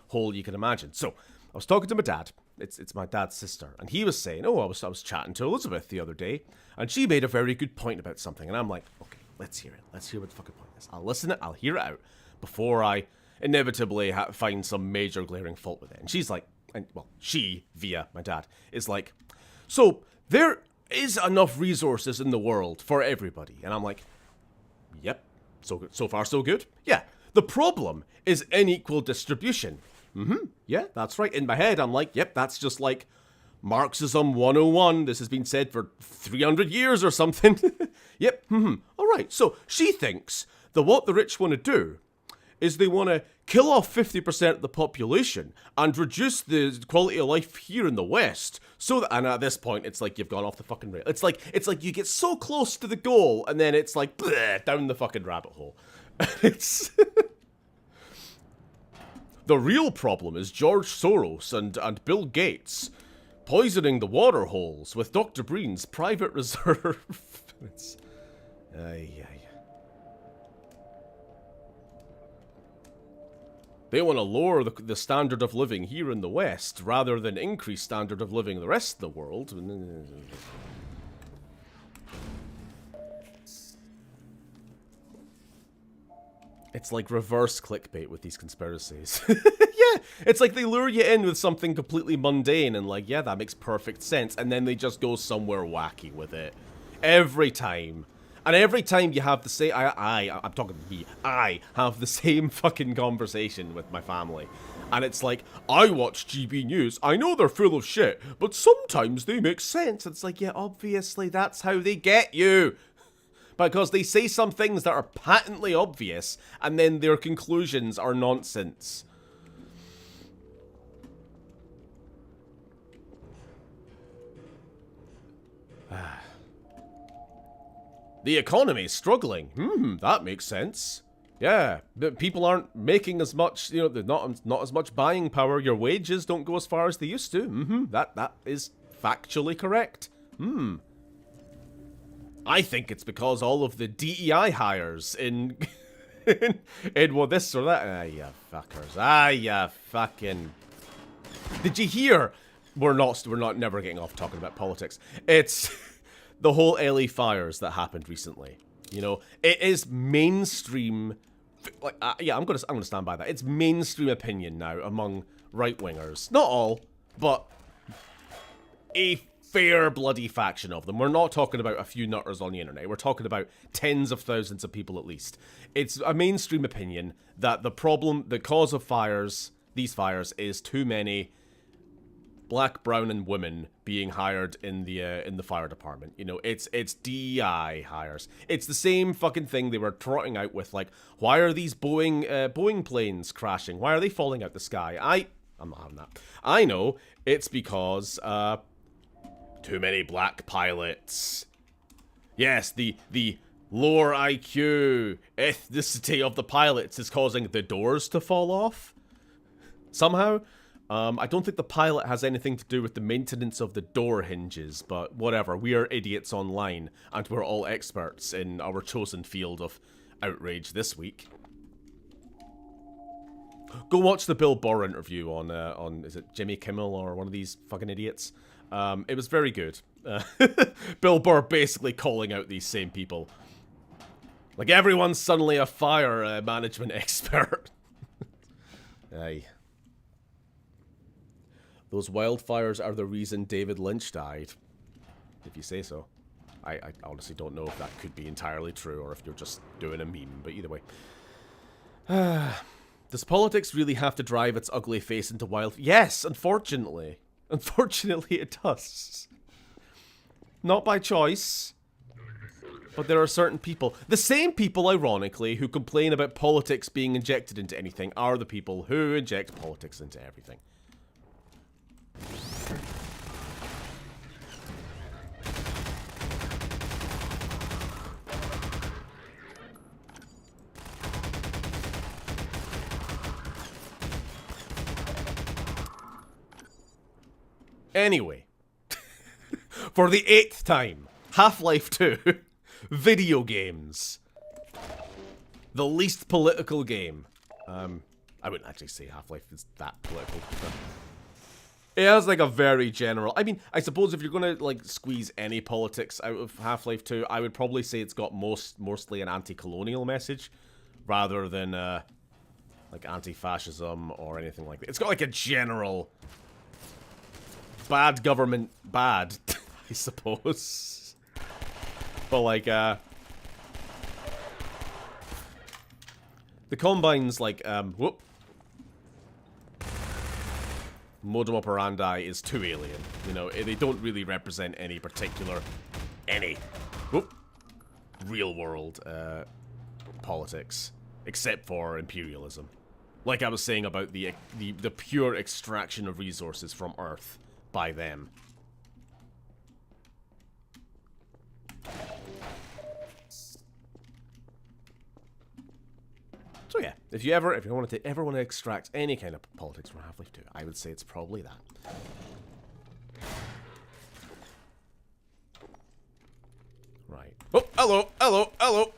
hole you can imagine. So, I was talking to my dad. It's my dad's sister. And he was saying, I was chatting to Elizabeth the other day. And she made a very good point about something. And I'm like, okay, let's hear it. Let's hear what the fucking point is. I'll listen it. I'll hear it out before I inevitably find some major glaring fault with it. And she's like, she, via my dad, is like, so there is enough resources in the world for everybody. And I'm like, yep, so far so good. Yeah, the problem is unequal distribution. Yeah, that's right. In my head, I'm like, yep, that's just like Marxism 101. This has been said for 300 years or something. Yep, all right. So she thinks that what the rich want to do is they want to kill off 50% of the population and reduce the quality of life here in the West. So that, and at this point, it's like you've gone off the fucking rail. It's like you get so close to the goal, and then it's like bleh, down the fucking rabbit hole. It's the real problem is George Soros and Bill Gates poisoning the water holes with Dr. Breen's private reserve. It's They want to lower the standard of living here in the West rather than increase standard of living in the rest of the world. It's like reverse clickbait with these conspiracies. Yeah, it's like they lure you in with something completely mundane and like, yeah, that makes perfect sense. And then they just go somewhere wacky with it. Every time. And every time you have the same, I'm talking to me, I have the same fucking conversation with my family. And it's like, I watch GB News, I know they're full of shit, but sometimes they make sense. It's like, yeah, obviously that's how they get you. Because they say some things that are patently obvious, and then their conclusions are nonsense. The economy's struggling. That makes sense. Yeah, but people aren't making as much, you know, there's not as much buying power. Your wages don't go as far as they used to. That is factually correct. I think it's because all of the DEI hires in well, this or that. You fuckers. You fucking. Did you hear? We're never getting off talking about politics. It's the whole LA fires that happened recently. You know, it is mainstream. Like, yeah, I'm gonna stand by that. It's mainstream opinion now among right-wingers. Not all, but a fair bloody faction of them. We're not talking about a few nutters on the internet. We're talking about tens of thousands of people at least. It's a mainstream opinion that the cause of these fires, is too many black, brown, and women being hired in the fire department. You know, it's DEI hires. It's the same fucking thing they were trotting out with, like, why are these Boeing planes crashing? Why are they falling out the sky? I'm not having that. I know it's because too many black pilots. Yes, the lower IQ ethnicity of the pilots is causing the doors to fall off somehow. I don't think the pilot has anything to do with the maintenance of the door hinges, but whatever. We are idiots online, and we're all experts in our chosen field of outrage this week. Go watch the Bill Burr interview on is it Jimmy Kimmel or one of these fucking idiots? It was very good. Bill Burr basically calling out these same people. Like, everyone's suddenly a fire management expert. Aye. Those wildfires are the reason David Lynch died. If you say so. I honestly don't know if that could be entirely true or if you're just doing a meme, but either way. Does politics really have to drive its ugly face into Yes, unfortunately. Unfortunately, it does. Not by choice. But there are certain people, the same people, ironically, who complain about politics being injected into anything are the people who inject politics into everything. Anyway, for the 8th time, Half-Life 2, video games. The least political game. I wouldn't actually say Half-Life is that political. It has like a very general, I mean, I suppose if you're gonna like squeeze any politics out of Half-Life 2, I would probably say it's got mostly an anti-colonial message, rather than like anti-fascism or anything like that. It's got like a general bad government, bad, I suppose. But like, the Combine's like, modum operandi is too alien. You know, they don't really represent any particular, real world politics, except for imperialism. Like I was saying about the pure extraction of resources from Earth by them. So yeah, if you ever want to extract any kind of politics from Half-Life 2, I would say it's probably that. Right. Oh, hello, hello, hello.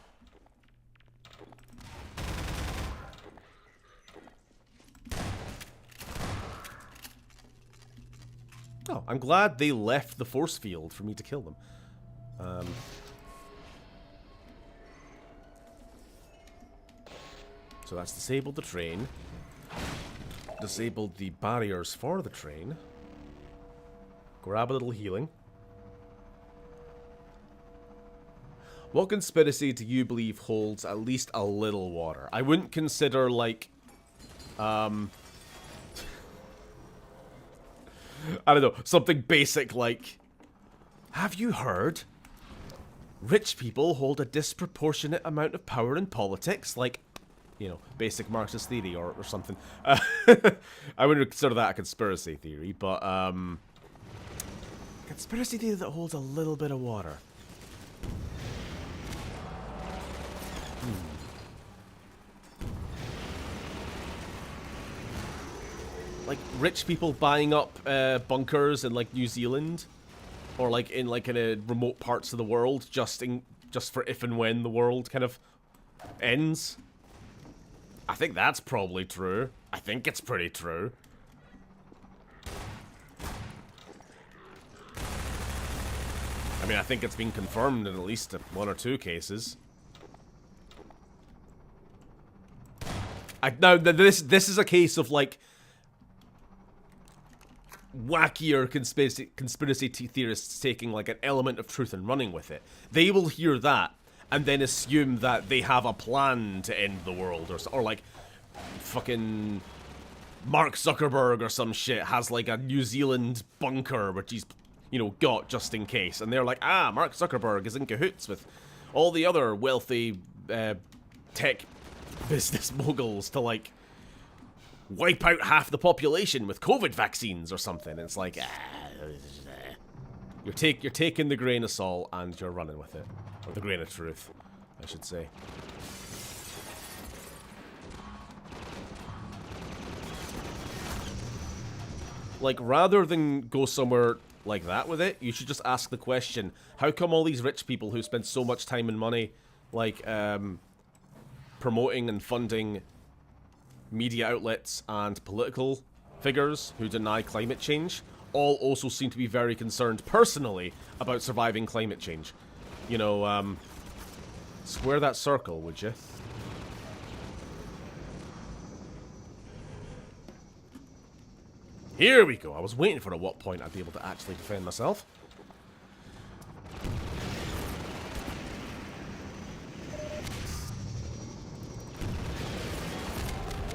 Oh, I'm glad they left the force field for me to kill them. So that's disabled the train. Disabled the barriers for the train. Grab a little healing. What conspiracy do you believe holds at least a little water? I wouldn't consider, like, I don't know, something basic like, have you heard? Rich people hold a disproportionate amount of power in politics, like, you know, basic Marxist theory or something. I wouldn't consider that a conspiracy theory, but, conspiracy theory that holds a little bit of water. Like, rich people buying up bunkers in, like, New Zealand, or, like, in remote parts of the world, just for if and when the world kind of ends. I think that's probably true. I think it's pretty true. I mean, I think it's been confirmed in at least 1 or 2 cases. Now, this is a case of, like, wackier conspiracy theorists taking, like, an element of truth and running with it. They will hear that and then assume that they have a plan to end the world, or like, fucking Mark Zuckerberg or some shit has, like, a New Zealand bunker which he's, you know, got just in case. And they're like, ah, Mark Zuckerberg is in cahoots with all the other wealthy tech business moguls to, like, wipe out half the population with COVID vaccines or something. It's like, you're taking the grain of salt and you're running with it. Or the grain of truth, I should say. Like, rather than go somewhere like that with it, you should just ask the question, how come all these rich people who spend so much time and money, like, promoting and funding media outlets and political figures who deny climate change, all also seem to be very concerned personally about surviving climate change? You know, square that circle, would you? Here we go. I was waiting for at what point I'd be able to actually defend myself.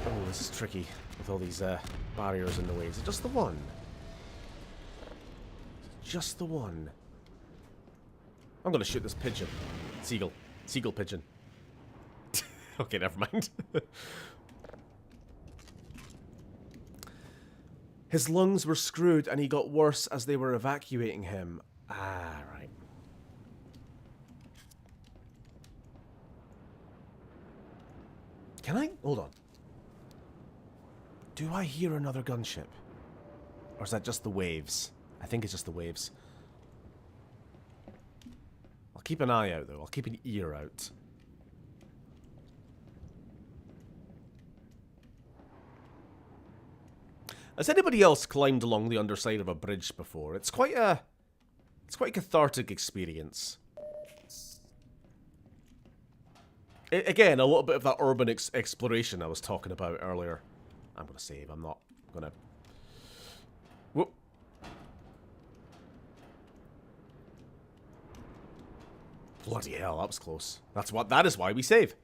Oh, this is tricky with all these barriers in the way. Is it just the one? Just the one. I'm gonna shoot this pigeon. Seagull. Seagull pigeon. Okay, never mind. His lungs were screwed and he got worse as they were evacuating him. Ah, right. Can I? Hold on. Do I hear another gunship? Or is that just the waves? I think it's just the waves. I'll keep an eye out, though. I'll keep an ear out. Has anybody else climbed along the underside of a bridge before? It's quite a cathartic experience. Again, a little bit of that urban exploration I was talking about earlier. I'm gonna save. I'm not gonna. Whoop. Bloody hell, that was close. That is why we save.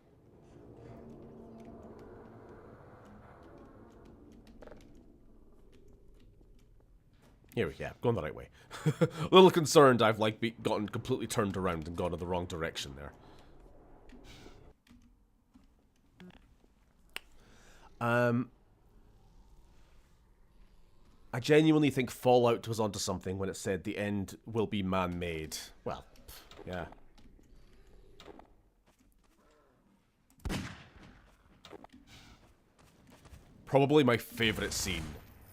Here we go, going the right way. A little concerned I've like gotten completely turned around and gone in the wrong direction there. I genuinely think Fallout was onto something when it said the end will be man-made. Well, yeah. Probably my favorite scene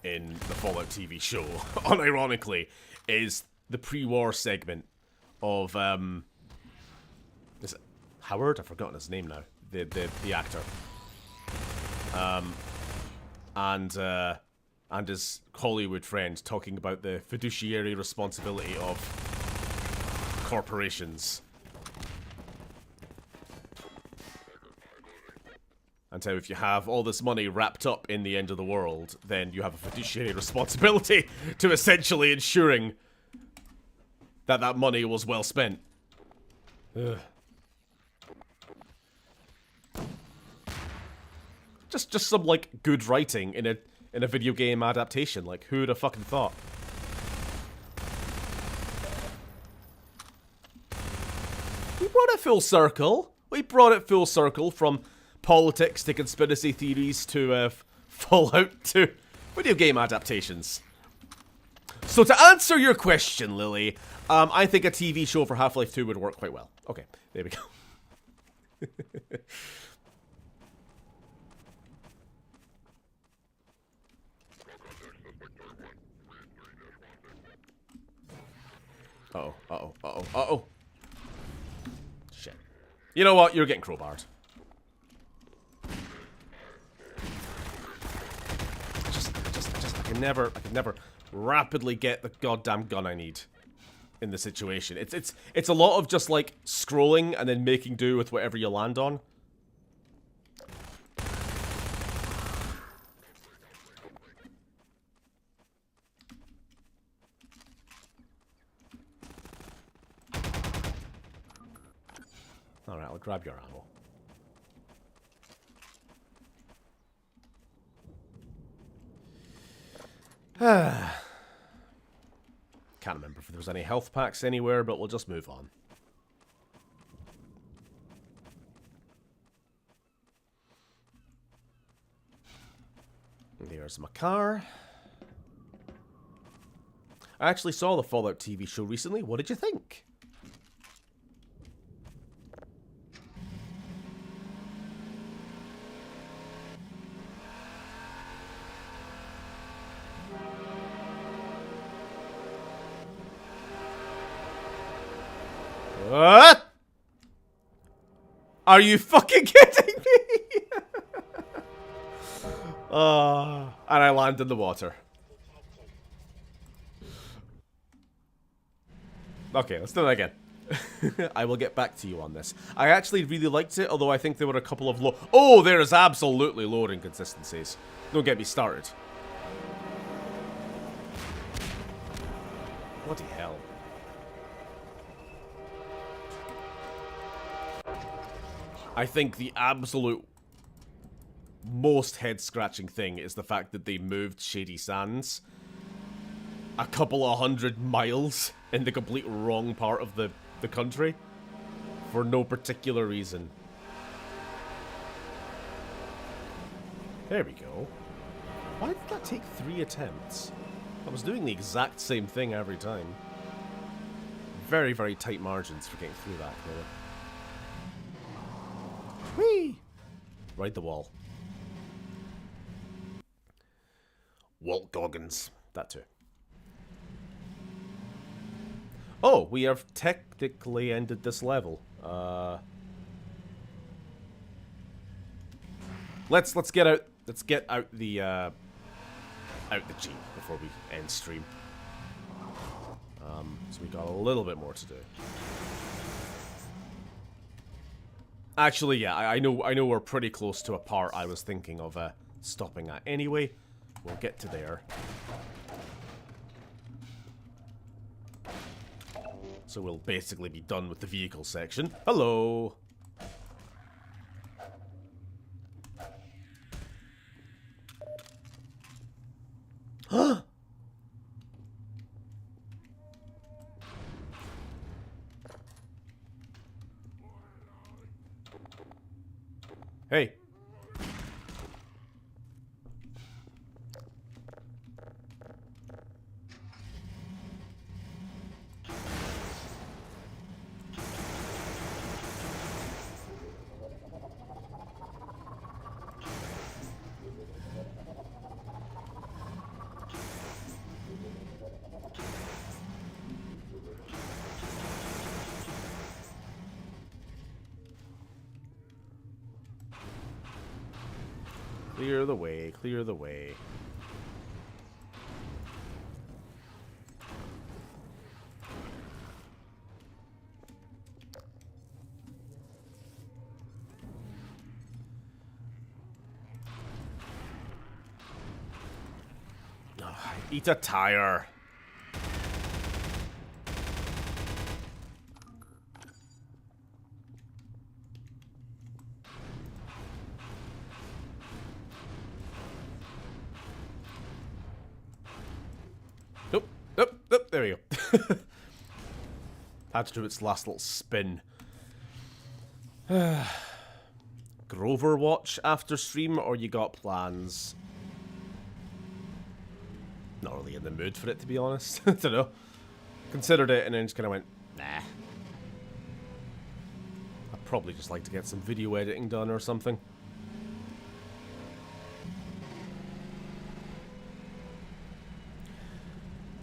in the Fallout TV show, unironically, is the pre-war segment of, is it Howard? I've forgotten his name now. The actor. And his Hollywood friend talking about the fiduciary responsibility of corporations. And how if you have all this money wrapped up in the end of the world, then you have a fiduciary responsibility to essentially ensuring that that money was well spent. Ugh. Just some, like, good writing in a video game adaptation. Like, who would have fucking thought? We brought it full circle. We brought it full circle from politics to conspiracy theories to Fallout to video game adaptations. So to answer your question, Lily, I think a TV show for Half-Life 2 would work quite well. Okay, there we go. Uh-oh, uh-oh, uh-oh, uh-oh. Shit. You know what? You're getting crowbarred. I can never rapidly get the goddamn gun I need. in the situation. It's a lot of just like scrolling and then making do with whatever you land on. Alright, I'll grab your ammo. Can't remember if there was any health packs anywhere, but we'll just move on. There's my car. I actually saw the Fallout TV show recently. What did you think? What? Are you fucking kidding me? And I land in the water. Okay, let's do that again. I will get back to you on this. I actually really liked it, although I think there were a couple of Oh, there is absolutely lower inconsistencies. Don't get me started. Bloody hell. I think the absolute most head-scratching thing is the fact that they moved Shady Sands a couple of 100 miles in the complete wrong part of the country for no particular reason. There we go. Why did that take 3 attempts? I was doing the exact same thing every time. Very, very tight margins for getting through that, though. Whee! Ride the wall. Walt Goggins. That too. Oh, we have technically ended this level. Let's get out the Jeep before we end stream. So we got a little bit more to do. Actually, yeah, I know we're pretty close to a part I was thinking of stopping at anyway. We'll get to there. So we'll basically be done with the vehicle section. Hello! Huh? Hey. Clear the way, clear the way. Oh, eat a tire. There we go. Had to do its last little spin. Grover watch after stream, or you got plans? Not really in the mood for it, to be honest. I don't know. Considered it and then just kind of went, nah. I'd probably just like to get some video editing done or something.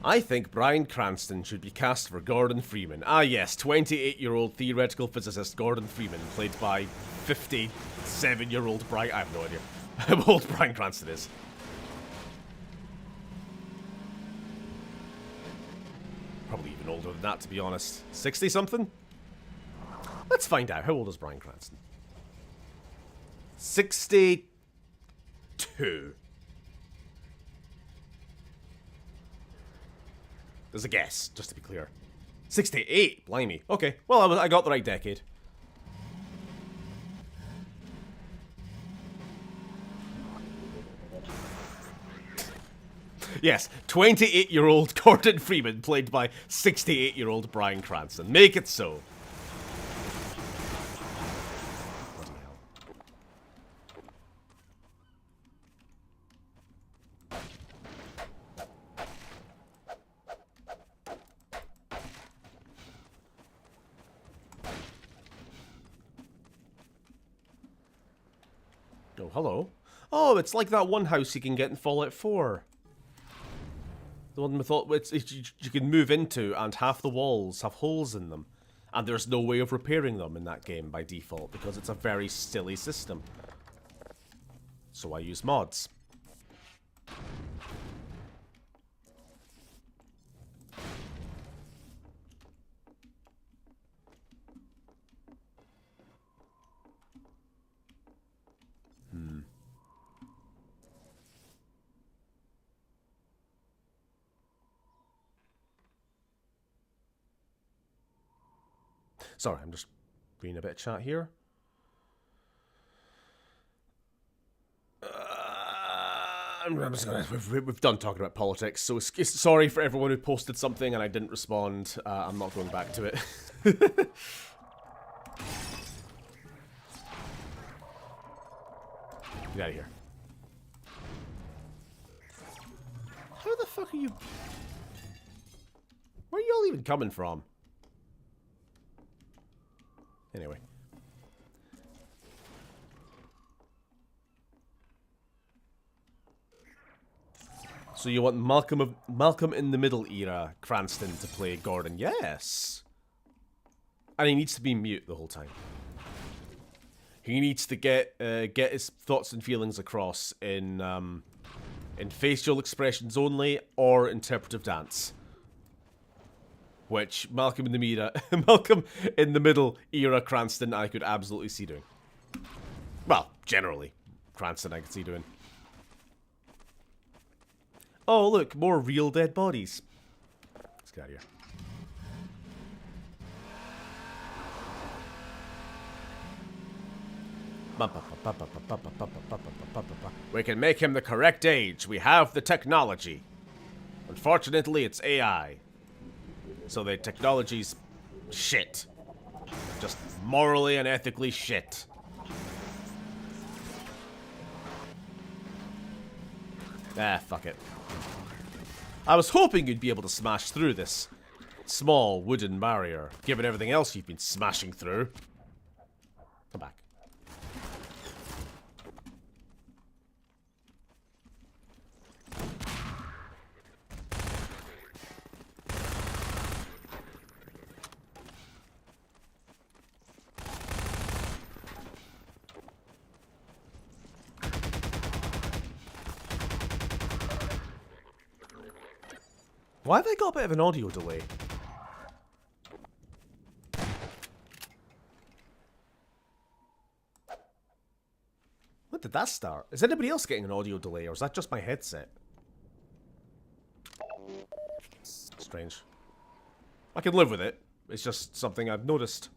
I think Bryan Cranston should be cast for Gordon Freeman. Ah yes, 28-year-old theoretical physicist Gordon Freeman, played by 57-year-old Bryan... I have no idea how old Bryan Cranston is. Probably even older older than that, to be honest. 60-something? Let's find out. How old is Bryan Cranston? 62. There's a guess, just to be clear. 68, blimey. Okay, well, I got the right decade. Yes, 28-year-old Gordon Freeman played by 68-year-old Bryan Cranston. Make it so. Bloody hell. Oh, hello. Oh, it's like that one house you can get in Fallout 4. The one with all, you can move into, and half the walls have holes in them. And there's no way of repairing them in that game by default, because it's a very silly system. So I use mods. Sorry, I'm just reading a bit of chat here. We've done talking about politics, so sorry for everyone who posted something and I didn't respond. I'm not going back to it. Get out of here. How the fuck are you... Where are you all even coming from? Anyway. So you want Malcolm in the Middle era Cranston to play Gordon? Yes. And he needs to be mute the whole time. He needs to get his thoughts and feelings across in facial expressions only or interpretive dance. Which Malcolm in the Middle era Cranston I could absolutely see doing. Well, generally, Cranston I could see doing. Oh, look, more real dead bodies. Let's get out of here. We can make him the correct age. We have the technology. Unfortunately, it's AI. So the technology's shit. Just morally and ethically shit. Ah, fuck it. I was hoping you'd be able to smash through this small wooden barrier, given everything else you've been smashing through. Come back. Why have I got a bit of an audio delay? When did that start? Is anybody else getting an audio delay, or is that just my headset? Strange. I can live with it. It's just something I've noticed.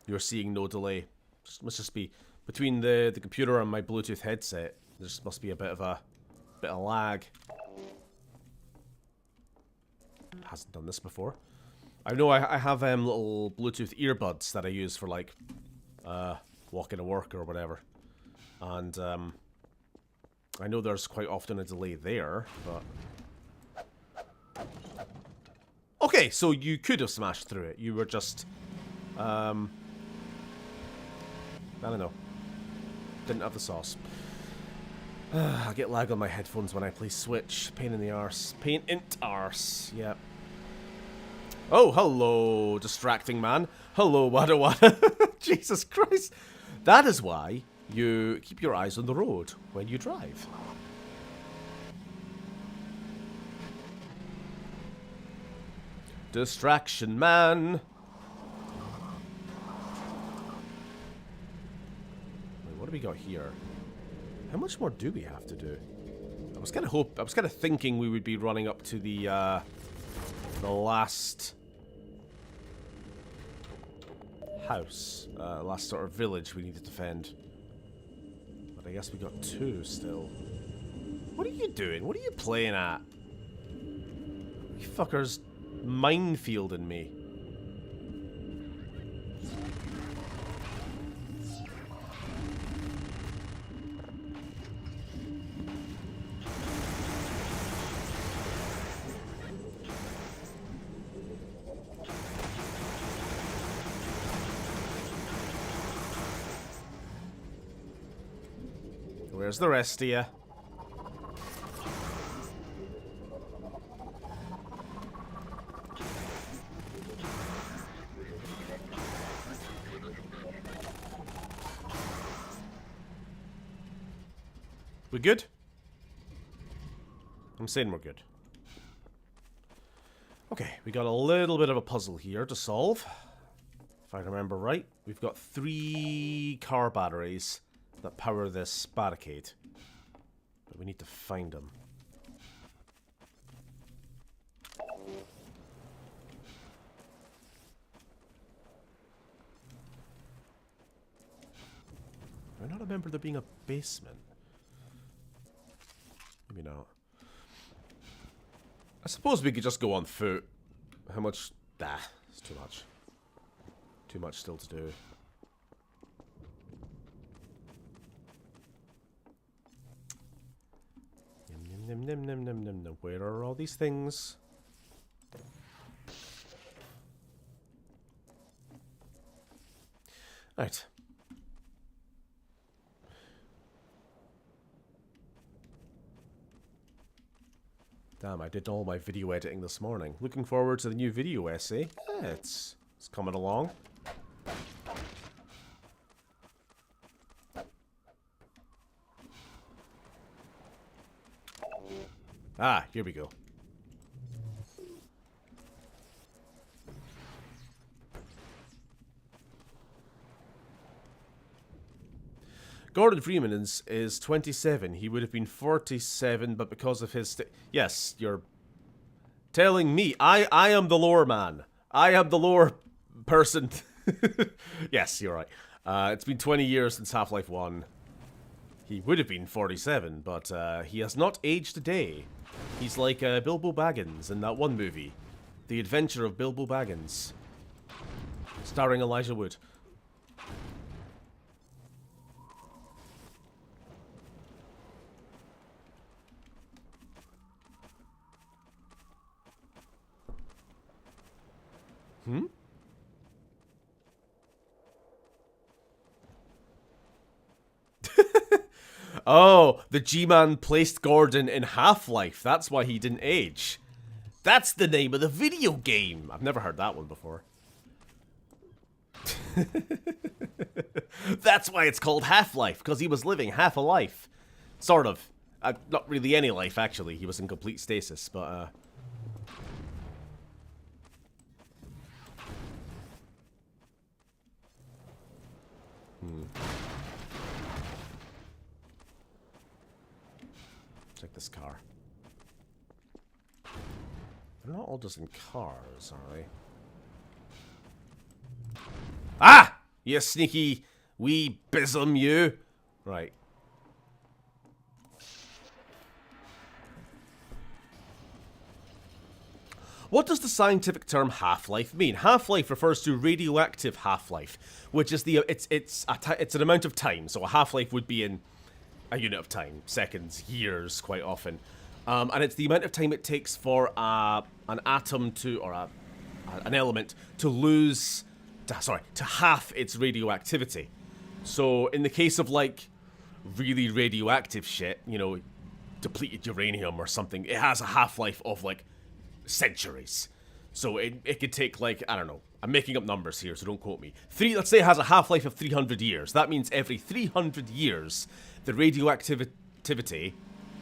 You're seeing no delay. Must just be between the computer and my Bluetooth headset. There just must be a bit of lag. Hasn't done this before. I know I have little Bluetooth earbuds that I use for like walking to work or whatever, and I know there's quite often a delay there, but okay. So you could have smashed through it. You were just I don't know. Didn't have the sauce. I get lag on my headphones when I play Switch. Pain in the arse. Pain in arse. Yep. Oh, hello, distracting man. Hello, Wada Wada. Jesus Christ. That is why you keep your eyes on the road when you drive. Distraction man. Wait, what do we got here? How much more do we have to do? I was kind of thinking we would be running up to the last house, last sort of village we need to defend. But I guess we got 2 still. What are you doing? What are you playing at? You fuckers minefielding me. Where's the rest of you? We good? I'm saying we're good. Okay, we got a little bit of a puzzle here to solve. If I remember right, we've got 3 car batteries that power this barricade. But we need to find them. I not remember there being a basement. Maybe not. I suppose we could just go on foot. How much? Nah, it's too much. Too much still to do. Nim, nim, nim, nim, nim, nim. Where are all these things? Right. Damn, I did all my video editing this morning. Looking forward to the new video essay. Yeah, it's coming along. Ah, here we go. Gordon Freeman is 27. He would have been 47, but because of his... Yes, you're telling me. I am the lore man. I am the lore person. Yes, you're right. It's been 20 years since Half-Life 1. He would have been 47, but he has not aged a day. He's like Bilbo Baggins in that one movie. The Adventure of Bilbo Baggins. Starring Elijah Wood. Hmm? Oh, the G-Man placed Gordon in Half-Life. That's why he didn't age. That's the name of the video game. I've never heard that one before. That's why it's called Half-Life, because he was living half a life. Sort of. Not really any life, actually. He was in complete stasis, but... Check this car. They're not all just in cars, are they? Ah! You sneaky wee bism, you! Right. What does the scientific term half-life mean? Half-life refers to radioactive half-life, which is the it's an amount of time. So a half-life would be in a unit of time, seconds, years, quite often, and it's the amount of time it takes for an atom to or an element to lose, to half its radioactivity. So in the case of like really radioactive shit, you know, depleted uranium or something, it has a half-life of like centuries. So it could take, like, I don't know, I'm making up numbers here, so don't quote me. Let's say it has a half-life of 300 years. That means every 300 years, the radioactivity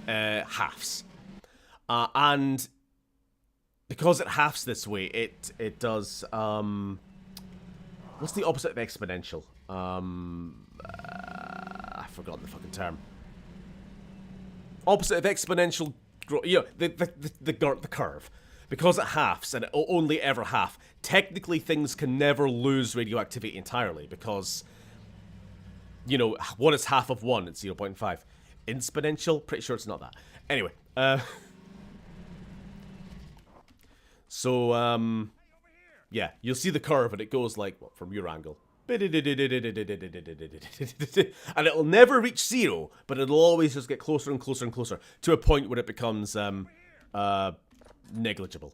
halves. And because it halves this way, it does, what's the opposite of exponential? I've forgotten the fucking term. Opposite of exponential growth, you know, the curve. Because it halves, and it'll only ever half, technically things can never lose radioactivity entirely, because, you know, 1 is half of 1, it's 0.5. Exponential? Pretty sure it's not that. Anyway, so, yeah, you'll see the curve, and it goes like, what, from your angle? And it'll never reach 0, but it'll always just get closer and closer and closer, to a point where it becomes, negligible.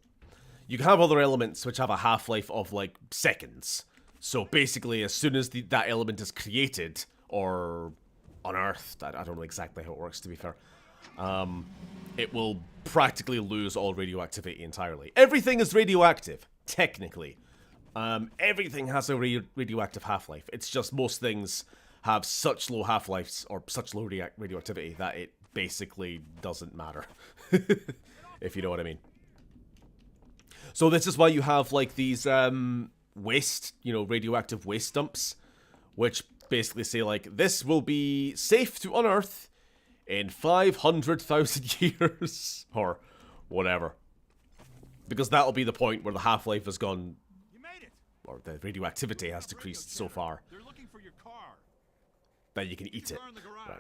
You can have other elements which have a half-life of like seconds. So basically, as soon as that element is created or unearthed, I don't know exactly how it works, to be fair, it will practically lose all radioactivity entirely. Everything is radioactive, technically. Everything has a radioactive half-life. It's just most things have such low half-lives or such low radioactivity that it basically doesn't matter. If you know what I mean. So this is why you have, like, these, waste, you know, radioactive waste dumps, which basically say, like, this will be safe to unearth in 500,000 years, or whatever. Because that'll be the point where the half-life has gone, or the radioactivity has decreased so far that you can eat it. Right.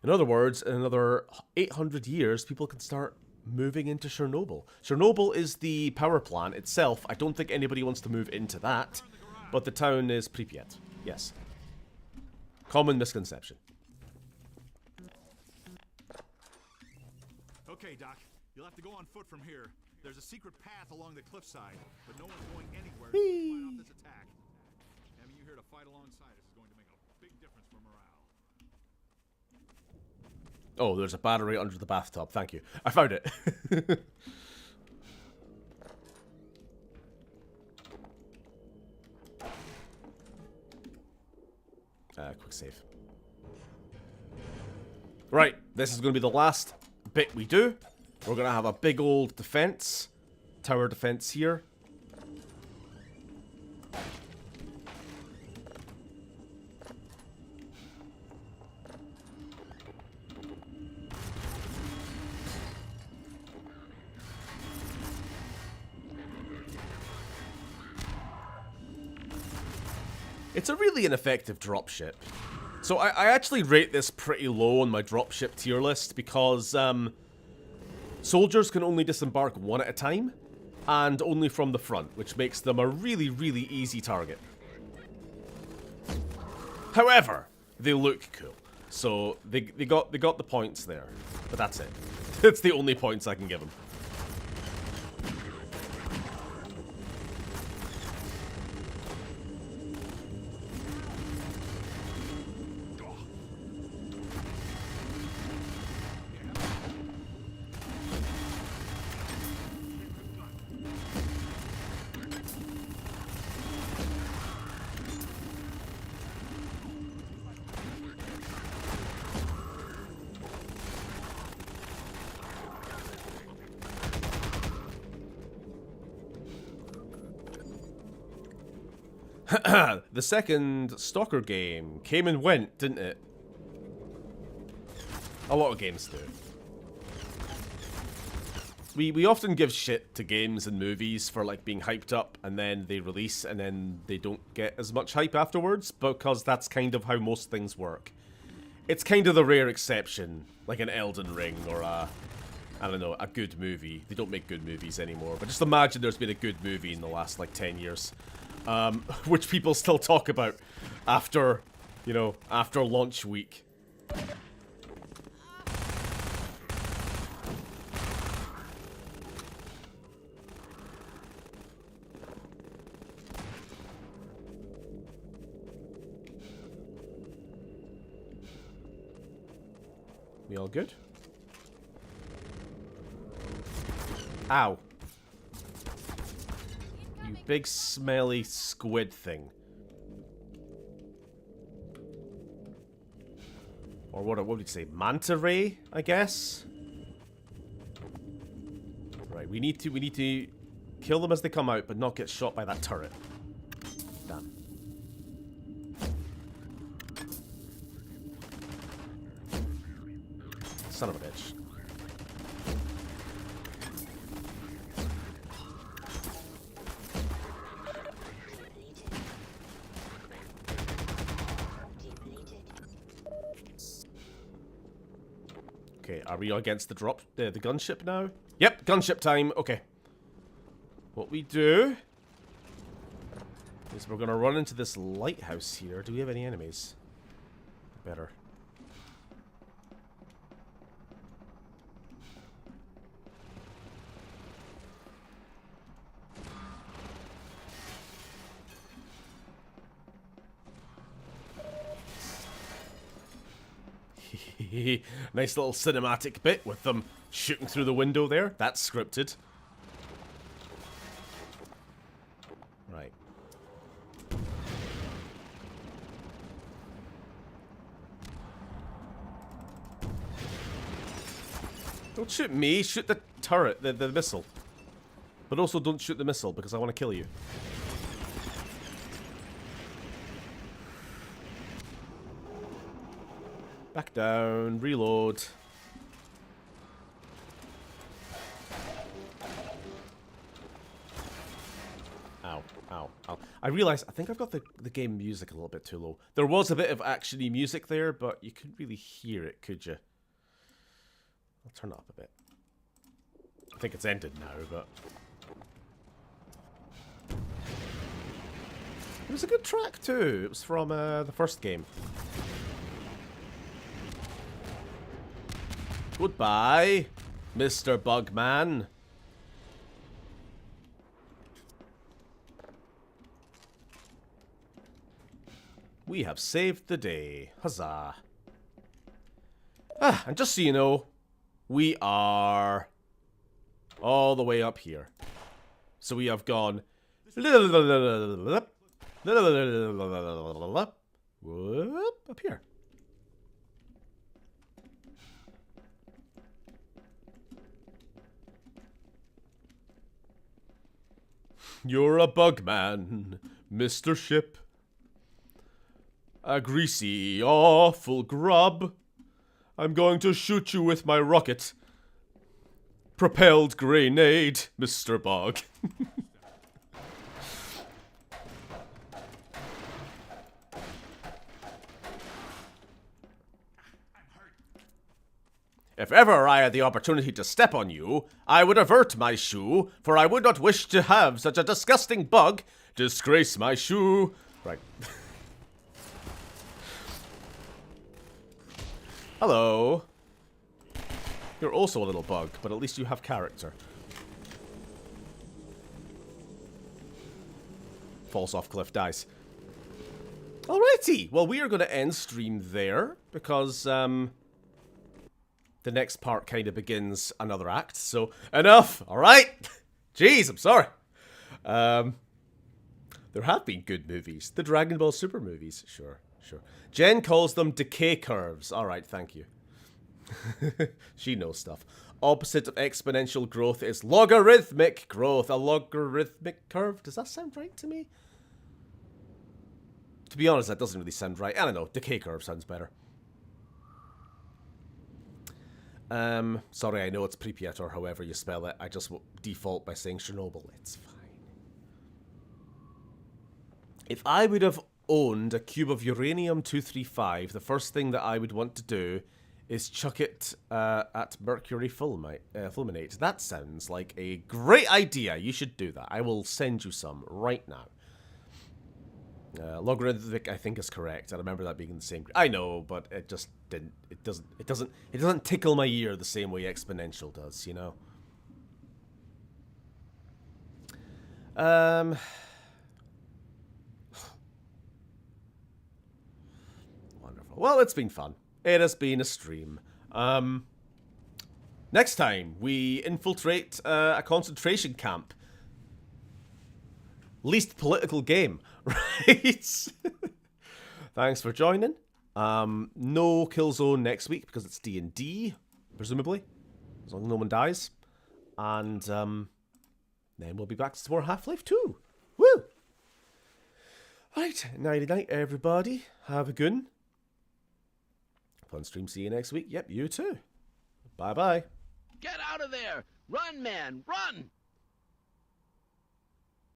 In other words, in another 800 years, people can start moving into Chernobyl. Chernobyl is the power plant itself. I don't think anybody wants to move into that, but the town is Pripyat. Yes. Common misconception. Okay, Doc. You'll have to go on foot from here. There's a secret path along the cliffside, but no one's going anywhere to fight off this attack. Having you here to fight alongside us is going to make a big difference for morale. Oh, there's a battery under the bathtub. Thank you. I found it. Quick save. Right, this is going to be the last bit we do. We're going to have a big old defense. Tower defense here. It's a really ineffective dropship. So I actually rate this pretty low on my dropship tier list because soldiers can only disembark one at a time and only from the front, which makes them a really, really easy target. However, they look cool. So they got the points there. But that's it. That's the only points I can give them. The second Stalker game came and went, didn't it? A lot of games do. We often give shit to games and movies for like being hyped up and then they release and then they don't get as much hype afterwards because that's kind of how most things work. It's kind of the rare exception, like an Elden Ring or a, I don't know, a good movie. They don't make good movies anymore, but just imagine there's been a good movie in the last like 10 years. Which people still talk about after, you know, after launch week. We all good? Ow. You big smelly squid thing. Or what would you say? Manta ray, I guess? Right, we need to kill them as they come out, but not get shot by that turret. Damn. Son of a bitch. Okay, are we against the gunship now? Yep, gunship time. Okay. What we do is we're gonna run into this lighthouse here. Do we have any enemies? Better. Nice little cinematic bit with them shooting through the window there. That's scripted. Right. Don't shoot me, shoot the turret, the missile. But also don't shoot the missile because I want to kill you. Back down, reload. Ow, ow, ow. I realize I think I've got the game music a little bit too low. There was a bit of actiony music there, but you couldn't really hear it, could you? I'll turn it up a bit. I think it's ended now, but... It was a good track too. It was from the first game. Goodbye, Mr. Bugman. We have saved the day. Huzzah. Ah, and just so you know, we are all the way up here. So we have gone whoop, up here. You're a bug man, Mr. Ship. A greasy, awful grub. I'm going to shoot you with my rocket. Propelled grenade, Mr. Bug. If ever I had the opportunity to step on you, I would avert my shoe, for I would not wish to have such a disgusting bug disgrace my shoe. Right. Hello. You're also a little bug, but at least you have character. Falls off cliff, dies. Alrighty. Well, we are going to end stream there, because, the next part kind of begins another act, so enough, alright? Jeez, I'm sorry. There have been good movies. The Dragon Ball Super movies, sure. Jen calls them decay curves. Alright, thank you. She knows stuff. Opposite of exponential growth is logarithmic growth. A logarithmic curve? Does that sound right to me? To be honest, that doesn't really sound right. I don't know, decay curve sounds better. Sorry, I know it's Pripyat or however you spell it. I just default by saying Chernobyl. It's fine. If I would have owned a cube of uranium-235, the first thing that I would want to do is chuck it at mercury fulminate. That sounds like a great idea. You should do that. I will send you some right now. Logarithmic, I think, is correct. I remember that being in the same. I know, but it just didn't. It doesn't tickle my ear the same way exponential does. You know. Wonderful. Well, it's been fun. It has been a stream. Next time, we infiltrate a concentration camp. Least political game, right? Thanks for joining. No Killzone next week because it's D&D, presumably, as long as no one dies. And then we'll be back to some more Half-Life 2. Woo! Right, nighty-night, everybody. Have a good one. Fun stream. See you next week. Yep, you too. Bye-bye. Get out of there! Run, man, run!